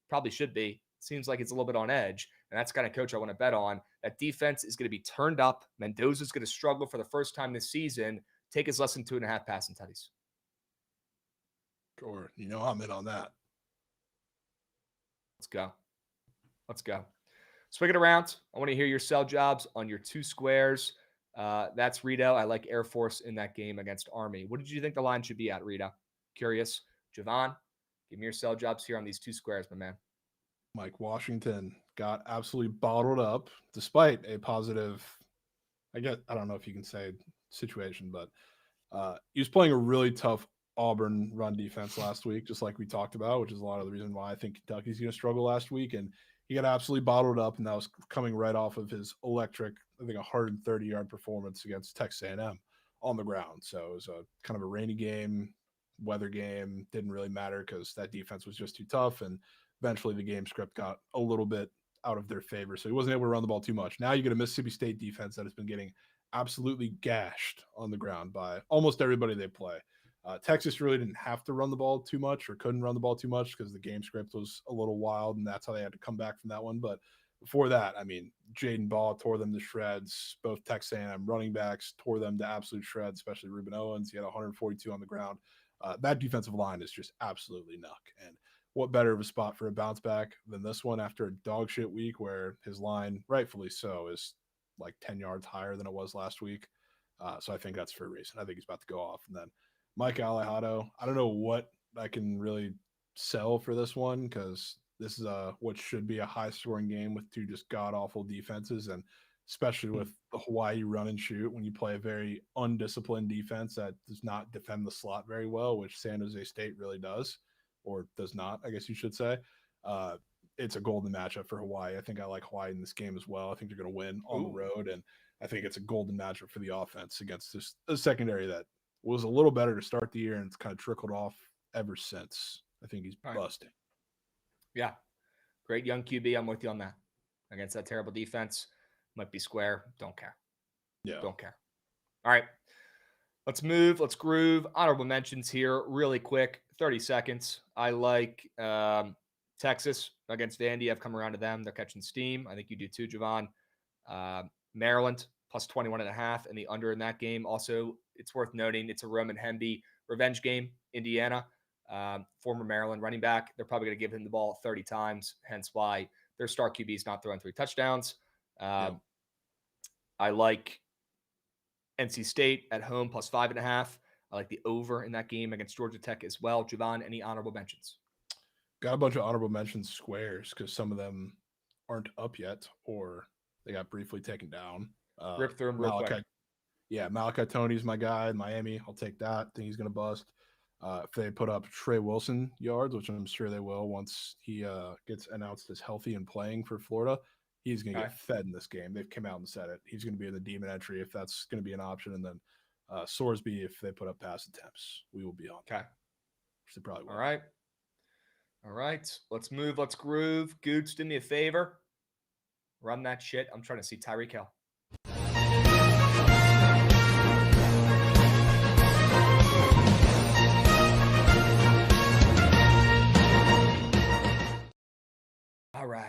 Probably should be. Seems like it's a little bit on edge. And that's the kind of coach I want to bet on. That defense is going to be turned up. Mendoza's going to struggle for the first time this season. Take his less than 2.5 passing tutties. Sure. I'm in on that. Let's go. Let's go. Swing it around. I want to hear your sell jobs on your 2 squares. That's Rito. I like Air Force in that game against Army. What did you think the line should be at, Rito? Curious. Jovan, give me your sell jobs here on these 2 squares, my man. Mike Washington got absolutely bottled up despite a positive, I don't know if you can say situation, but he was playing a really tough Auburn run defense last week, just like we talked about, which is a lot of the reason why I think Kentucky's going to struggle last week. And he got absolutely bottled up, and that was coming right off of his electric, I think, 130-yard performance against Texas A&M on the ground. So it was a kind of a rainy game, weather game. Didn't really matter because that defense was just too tough, and eventually the game script got a little bit out of their favor. So he wasn't able to run the ball too much. Now you get a Mississippi State defense that has been getting absolutely gashed on the ground by almost everybody they play. Texas really didn't have to run the ball too much or couldn't run the ball too much because the game script was a little wild, and that's how they had to come back from that one. But before that, I mean, Jaden Ball tore them to shreds. Both Texas A&M running backs tore them to absolute shreds, especially Reuben Owens. He had 142 on the ground. That defensive line is just absolutely nuck. And what better of a spot for a bounce back than this one after a dog shit week where his line, rightfully so, is like 10 yards higher than it was last week. So I think that's for a reason. I think he's about to go off. And then Mike Alejado, I don't know what I can really sell for this one because this is what should be a high-scoring game with 2 just god-awful defenses, and especially with the Hawaii run and shoot when you play a very undisciplined defense that does not defend the slot very well, which San Jose State really does, or does not, I guess you should say. It's a golden matchup for Hawaii. I think I like Hawaii in this game as well. I think they're going to win on the road, and I think it's a golden matchup for the offense against this a secondary that was a little better to start the year, and it's kind of trickled off ever since. I think he's busting. Yeah. Great young QB. I'm with you on that. Against that terrible defense. Might be square. Don't care. Yeah. Don't care. All right. Let's move. Let's groove. Honorable mentions here really quick. 30 seconds. I like Texas against Vandy. I've come around to them. They're catching steam. I think you do too, Jovan. Maryland plus 21.5 and the under in that game. Also, it's worth noting it's a Roman Hemby revenge game. Indiana, former Maryland running back. They're probably going to give him the ball 30 times, hence why their star QB is not throwing 3 touchdowns. I like NC State at home plus 5.5. I like the over in that game against Georgia Tech as well. Jovan, any honorable mentions? Got a bunch of honorable mentions squares because some of them aren't up yet or they got briefly taken down. Rip through them real quick. Yeah, Malachi Tony's my guy in Miami. I'll take that. Think he's going to bust. If they put up Trey Wilson yards, which I'm sure they will once he gets announced as healthy and playing for Florida, he's going to get fed in this game. They've come out and said it. He's going to be in the demon entry if that's going to be an option. And then Sorsby, if they put up pass attempts, we will be on. Okay. Which they probably will. All right. All right. Let's move. Let's groove. Goots, do me a favor. Run that shit. I'm trying to see Tyreek Hill. All right.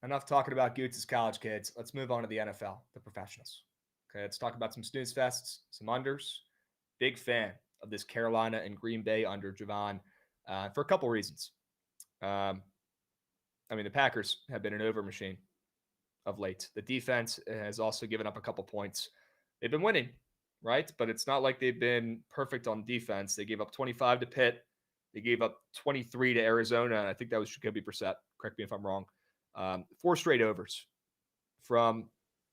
Enough talking about Goots' college kids. Let's move on to the NFL, the professionals. Okay, let's talk about some snooze fests, some unders. Big fan of this Carolina and Green Bay under, Jovan, for a couple reasons. The Packers have been an over machine of late. The defense has also given up a couple points. They've been winning, right? But it's not like they've been perfect on defense. They gave up 25 to Pitt. They gave up 23 to Arizona. And I think that was Jacoby Brissett. Correct me if I'm wrong. 4 straight overs from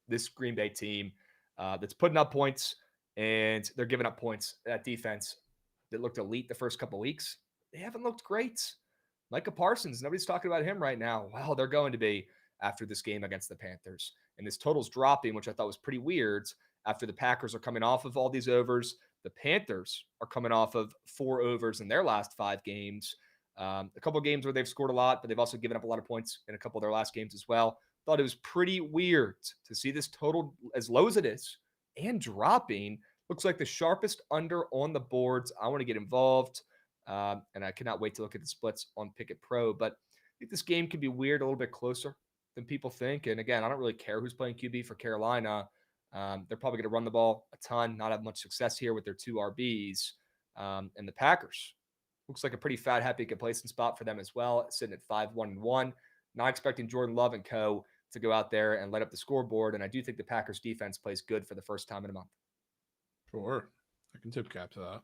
this Green Bay team that's putting up points, and they're giving up points. That defense that looked elite the first couple weeks, they haven't looked great. Micah Parsons, nobody's talking about him right now. Well, they're going to be after this game against the Panthers. And this total's dropping, which I thought was pretty weird after the Packers are coming off of all these overs. The Panthers are coming off of 4 overs in their last 5 games. A couple of games where they've scored a lot, but they've also given up a lot of points in a couple of their last games as well. Thought it was pretty weird to see this total as low as it is and dropping. Looks like the sharpest under on the boards. I want to get involved, and I cannot wait to look at the splits on Pickett Pro. But think this game can be weird, a little bit closer than people think. And again, I don't really care who's playing QB for Carolina. They're probably going to run the ball a ton, not have much success here with their 2 RBs. And the Packers, looks like a pretty fat, happy, complacent spot for them as well, sitting at 5-1-1. Not expecting Jordan Love and co. to go out there and light up the scoreboard. And I do think the Packers defense plays good for the first time in a month. Sure. I can tip cap to that.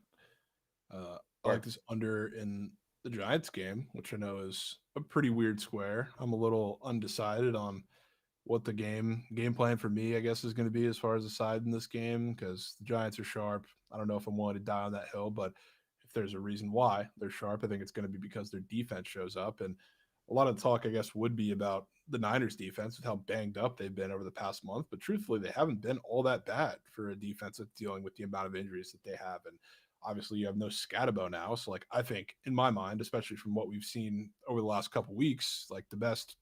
I like this under in the Giants game, which I know is a pretty weird square. I'm a little undecided on what the game plan for me, I guess, is going to be as far as the side in this game, because the Giants are sharp. I don't know if I'm willing to die on that hill, but if there's a reason why they're sharp, I think it's going to be because their defense shows up. And a lot of talk, I guess, would be about the Niners defense with how banged up they've been over the past month. But truthfully, they haven't been all that bad for a defense that's dealing with the amount of injuries that they have. And obviously, you have no Scatabo now. So, like, I think in my mind, especially from what we've seen over the last couple weeks, like the best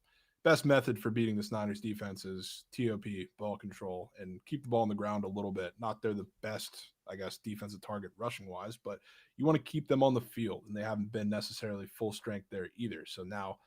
method for beating this Niners defense is TOP, ball control, and keep the ball on the ground a little bit. Not they're the best, I guess, defensive target rushing wise, but you want to keep them on the field, and they haven't been necessarily full strength there either. So now,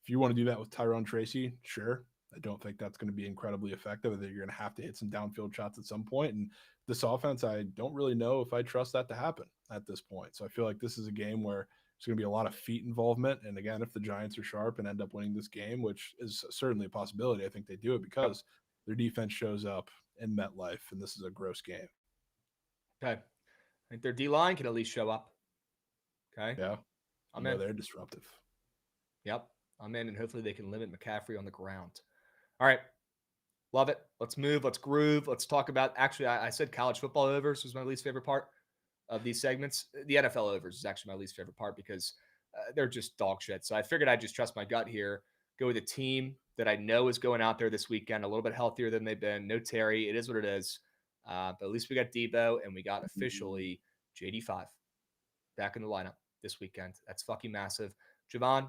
if you want to do that with Tyrone Tracy, sure. I don't think that's going to be incredibly effective. I think you're going to have to hit some downfield shots at some point. And this offense, I don't really know if I trust that to happen at this point. So I feel like this is a game where there's going to be a lot of feet involvement. And again, if the Giants are sharp and end up winning this game, which is certainly a possibility, I think they do it because their defense shows up in MetLife, and this is a gross game. Okay. I think their D-line can at least show up. Okay. Yeah. I'm in. They're disruptive. Yep. I'm in, and hopefully they can limit McCaffrey on the ground. All right. Love it. Let's move. Let's groove. Let's talk about, actually, I said college football overs was my least favorite part of these segments. The NFL overs is actually my least favorite part because they're just dog shit. So I figured I'd just trust my gut here, go with a team that I know is going out there this weekend, a little bit healthier than they've been. No Terry. It is what it is. But at least we got Debo, and we got officially JD5 back in the lineup this weekend. That's fucking massive. Jovan,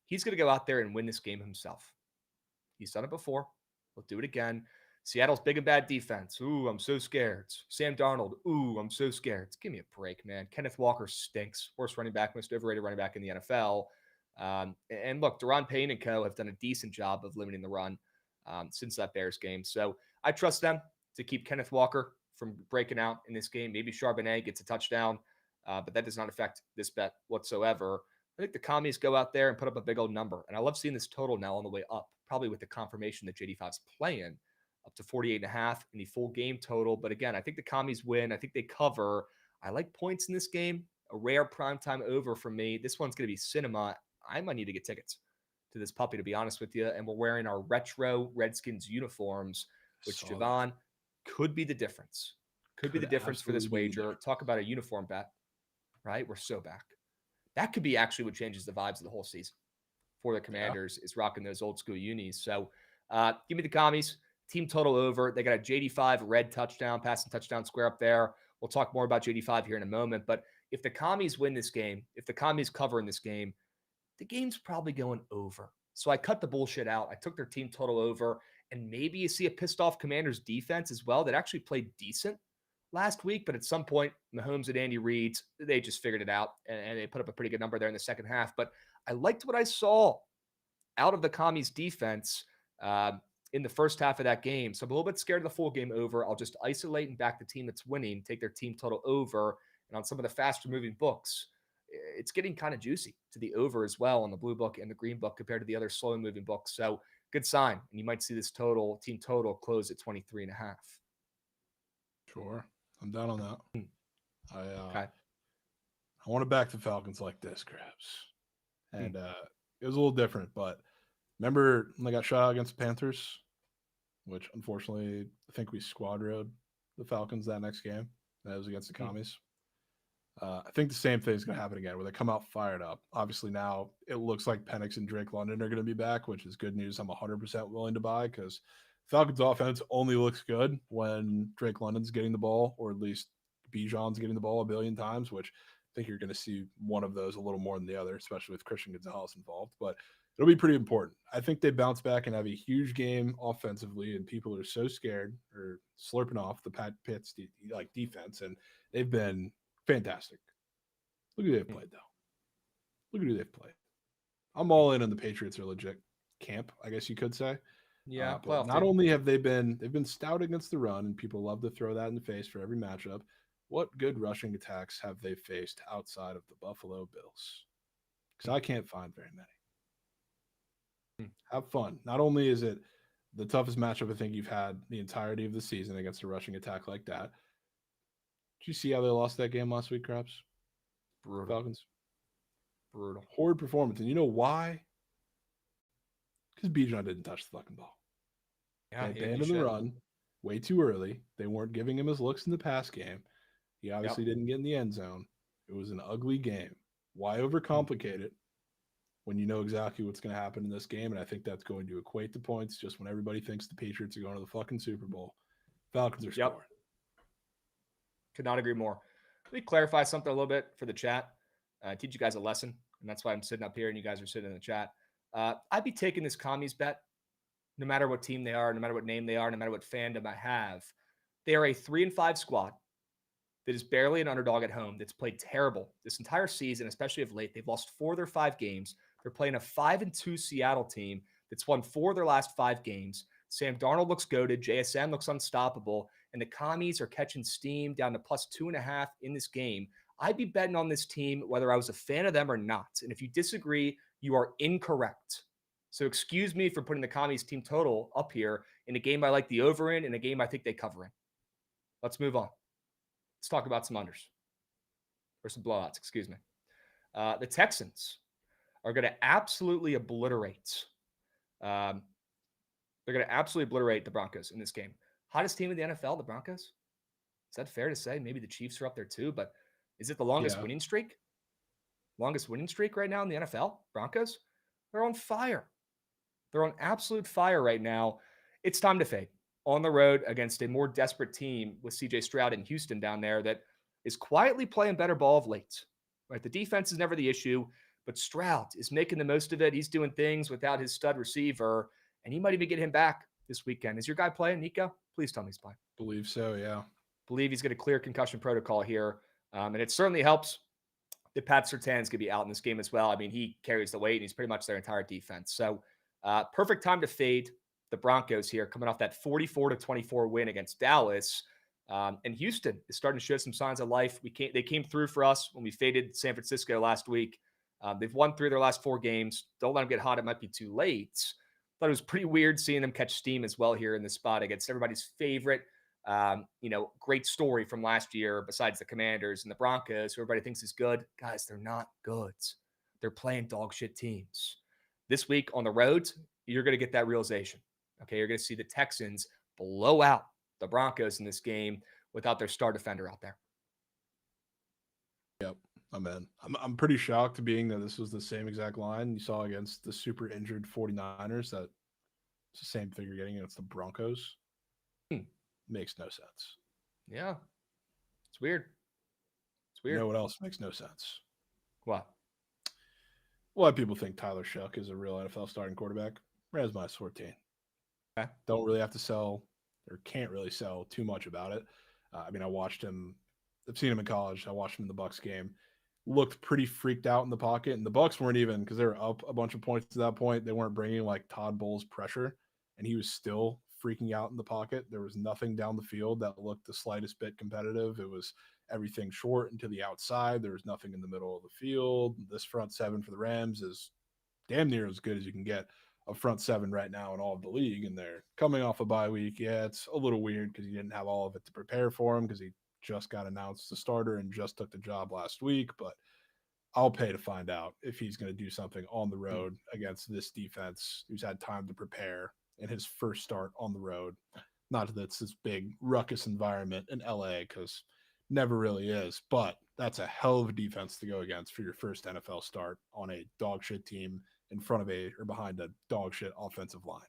he's going to go out there and win this game himself. He's done it before. He'll do it again. Seattle's big and bad defense. Ooh, I'm so scared. Sam Darnold. Ooh, I'm so scared. Give me a break, man. Kenneth Walker stinks. Worst running back, most overrated running back in the NFL. And look, Deron Payne and co. have done a decent job of limiting the run since that Bears game. So I trust them to keep Kenneth Walker from breaking out in this game. Maybe Charbonnet gets a touchdown, but that does not affect this bet whatsoever. I think the Commies go out there and put up a big old number. And I love seeing this total now on the way up, probably with the confirmation that JD5's playing, up to 48.5 in the full game total. But again, I think the Commies win. I think they cover. I like points in this game. A rare primetime over for me. This one's going to be cinema. I might need to get tickets to this puppy, to be honest with you. And we're wearing our retro Redskins uniforms, which, Jovan, could be the difference. Could be the difference for this wager. Talk about a uniform bet, right? We're so back. That could be actually what changes the vibes of the whole season for the Commanders, is rocking those old school unis. So give me the Commies. Team total over. They got a JD5 red touchdown, passing touchdown square up there. We'll talk more about JD5 here in a moment. But if the Commies win this game, if the Commies cover in this game, the game's probably going over. So I cut the bullshit out. I took their team total over. And maybe you see a pissed off Commanders defense as well that actually played decent last week, but at some point, Mahomes and Andy Reid, they just figured it out, and they put up a pretty good number there in the second half. But I liked what I saw out of the Commies defense in the first half of that game. So I'm a little bit scared of the full game over. I'll just isolate and back the team that's winning, take their team total over. And on some of the faster moving books, it's getting kind of juicy to the over as well on the blue book and the green book compared to the other slow moving books. So good sign. And you might see this team total close at 23.5. Sure. I'm down on that. Okay. I want to back the Falcons like this, Krabs. And it was a little different, but remember when they got shot out against the Panthers, which unfortunately I think we squad rode the Falcons that next game. That was against the Commies. I think the same thing is going to happen again, where they come out fired up. Obviously now it looks like Penix and Drake London are going to be back, which is good news. I'm 100% willing to buy, because Falcons offense only looks good when Drake London's getting the ball, or at least Bijan's getting the ball a billion times, which I think you're going to see one of those a little more than the other, especially with Christian Gonzalez involved. But it'll be pretty important. I think they bounce back and have a huge game offensively, and people are so scared or slurping off the Pat Pitts defense, and they've been fantastic. Look who they've played, though. Look at who they've played. I'm all in on the Patriots are legit camp, I guess you could say. Yeah, But not only have they've been stout against the run, and people love to throw that in the face for every matchup. What good rushing attacks have they faced outside of the Buffalo Bills? Because I can't find very many. Have fun. Not only is it the toughest matchup I think you've had the entirety of the season against a rushing attack like that. Did you see how they lost that game last week, Krabs? Brutal. Falcons. Brutal. Horrid performance. And you know why? Because Bijan didn't touch the fucking ball. Yeah, They abandoned the run way too early. They weren't giving him his looks in the pass game. He obviously didn't get in the end zone. It was an ugly game. Why overcomplicate it when you know exactly what's going to happen in this game? And I think that's going to equate to points just when everybody thinks the Patriots are going to the fucking Super Bowl. Falcons are scoring. Could not agree more. Let me clarify something a little bit for the chat. Teach you guys a lesson, and that's why I'm sitting up here and you guys are sitting in the chat. I'd be taking this commies bet, no matter what team they are, no matter what name they are, no matter what fandom I have. They are a 3-5 squad that is barely an underdog at home, that's played terrible this entire season, especially of late. They've lost 4 of their 5 games. They're playing a 5-2 Seattle team that's won 4 of their last 5 games. Sam Darnold looks goated. JSN looks unstoppable. And the commies are catching steam down to plus 2.5 in this game. I'd be betting on this team whether I was a fan of them or not. And if you disagree, you are incorrect. So excuse me for putting the commies team total up here in a game I like the over in a game I think they cover in. Let's move on. Let's talk about some unders or some blowouts, excuse me. The Texans are going to absolutely obliterate. They're going to absolutely obliterate the Broncos in this game. Hottest team in the NFL, the Broncos. Is that fair to say? Maybe the Chiefs are up there too, but is it the longest winning streak? Longest winning streak right now in the NFL? Broncos? They're on fire. They're on absolute fire right now. It's time to fade on the road against a more desperate team with CJ Stroud in Houston down there that is quietly playing better ball of late. Right? The defense is never the issue, but Stroud is making the most of it. He's doing things without his stud receiver, and he might even get him back this weekend. Is your guy playing, Nico? Please tell me he's playing. Believe so, yeah. Believe he's going to clear concussion protocol here, and it certainly helps that Pat Surtain's going to be out in this game as well. I mean, he carries the weight, and he's pretty much their entire defense. So perfect time to fade the Broncos here, coming off that 44-24 win against Dallas. And Houston is starting to show some signs of life. They came through for us when we faded San Francisco last week. They've won 3 of their last 4 games. Don't let them get hot. It might be too late. But it was pretty weird seeing them catch steam as well here in this spot against everybody's favorite, great story from last year besides the Commanders and the Broncos, who everybody thinks is good. Guys, they're not good. They're playing dog shit teams. This week on the road, you're going to get that realization. Okay, you're going to see the Texans blow out the Broncos in this game without their star defender out there. Yep, I'm in. I'm pretty shocked being that this was the same exact line you saw against the super injured 49ers. That it's the same thing you're getting against the Broncos. Makes no sense. Yeah, it's weird. It's weird. You know what else makes no sense? What? Why people think Tyler Shuck is a real NFL starting quarterback? Rams minus 14. Okay. Don't really have to sell or can't really sell too much about it. I watched him. I've seen him in college. I watched him in the Bucs game. Looked pretty freaked out in the pocket, and the Bucs weren't even, because they were up a bunch of points to that point. They weren't bringing like Todd Bowles pressure, and he was still freaking out in the pocket. There was nothing down the field that looked the slightest bit competitive. It was everything short and to the outside. There was nothing in the middle of the field. This front seven for the Rams is damn near as good as you can get a front seven right now in all of the league, and they're coming off a bye week. Yeah, it's a little weird because he didn't have all of it to prepare for him because he just got announced the starter and just took the job last week, but I'll pay to find out if he's going to do something on the road against this defense who's had time to prepare in his first start on the road. Not that it's this big ruckus environment in LA, because never really is, but that's a hell of a defense to go against for your first NFL start on a dog shit team in front of or behind a dog shit offensive line.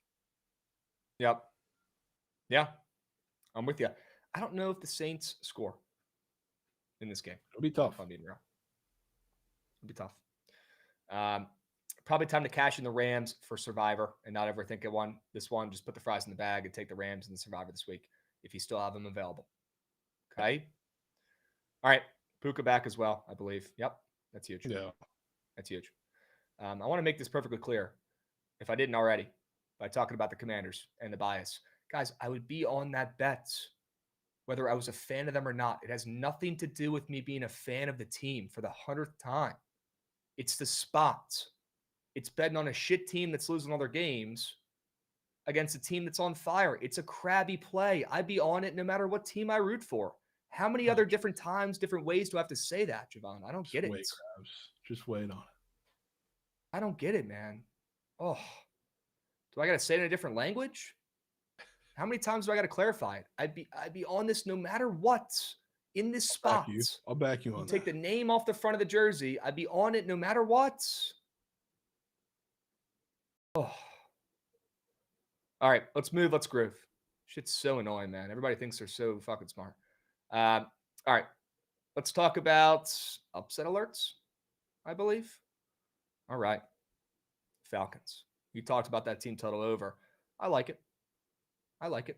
Yep. Yeah, I'm with you. I don't know if the Saints score in this game. It'll be tough. If I'm being real. It'll be tough. Probably time to cash in the Rams for Survivor and not overthink it. This one, just put the fries in the bag and take the Rams in the Survivor this week if you still have them available. Okay. All right. Puka back as well, I believe. Yep. That's huge. Yeah. That's huge. I want to make this perfectly clear, if I didn't already, by talking about the Commanders and the bias. Guys, I would be on that bet whether I was a fan of them or not. It has nothing to do with me being a fan of the team for the 100th time. It's the spots. It's betting on a shit team that's losing all their games against a team that's on fire. It's a crabby play. I'd be on it no matter what team I root for. How many other different times, different ways do I have to say that, Jovan? I don't get it. Just wait on it. I don't get it, man. Oh, do I got to say it in a different language? How many times do I got to clarify it? I'd be on this no matter what in this spot. I'll back you on that. Take the name off the front of the jersey. I'd be on it no matter what. Oh. All right, let's move. Let's groove. Shit's so annoying, man. Everybody thinks they're so fucking smart. All right, let's talk about upset alerts, I believe. All right, Falcons. You talked about that team total over. I like it. I like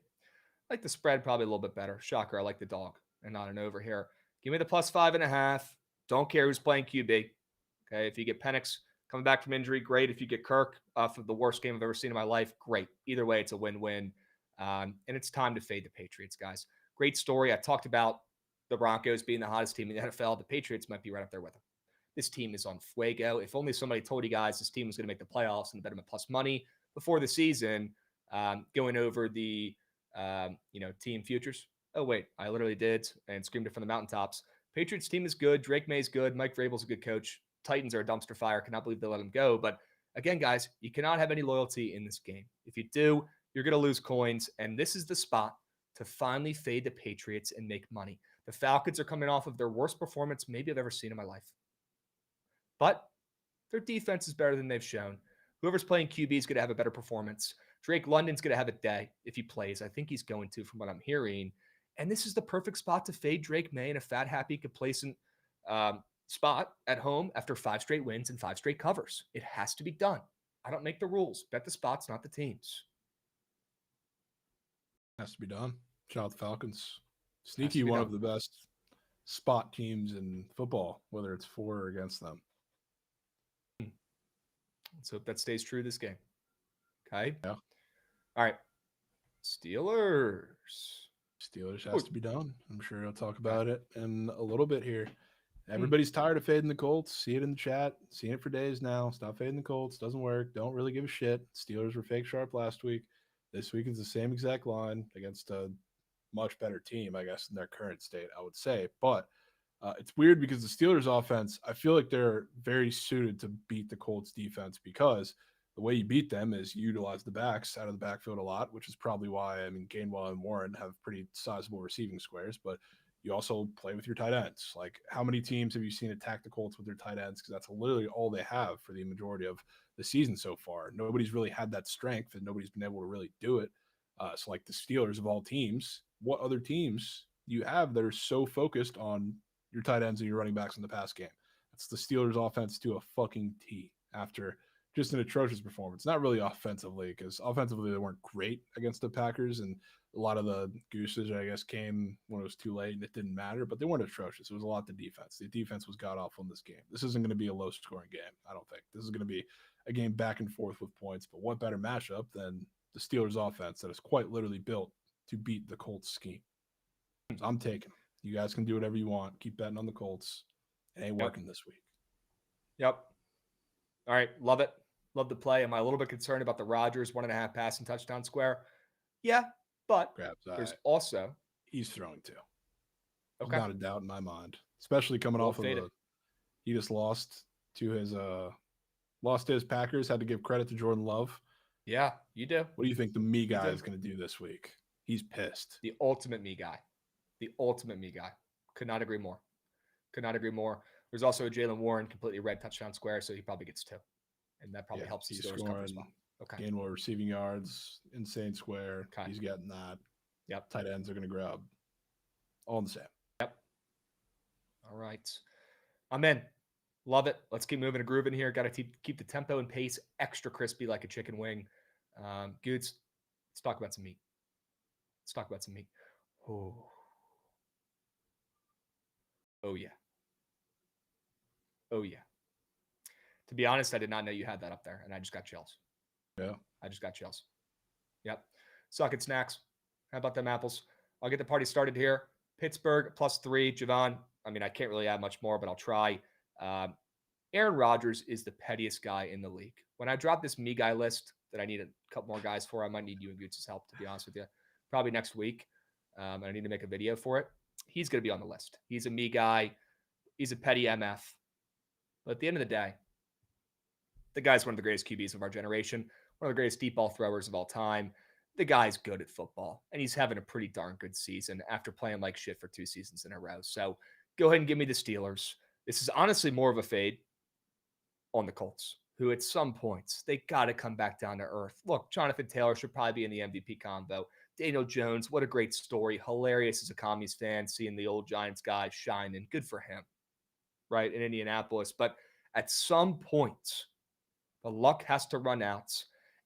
the spread probably a little bit better. Shocker, I like the dog and not an over here. Give me the +5.5. Don't care who's playing QB. Okay, if you get Penix coming back from injury, great. If you get Kirk for the worst game I've ever seen in my life, great. Either way, it's a win-win. And it's time to fade the Patriots, guys. Great story. I talked about the Broncos being the hottest team in the NFL. The Patriots might be right up there with them. This team is on fuego. If only somebody told you guys this team was going to make the playoffs and bet them a plus money before the season, going over the team futures. Oh, wait, I literally did and screamed it from the mountaintops. Patriots team is good. Drake May's good. Mike Vrabel's a good coach. Titans are a dumpster fire. Cannot believe they let him go. But again, guys, you cannot have any loyalty in this game. If you do, you're going to lose coins. And this is the spot to finally fade the Patriots and make money. The Falcons are coming off of their worst performance maybe I've ever seen in my life. But their defense is better than they've shown. Whoever's playing QB is going to have a better performance. Drake London's going to have a day if he plays. I think he's going to, from what I'm hearing. And this is the perfect spot to fade Drake May in a fat, happy, complacent spot at home after 5 straight wins and 5 straight covers. It has to be done. I don't make the rules. Bet the spots, not the teams. Has to be done. Shout out the Falcons. Sneaky, one of the best spot teams in football, whether it's for or against them. Let's hope that stays true this game. Okay? Yeah. All right. Steelers has to be done. I'm sure I'll talk about it in a little bit here. Everybody's tired of fading the Colts. See it in the chat. Seeing it for days now. Stop fading the Colts. Doesn't work. Don't really give a shit. Steelers were fake sharp last week. This week is the same exact line against a much better team, I guess, in their current state, I would say. But it's weird because the Steelers offense, I feel like they're very suited to beat the Colts defense because the way you beat them is you utilize the backs out of the backfield a lot, which is probably why, Gainwell and Warren have pretty sizable receiving squares, but you also play with your tight ends. Like, how many teams have you seen attack the Colts with their tight ends? Because that's literally all they have for the majority of the season so far. Nobody's really had that strength, and nobody's been able to really do it. So, like the Steelers of all teams, what other teams do you have that are so focused on your tight ends and your running backs in the pass game? That's the Steelers offense to a fucking T after just an atrocious performance. Not really offensively, because offensively they weren't great against the Packers, and a lot of the gooses, I guess, came when it was too late and it didn't matter, but they weren't atrocious. It was a lot to defense. The defense was god-awful in this game. This isn't going to be a low-scoring game, I don't think. This is going to be a game back and forth with points, but what better matchup than the Steelers offense that is quite literally built to beat the Colts scheme? So I'm taking. You guys can do whatever you want. Keep betting on the Colts. It ain't working this week. Yep. All right. Love it. Love the play. Am I a little bit concerned about the Rodgers 1.5 passing touchdown square? Yeah, but there's also he's throwing too. Okay. Not a doubt in my mind, especially coming off of he just lost to his Packers. Had to give credit to Jordan Love. Yeah, you do. What do you think the me guy is going to do this week? He's pissed. The ultimate me guy. Could not agree more. There's also a Jaylen Warren completely red touchdown square, so he probably gets 2. And that probably helps the Steelers cover as well. Okay. Gainwell receiving yards, insane square. Okay. He's getting that. Yep. Tight ends are going to grab all in the same. Yep. All right. I'm in. Love it. Let's keep moving and grooving here. Got to keep the tempo and pace extra crispy like a chicken wing. Goods, let's talk about some meat. Oh yeah. To be honest, I did not know you had that up there, and I just got chills. Yeah. I just got chills. Yep. Suck it, Snacks. How about them apples? I'll get the party started here. Pittsburgh +3. Jovan. I mean, I can't really add much more, but I'll try. Aaron Rodgers is the pettiest guy in the league. When I drop this me guy list that I need a couple more guys for, I might need you and Goots' help, to be honest with you. Probably next week. I need to make a video for it. He's going to be on the list. He's a me guy. He's a petty MF. But at the end of the day, the guy's one of the greatest QBs of our generation, one of the greatest deep ball throwers of all time. The guy's good at football, and he's having a pretty darn good season after playing like shit for 2 seasons in a row. So go ahead and give me the Steelers. This is honestly more of a fade on the Colts, who at some points, they got to come back down to earth. Look, Jonathan Taylor should probably be in the MVP combo. Daniel Jones, what a great story. Hilarious as a Commies fan, seeing the old Giants guys shining. Good for him, right, in Indianapolis. But at some point, the luck has to run out.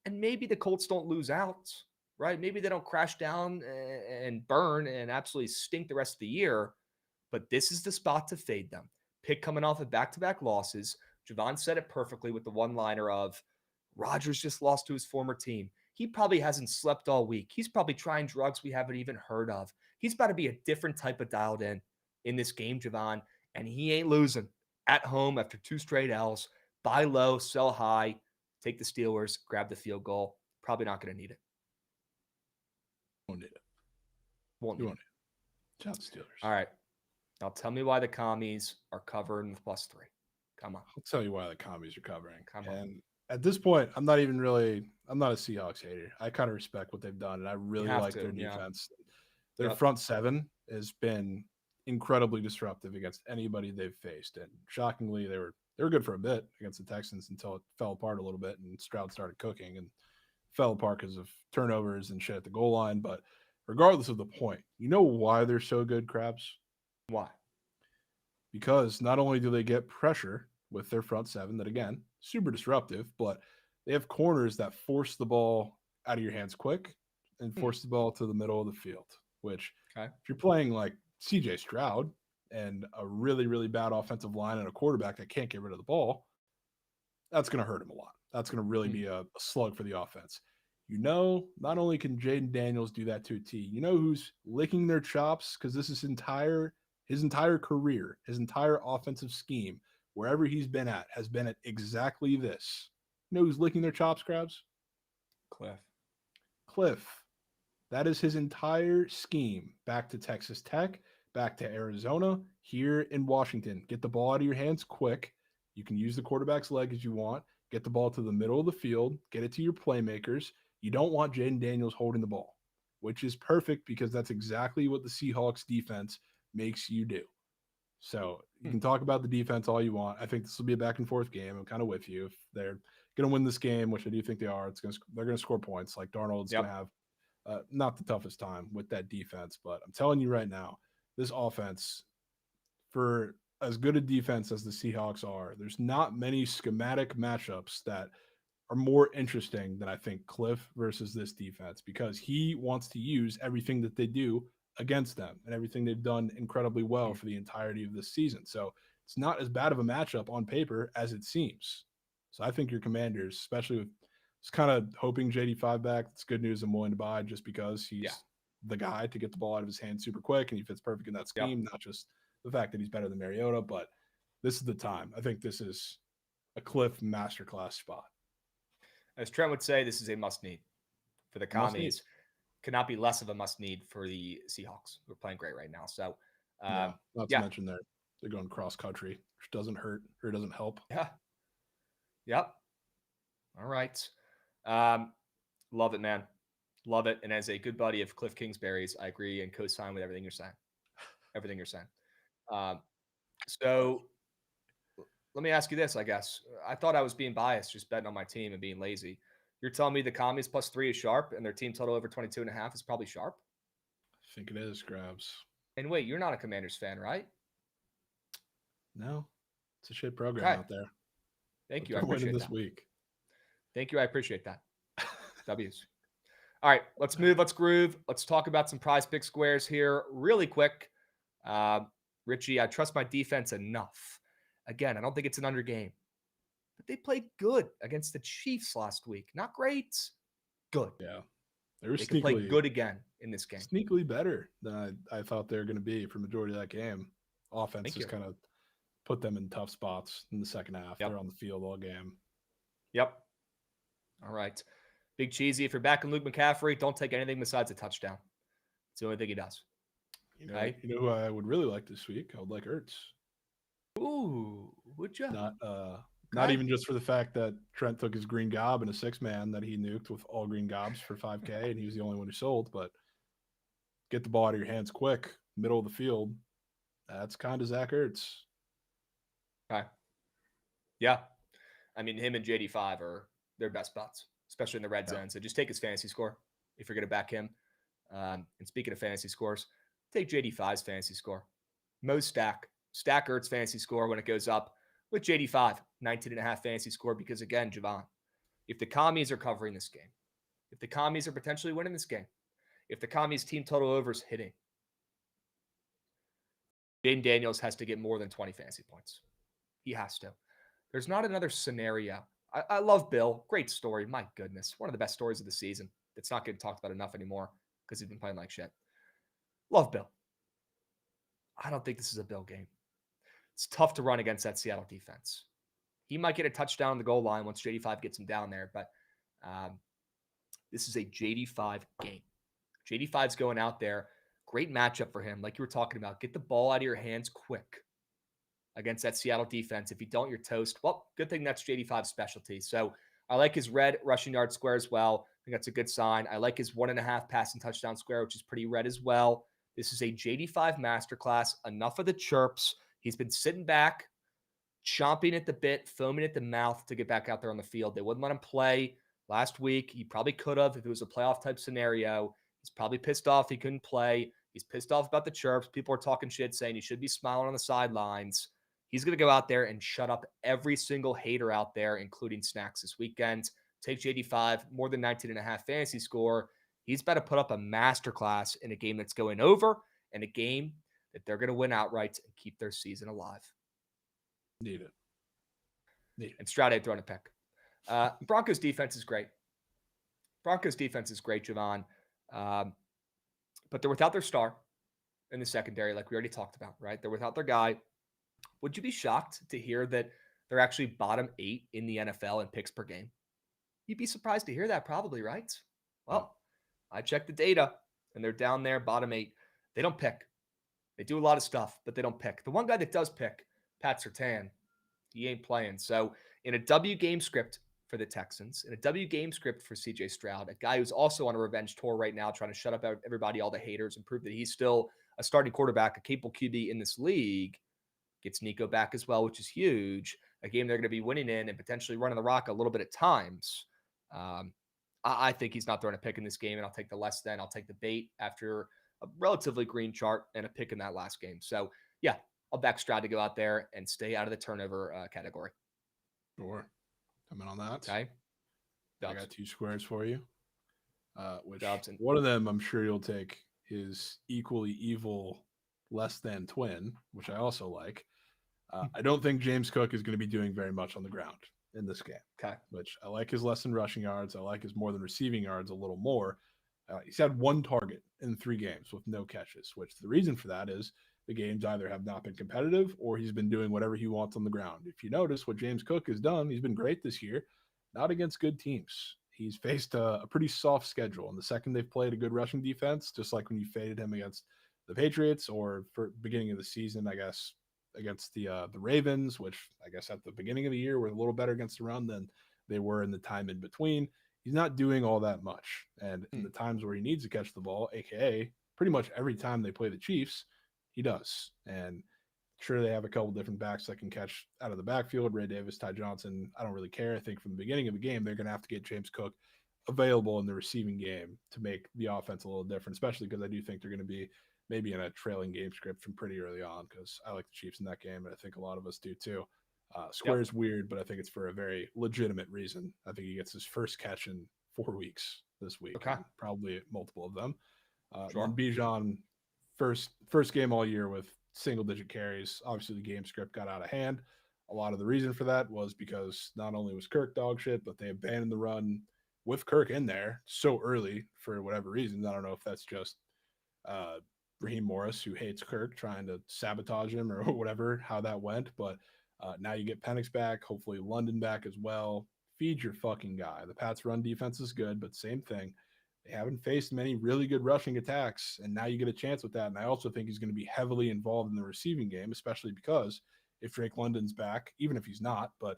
And maybe the Colts don't lose out, right? Maybe they don't crash down and burn and absolutely stink the rest of the year. But this is the spot to fade them. Pick coming off of back-to-back losses. Jovan said it perfectly with the one-liner of, Rodgers just lost to his former team. He probably hasn't slept all week. He's probably trying drugs we haven't even heard of. He's about to be a different type of dialed in this game, Jovan, and he ain't losing at home after 2 straight L's. Buy low, sell high, take the Steelers, grab the field goal. Probably not going to need it. Won't need it. Won't need it. Shout Steelers. All right. Now tell me why the Commies are covering with +3. Come on. I'll tell you why the Commies are covering. Come on. And at this point, I'm not a Seahawks hater. I kind of respect what they've done, and I really like their defense. Their front seven has been incredibly disruptive against anybody they've faced. And shockingly, they were good for a bit against the Texans until it fell apart a little bit and Stroud started cooking and fell apart because of turnovers and shit at the goal line. But regardless of the point, you know why they're so good, Krabs? Why? Because not only do they get pressure with their front seven, that again, super disruptive, but they have corners that force the ball out of your hands quick and force the ball to the middle of the field, which if you're playing like CJ Stroud and a really, really bad offensive line and a quarterback that can't get rid of the ball, that's going to hurt him a lot. That's going to really be a slug for the offense. You know, not only can Jaden Daniels do that to a T, you know who's licking their chops because this is his entire career, his entire offensive scheme, wherever he's been at, has been at exactly this. You know who's licking their chops, Krabs? Cliff. That is his entire scheme. Back to Texas Tech, back to Arizona, here in Washington. Get the ball out of your hands quick. You can use the quarterback's leg as you want. Get the ball to the middle of the field. Get it to your playmakers. You don't want Jaden Daniels holding the ball, which is perfect because that's exactly what the Seahawks defense makes you do. So you can talk about the defense all you want. I think this will be a back and forth game. I'm kind of with you. If they're going to win this game, which I do think they are, they're going to score points. Like Darnold's going to have not the toughest time with that defense. But I'm telling you right now, this offense, for as good a defense as the Seahawks are, there's not many schematic matchups that are more interesting than I think Cliff versus this defense, because he wants to use everything that they do against them and everything they've done incredibly well for the entirety of this season. So it's not as bad of a matchup on paper as it seems. So I think your Commanders, especially with just kind of hoping JD5 back, it's good news. I'm willing to buy just because he's the guy to get the ball out of his hand super quick and he fits perfect in that scheme, not just the fact that he's better than Mariota, but this is the time. I think this is a Cliff masterclass spot. As Trent would say, this is a must-need for the Commies. Could not be less of a must-need for the Seahawks, who are playing great right now. So, not to mention they're going cross-country, which doesn't hurt or doesn't help. Yeah. Yep. All right. Love it, man. Love it. And as a good buddy of Cliff Kingsbury's, I agree and co-sign with everything you're saying. Everything you're saying. So let me ask you this, I guess. I thought I was being biased, just betting on my team and being lazy. You're telling me the Commies +3 is sharp and their team total over 22.5 is probably sharp? I think it is, Krabs. And wait, you're not a Commanders fan, right? No. It's a shit program out there. Thank you. I appreciate this that. week. Thank you. I appreciate that. W's. All right, let's move. Let's groove. Let's talk about some prize pick squares here really quick. Richie, I trust my defense enough. Again, I don't think it's an under game. but they played good against the Chiefs last week. Not great, good. Yeah. They could play good again in this game. Sneakily better than I thought they were going to be for the majority of that game. Offense just kind of put them in tough spots in the second half. They're on the field all game. Yep. All right. Big Cheesy, if you're back in Luke McCaffrey, don't take anything besides a touchdown. It's the only thing he does. You know who I would really like this week? I would like Ertz. Ooh, would you? Not even just for the fact that Trent took his green gob and a 6-man that he nuked with all green gobs for $5K, and he was the only one who sold, but get the ball out of your hands quick, middle of the field. That's kind of Zach Ertz. Okay. Yeah. I mean, him and JD5 are their best bets, especially in the red zone. So just take his fantasy score if you're going to back him. And speaking of fantasy scores, take JD5's fantasy score. Most stack Ertz fantasy score when it goes up with JD5, 19.5 fantasy score. Because again, Jovan, if the commies are covering this game, if the commies are potentially winning this game, if the commies team total over is hitting, Jaden Daniels has to get more than 20 fantasy points. He has to. There's not another scenario. I love Bill. Great story. My goodness. One of the best stories of the season. It's not getting talked about enough anymore because he's been playing like shit. Love Bill. I don't think this is a Bill game. It's tough to run against that Seattle defense. He might get a touchdown on the goal line once JD5 gets him down there, but this is a JD5 game. JD5's going out there. Great matchup for him. Like you were talking about, get the ball out of your hands quick against that Seattle defense. If you don't, you're toast. Well, good thing that's JD5's specialty. So I like his red rushing yard square as well. I think that's a good sign. I like his 1.5 passing touchdown square, which is pretty red as well. This is a JD5 masterclass. Enough of the chirps. He's been sitting back, chomping at the bit, foaming at the mouth to get back out there on the field. They wouldn't let him play last week. He probably could have if it was a playoff type scenario. He's probably pissed off he couldn't play. He's pissed off about the chirps. People are talking shit, saying he should be smiling on the sidelines. He's going to go out there and shut up every single hater out there, including Snacks this weekend. Take JD5, more than 19.5 fantasy score. He's about to put up a masterclass in a game that's going over and a game that they're going to win outright and keep their season alive. Need it. And Stroud ain't throwing a pick. Broncos defense is great. Jovan. But they're without their star in the secondary, like we already talked about, right? They're without their guy. Would you be shocked to hear that they're actually bottom 8 in the NFL in picks per game? You'd be surprised to hear that probably, right? Well, I checked the data, and they're down there, bottom 8. They don't pick. They do a lot of stuff, but they don't pick. The one guy that does pick, Pat Surtain, he ain't playing. So in a W game script for the Texans, in a W game script for CJ Stroud, a guy who's also on a revenge tour right now, trying to shut up everybody, all the haters, and prove that he's still a starting quarterback, a capable QB in this league, gets Nico back as well, which is huge. A game they're going to be winning in and potentially running the rock a little bit at times. I think he's not throwing a pick in this game, and I'll take the less than. I'll take the bait after a relatively green chart and a pick in that last game. So, yeah, I'll back Stroud to go out there and stay out of the turnover category. Sure. Coming on that. Okay. Dubs. I got 2 squares for you. Which Dubs. One of them I'm sure you'll take his equally evil less than twin, which I also like. I don't think James Cook is going to be doing very much on the ground in this game. Okay. Which I like his less than rushing yards. I like his more than receiving yards a little more. He's had 1 target in 3 games with no catches, which the reason for that is the games either have not been competitive or he's been doing whatever he wants on the ground. If you notice what James Cook has done, he's been great this year, not against good teams. He's faced a pretty soft schedule. And the second they've played a good rushing defense, just like when you faded him against the Patriots or for beginning of the season, I guess, against the Ravens, which I guess at the beginning of the year were a little better against the run than they were in the time in between. He's not doing all that much. And in the times where he needs to catch the ball, aka pretty much every time they play the Chiefs, he does. And sure, they have a couple different backs that can catch out of the backfield. Ray Davis, Ty Johnson, I don't really care. I think from the beginning of the game, they're going to have to get James Cook available in the receiving game to make the offense a little different, especially because I do think they're going to be maybe in a trailing game script from pretty early on, because I like the Chiefs in that game, and I think a lot of us do too. Square is weird, but I think it's for a very legitimate reason. I think he gets his first catch in 4 weeks this week, probably multiple of them. And Bijan, first game all year with single-digit carries. Obviously, the game script got out of hand. A lot of the reason for that was because not only was Kirk dog shit, but they abandoned the run with Kirk in there so early for whatever reason. I don't know if that's just Raheem Morris, who hates Kirk, trying to sabotage him or whatever, how that went. But now you get Penix back, hopefully London back as well. Feed your fucking guy. The Pats' run defense is good, but same thing. They haven't faced many really good rushing attacks, and now you get a chance with that. And I also think he's going to be heavily involved in the receiving game, especially because if Drake London's back, even if he's not, but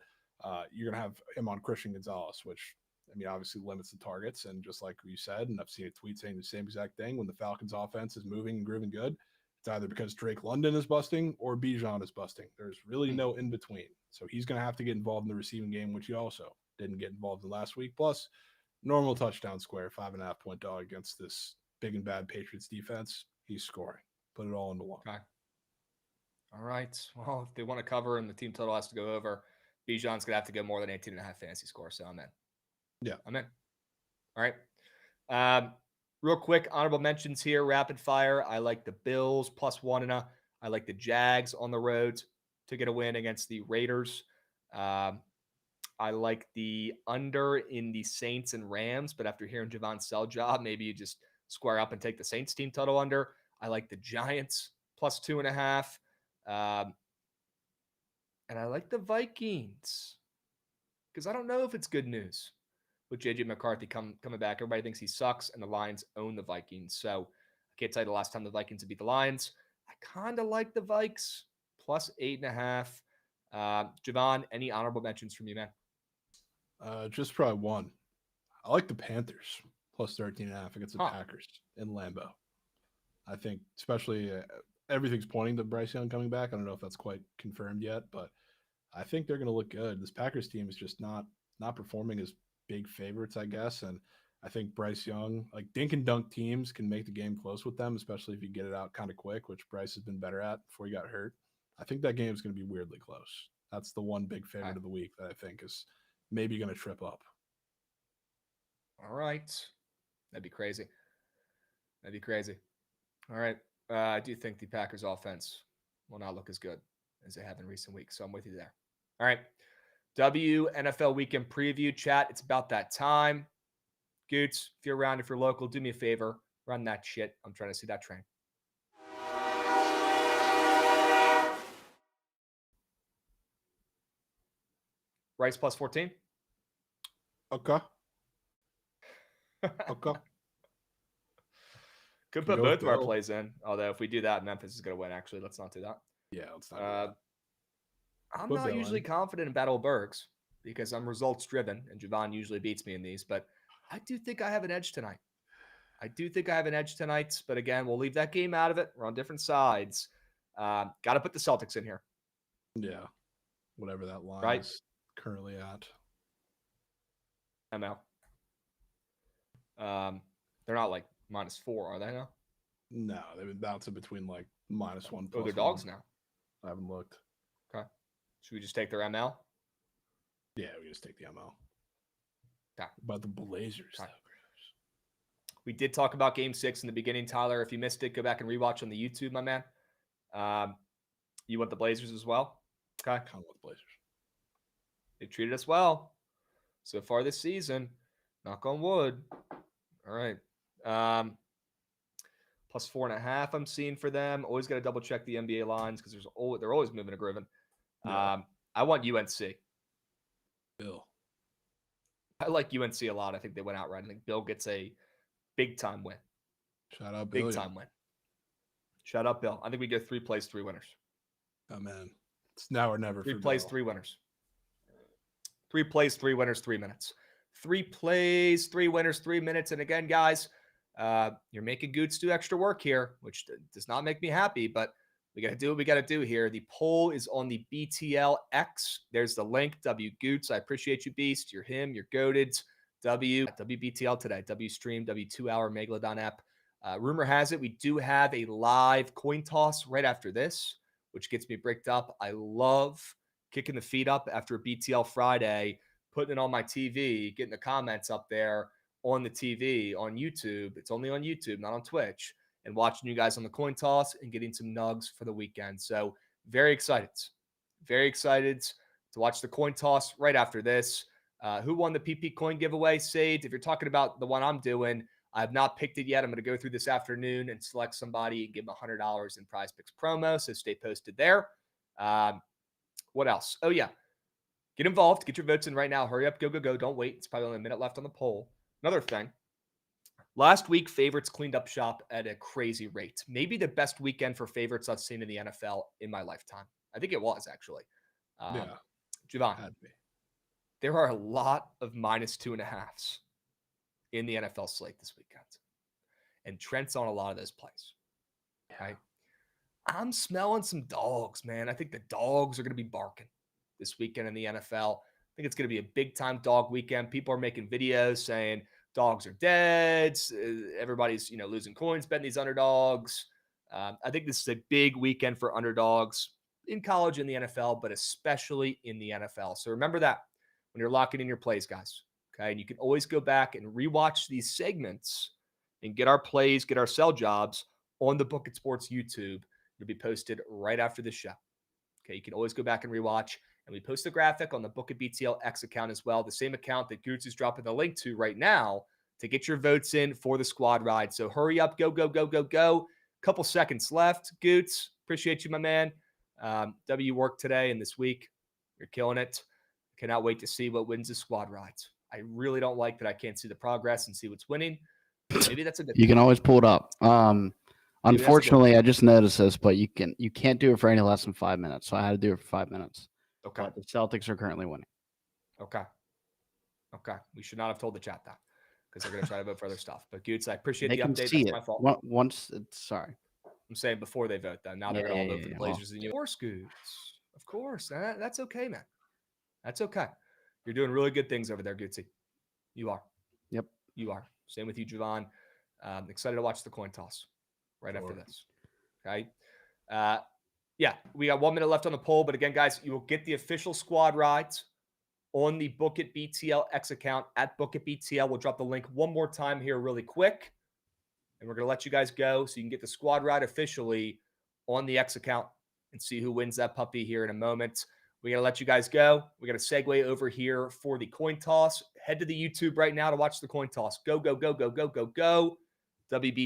you're going to have him on Christian Gonzalez, which, I mean, obviously limits the targets. And just like you said, and I've seen a tweet saying the same exact thing, when the Falcons offense is moving and grooving good, it's either because Drake London is busting or Bijan is busting. There's really no in between. So he's going to have to get involved in the receiving game, which he also didn't get involved in last week. Plus, normal touchdown square, 5.5 point dog against this big and bad Patriots defense. He's scoring. Put it all into one. Okay. All right. Well, if they want to cover and the team total has to go over, Bijan's going to have to go more than 18.5 fantasy score. So I'm in. Yeah. I'm in. All right. Real quick, honorable mentions here, rapid fire. I like the Bills plus 1.5. I like the Jags on the road to get a win against the Raiders. I like the under in the Saints and Rams, but after hearing Jovan's sell job, maybe you just square up and take the Saints team total under. I like the Giants plus 2.5. And I like the Vikings because I don't know if it's good news with J.J. McCarthy coming back. Everybody thinks he sucks, and the Lions own the Vikings. So I can't tell you the last time the Vikings have beat the Lions. I kind of like the Vikes plus 8.5. Jovan, any honorable mentions from you, man? Just probably one. I like the Panthers plus 13.5 against the Packers in Lambeau. I think especially everything's pointing to Bryce Young coming back. I don't know if that's quite confirmed yet, but I think they're going to look good. This Packers team is just not performing as big favorites, I guess. And I think Bryce Young, like dink and dunk teams can make the game close with them, especially if you get it out kind of quick, which Bryce has been better at before he got hurt. I think that game is going to be weirdly close. That's the one big favorite of the week that I think is maybe going to trip up. All right. That'd be crazy. All right. I do think the Packers offense will not look as good as they have in recent weeks. So I'm with you there. All right. NFL Weekend Preview chat. It's about that time. Goots, if you're around, if you're local, do me a favor. Run that shit. I'm trying to see that train. Rice plus 14. Okay. Could put both of our plays in. Although if we do that, Memphis is going to win. Actually, let's not do that. Yeah, let's not do that. I'm not usually confident in Battle of Bergs because I'm results driven, and Jovan usually beats me in these. But I do think I have an edge tonight. But again, we'll leave that game out of it. We're on different sides. Got to put the Celtics in here. Yeah, whatever that line is currently at. ML. They're not like -4, are they now? No, they've been bouncing between like -1. Oh, they're dogs now. I haven't looked. Okay. Should we just take their ML? Yeah, we just take the ML. Okay. About the Blazers. Okay. We did talk about Game 6 in the beginning, Tyler. If you missed it, go back and rewatch on the YouTube, my man. You want the Blazers as well? Okay. I kind of want the Blazers. They treated us well so far this season. Knock on wood. All right. Plus 4.5 I'm seeing for them. Always got to double check the NBA lines because they're always moving and grooving. Yeah. I want UNC. Bill. I like UNC a lot. I think they went out right. I think Bill gets a big time win. Shout out Bill. Big time win. Shout out Bill. I think we get 3 plays, 3 winners. Oh man. It's now or never. 3 plays, 3 winners. 3 plays, 3 winners, 3 minutes. 3 plays, 3 winners, 3 minutes. And again, guys, you're making Goots do extra work here, which does not make me happy, but we got to do what we got to do here. The poll is on the BTL X. There's the link. W Goots. I appreciate you, Beast. You're him. You're goated. WBTL today. W Stream. W 2-hour Megalodon app. Rumor has it we do have a live coin toss right after this, which gets me bricked up. I love kicking the feet up after a BTL Friday, putting it on my TV, getting the comments up there on the TV, on YouTube. It's only on YouTube, not on Twitch. And watching you guys on the coin toss and getting some nugs for the weekend. So very excited. Very excited to watch the coin toss right after this. Who won the PP coin giveaway? Sage, if you're talking about the one I'm doing, I have not picked it yet. I'm going to go through this afternoon and select somebody and give them $100 in Prize Picks promo. So stay posted there. What else? Oh, yeah. Get involved. Get your votes in right now. Hurry up. Go, go, go. Don't wait. It's probably only a minute left on the poll. Another thing. Last week, favorites cleaned up shop at a crazy rate. Maybe the best weekend for favorites I've seen in the NFL in my lifetime. I think it was, actually. Jovan, there are a lot of -2.5s in the NFL slate this weekend. And Trent's on a lot of those plays. Right? I'm smelling some dogs, man. I think the dogs are going to be barking this weekend in the NFL. I think it's going to be a big-time dog weekend. People are making videos saying dogs are dead. Everybody's, losing coins betting these underdogs. I think this is a big weekend for underdogs in college and the NFL, but especially in the NFL. So remember that when you're locking in your plays, guys. Okay, and you can always go back and rewatch these segments and get our plays, get our sell jobs on the Bookit Sports YouTube. It'll be posted right after the show. Okay, you can always go back and rewatch. And we post a graphic on the Bookit BTL X account as well, the same account that Goots is dropping the link to right now to get your votes in for the squad ride. So hurry up, go, go, go, go, go. Couple seconds left. Goots, appreciate you, my man. W work today and this week. You're killing it. Cannot wait to see what wins the squad rides. I really don't like that I can't see the progress and see what's winning. Maybe that's a good You thing. can always pull it up. Unfortunately, I just noticed this, but you can't do it for any less than 5 minutes. So I had to do it for 5 minutes. Okay. But the Celtics are currently winning. Okay. We should not have told the chat that because they're going to try to vote for other stuff. But Goots, I appreciate the update. That's my fault. Sorry. I'm saying before they vote, though. Now they're going to all vote for the Blazers. Of course, Goots. Of course. That's okay, man. That's okay. You're doing really good things over there, Gootsy. You are. Yep. You are. Same with you, Jovan. Excited to watch the coin toss right after this. Okay. Yeah, we got 1 minute left on the poll. But again, guys, you will get the official squad rides on the Bookit BTL X account at Bookit BTL. We'll drop the link one more time here really quick. And we're going to let you guys go so you can get the squad ride officially on the X account and see who wins that puppy here in a moment. We're going to let you guys go. We're going to segue over here for the coin toss. Head to the YouTube right now to watch the coin toss. Go, go, go, go, go, go, go. WB